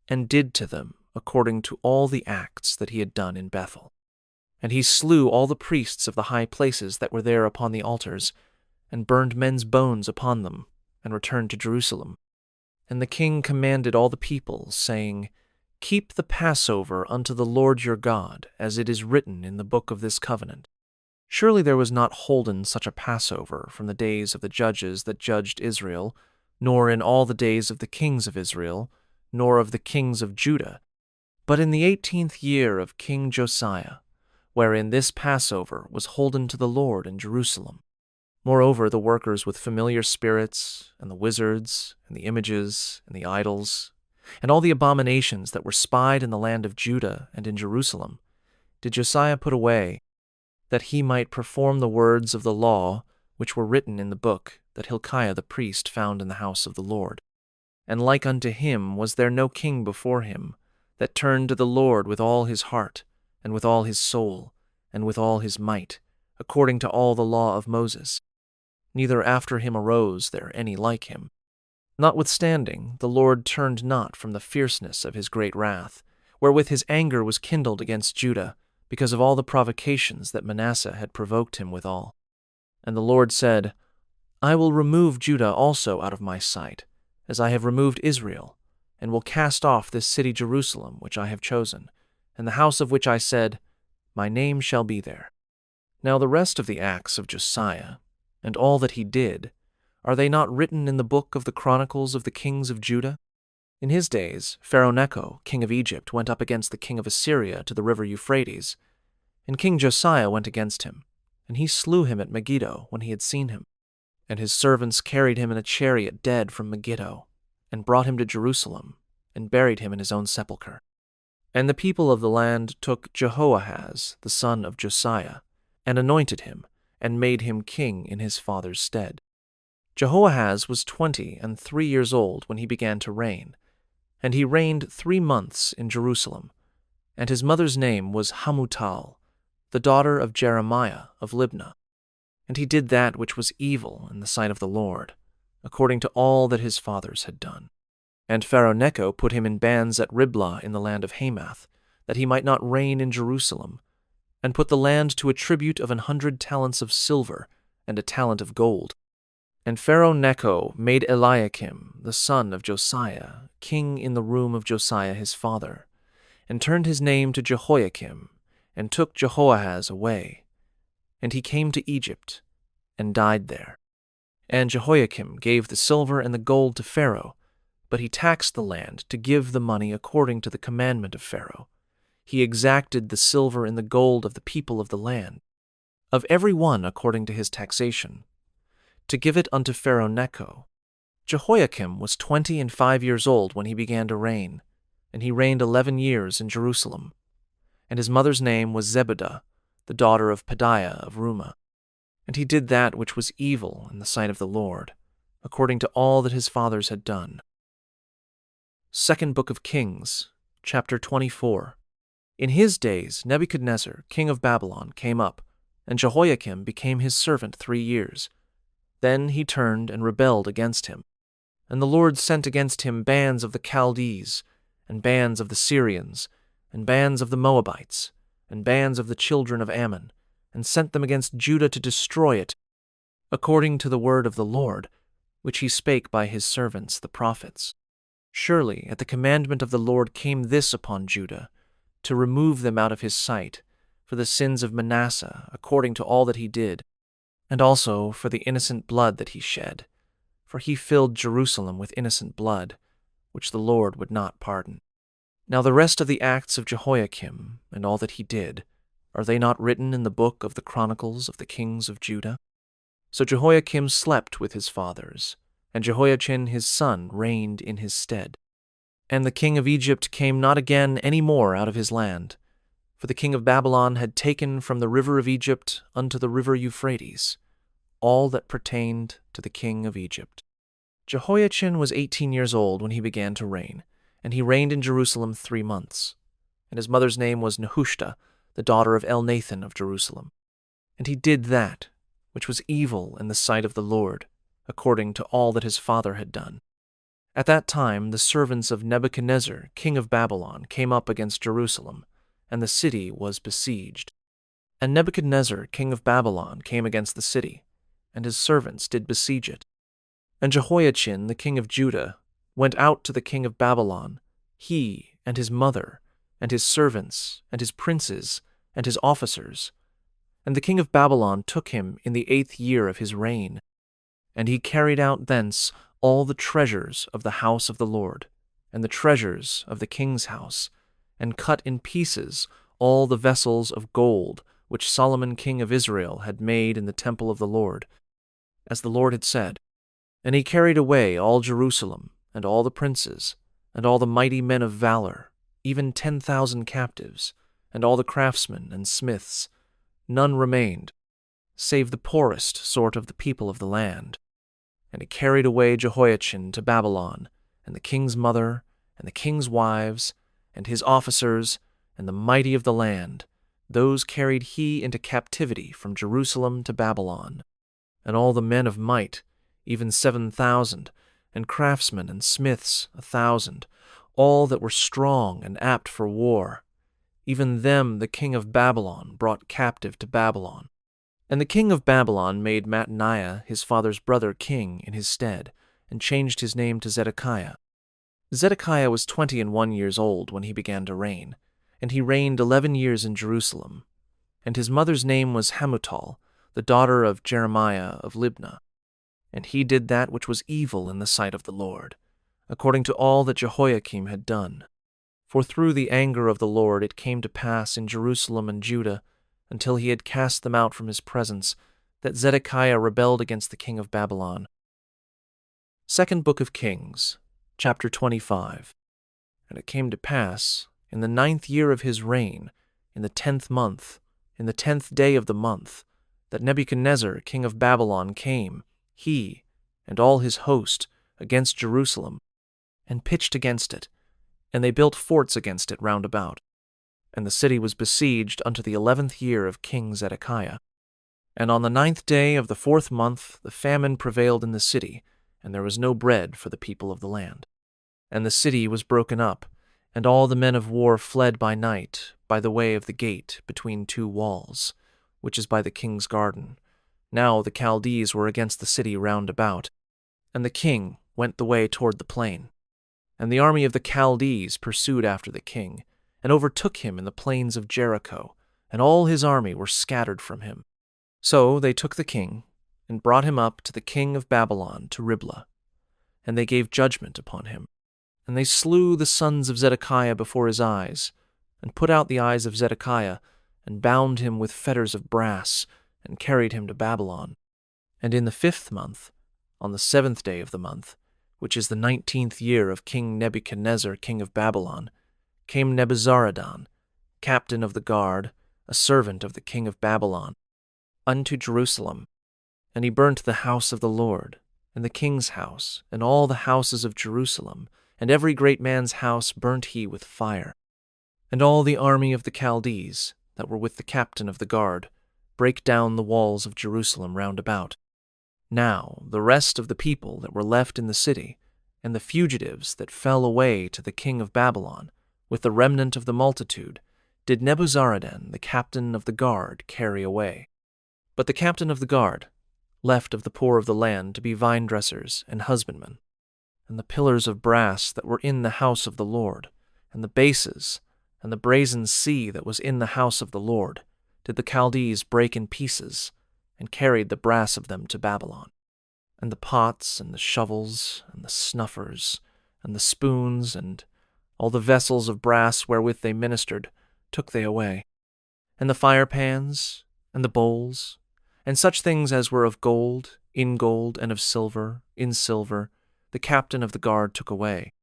and did to them according to all the acts that he had done in Bethel. And he slew all the priests of the high places that were there upon the altars, and burned men's bones upon them, and returned to Jerusalem. And the king commanded all the people, saying, Keep the Passover unto the Lord your God, as it is written in the book of this covenant. Surely there was not holden such a Passover from the days of the judges that judged Israel, nor in all the days of the kings of Israel, nor of the kings of Judah, but in the 18th year of King Josiah, wherein this Passover was holden to the Lord in Jerusalem. Moreover, the workers with familiar spirits, and the wizards, and the images, and the idols, and all the abominations that were spied in the land of Judah and in Jerusalem, did Josiah put away, that he might perform the words of the law which were written in the book that Hilkiah the priest found in the house of the Lord. And like unto him was there no king before him, that turned to the Lord with all his heart, and with all his soul, and with all his might, according to all the law of Moses. Neither after him arose there any like him. Notwithstanding, the Lord turned not from the fierceness of his great wrath, wherewith his anger was kindled against Judah, because of all the provocations that Manasseh had provoked him withal. And the Lord said, I will remove Judah also out of my sight, as I have removed Israel, and will cast off this city Jerusalem which I have chosen, and the house of which I said, My name shall be there. Now the rest of the acts of Josiah, and all that he did, are they not written in the book of the chronicles of the kings of Judah? In his days, Pharaoh Necho, king of Egypt, went up against the king of Assyria to the river Euphrates, and King Josiah went against him, and he slew him at Megiddo when he had seen him. And his servants carried him in a chariot dead from Megiddo, and brought him to Jerusalem, and buried him in his own sepulchre. And the people of the land took Jehoahaz, the son of Josiah, and anointed him, and made him king in his father's stead. Jehoahaz was 23 years old when he began to reign, and he reigned 3 months in Jerusalem. And his mother's name was Hamutal, the daughter of Jeremiah of Libnah. And he did that which was evil in the sight of the Lord, according to all that his fathers had done. And Pharaoh Necho put him in bands at Riblah in the land of Hamath, that he might not reign in Jerusalem, and put the land to a tribute of 100 talents of silver and a talent of gold. And Pharaoh Necho made Eliakim, the son of Josiah, king in the room of Josiah his father, and turned his name to Jehoiakim, and took Jehoahaz away. And he came to Egypt, and died there. And Jehoiakim gave the silver and the gold to Pharaoh, but he taxed the land to give the money according to the commandment of Pharaoh. He exacted the silver and the gold of the people of the land, of every one according to his taxation, to give it unto Pharaoh Necho. Jehoiakim was 25 years old when he began to reign, and he reigned 11 years in Jerusalem. And his mother's name was Zebudah, the daughter of Pedaiah of Rumah. And he did that which was evil in the sight of the Lord, according to all that his fathers had done. Second Book of Kings, chapter 24. In his days Nebuchadnezzar, king of Babylon, came up, and Jehoiakim became his servant 3 years. Then he turned and rebelled against him. And the Lord sent against him bands of the Chaldees, and bands of the Syrians, and bands of the Moabites, and bands of the children of Ammon, and sent them against Judah to destroy it, according to the word of the Lord, which he spake by his servants the prophets. Surely at the commandment of the Lord came this upon Judah, to remove them out of his sight, for the sins of Manasseh, according to all that he did, and also for the innocent blood that he shed. For he filled Jerusalem with innocent blood, which the Lord would not pardon. Now the rest of the acts of Jehoiakim, and all that he did, are they not written in the book of the Chronicles of the kings of Judah? So Jehoiakim slept with his fathers, and Jehoiachin his son reigned in his stead. And the king of Egypt came not again any more out of his land, for the king of Babylon had taken from the river of Egypt unto the river Euphrates all that pertained to the king of Egypt. Jehoiachin was 18 years old when he began to reign, and he reigned in Jerusalem 3 months. And his mother's name was Nehushta, the daughter of Elnathan of Jerusalem. And he did that which was evil in the sight of the Lord, according to all that his father had done. At that time the servants of Nebuchadnezzar, king of Babylon, came up against Jerusalem, and the city was besieged. And Nebuchadnezzar, king of Babylon, came against the city, and his servants did besiege it. And Jehoiachin, the king of Judah, went out to the king of Babylon, he and his mother, and his servants, and his princes, and his officers. And the king of Babylon took him in the 8th year of his reign. And he carried out thence all the treasures of the house of the Lord, and the treasures of the king's house, and cut in pieces all the vessels of gold which Solomon king of Israel had made in the temple of the Lord, as the Lord had said. And he carried away all Jerusalem, and all the princes, and all the mighty men of valor, even 10,000 captives, and all the craftsmen and smiths. None remained, save the poorest sort of the people of the land. And he carried away Jehoiachin to Babylon, and the king's mother, and the king's wives, and his officers, and the mighty of the land. Those carried he into captivity from Jerusalem to Babylon. And all the men of might, even 7,000, and craftsmen and smiths 1,000, all that were strong and apt for war. Even them the king of Babylon brought captive to Babylon. And the king of Babylon made Mattaniah his father's brother king in his stead, and changed his name to Zedekiah. Zedekiah was 21 years old when he began to reign, and he reigned 11 years in Jerusalem. And his mother's name was Hamutal, the daughter of Jeremiah of Libnah. And he did that which was evil in the sight of the Lord, according to all that Jehoiakim had done. For through the anger of the Lord it came to pass in Jerusalem and Judah, until he had cast them out from his presence, that Zedekiah rebelled against the king of Babylon. 2nd Book of Kings, chapter 25. And it came to pass, in the 9th year of his reign, in the 10th month, in the 10th day of the month, that Nebuchadnezzar, king of Babylon, came, he and all his host, against Jerusalem, and pitched against it, and they built forts against it round about. And the city was besieged unto the 11th year of King Zedekiah. And on the 9th day of the 4th month the famine prevailed in the city, and there was no bread for the people of the land. And the city was broken up, and all the men of war fled by night by the way of the gate between 2 walls, which is by the king's garden. Now the Chaldees were against the city round about, and the king went the way toward the plain. And the army of the Chaldees pursued after the king, and overtook him in the plains of Jericho, and all his army were scattered from him. So they took the king, and brought him up to the king of Babylon to Riblah, and they gave judgment upon him. And they slew the sons of Zedekiah before his eyes, and put out the eyes of Zedekiah, and bound him with fetters of brass, and carried him to Babylon. And in the 5th month, on the 7th day of the month, which is the 19th year of King Nebuchadnezzar, king of Babylon, came Nebuzaradan, captain of the guard, a servant of the king of Babylon, unto Jerusalem. And he burnt the house of the Lord, and the king's house, and all the houses of Jerusalem, and every great man's house burnt he with fire. And all the army of the Chaldees, that were with the captain of the guard, brake down the walls of Jerusalem round about. Now the rest of the people that were left in the city, and the fugitives that fell away to the king of Babylon, with the remnant of the multitude, did Nebuzaradan, the captain of the guard, carry away. But the captain of the guard, left of the poor of the land to be vine-dressers and husbandmen. And the pillars of brass that were in the house of the Lord, and the bases, and the brazen sea that was in the house of the Lord, did the Chaldees break in pieces, and carried the brass of them to Babylon. And the pots, and the shovels, and the snuffers, and the spoons, and all the vessels of brass wherewith they ministered, took they away. And the firepans, and the bowls, and such things as were of gold, in gold, and of silver, in silver, the captain of the guard took away.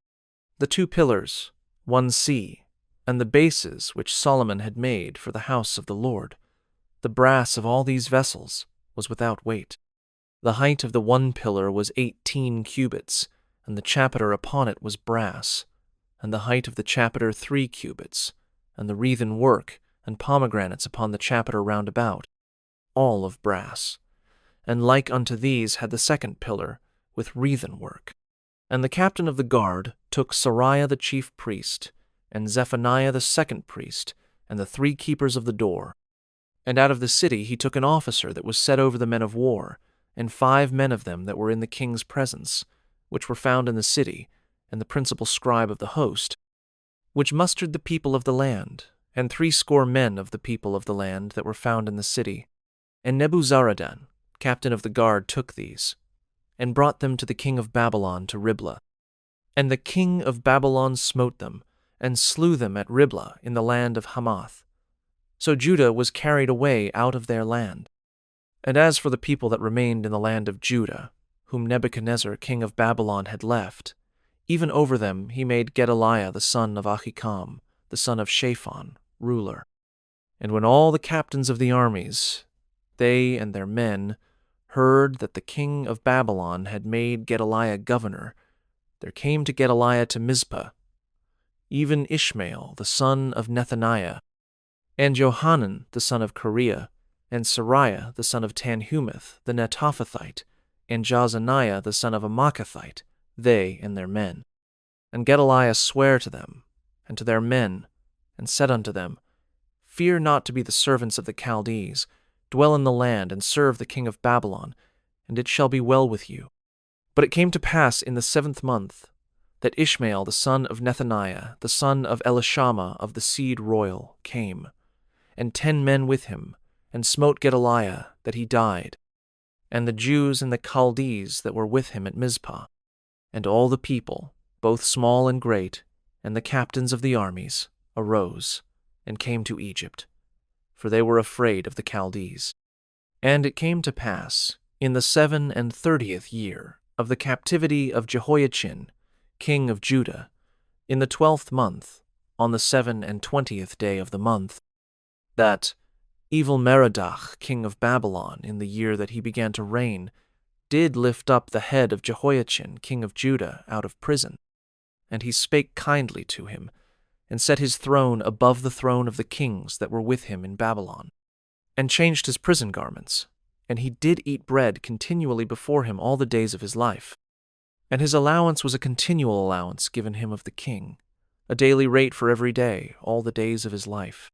The 2 pillars, 1 sea, and the bases which Solomon had made for the house of the Lord, the brass of all these vessels was without weight. The height of the 1 pillar was 18 cubits, and the chapiter upon it was brass, and the height of the chapiter 3 cubits, and the wreathen work and pomegranates upon the chapiter round about, all of brass. And like unto these had the 2nd pillar, with wreathen work. And the captain of the guard took Sariah the chief priest, and Zephaniah the 2nd priest, and the 3 keepers of the door. And out of the city he took an officer that was set over the men of war, and 5 men of them that were in the king's presence, which were found in the city, and the principal scribe of the host, which mustered the people of the land, and 60 men of the people of the land that were found in the city. And Nebuzaradan, captain of the guard, took these, and brought them to the king of Babylon to Riblah. And the king of Babylon smote them, and slew them at Riblah in the land of Hamath. So Judah was carried away out of their land. And as for the people that remained in the land of Judah, whom Nebuchadnezzar king of Babylon had left, even over them he made Gedaliah the son of Ahikam, the son of Shaphan, ruler. And when all the captains of the armies, they and their men, heard that the king of Babylon had made Gedaliah governor, there came to Gedaliah to Mizpah, even Ishmael the son of Nethaniah, and Johanan the son of Kareah, and Sariah the son of Tanhumeth the Netophathite, and Jazaniah the son of a Maacathite, they and their men. And Gedaliah sware to them, and to their men, and said unto them, Fear not to be the servants of the Chaldees, dwell in the land, and serve the king of Babylon, and it shall be well with you. But it came to pass in the 7th month, that Ishmael the son of Nethaniah, the son of Elishama of the seed royal, came, and 10 men with him, and smote Gedaliah, that he died, and the Jews and the Chaldees that were with him at Mizpah, and all the people, both small and great, and the captains of the armies, arose, and came to Egypt, for they were afraid of the Chaldees. And it came to pass, in the 37th year of the captivity of Jehoiachin, king of Judah, in the 12th month, on the 27th day of the month, that Evil-Merodach, king of Babylon, in the year that he began to reign, did lift up the head of Jehoiachin, king of Judah, out of prison. And he spake kindly to him, and set his throne above the throne of the kings that were with him in Babylon, and changed his prison garments, and he did eat bread continually before him all the days of his life. And his allowance was a continual allowance given him of the king, a daily rate for every day, all the days of his life.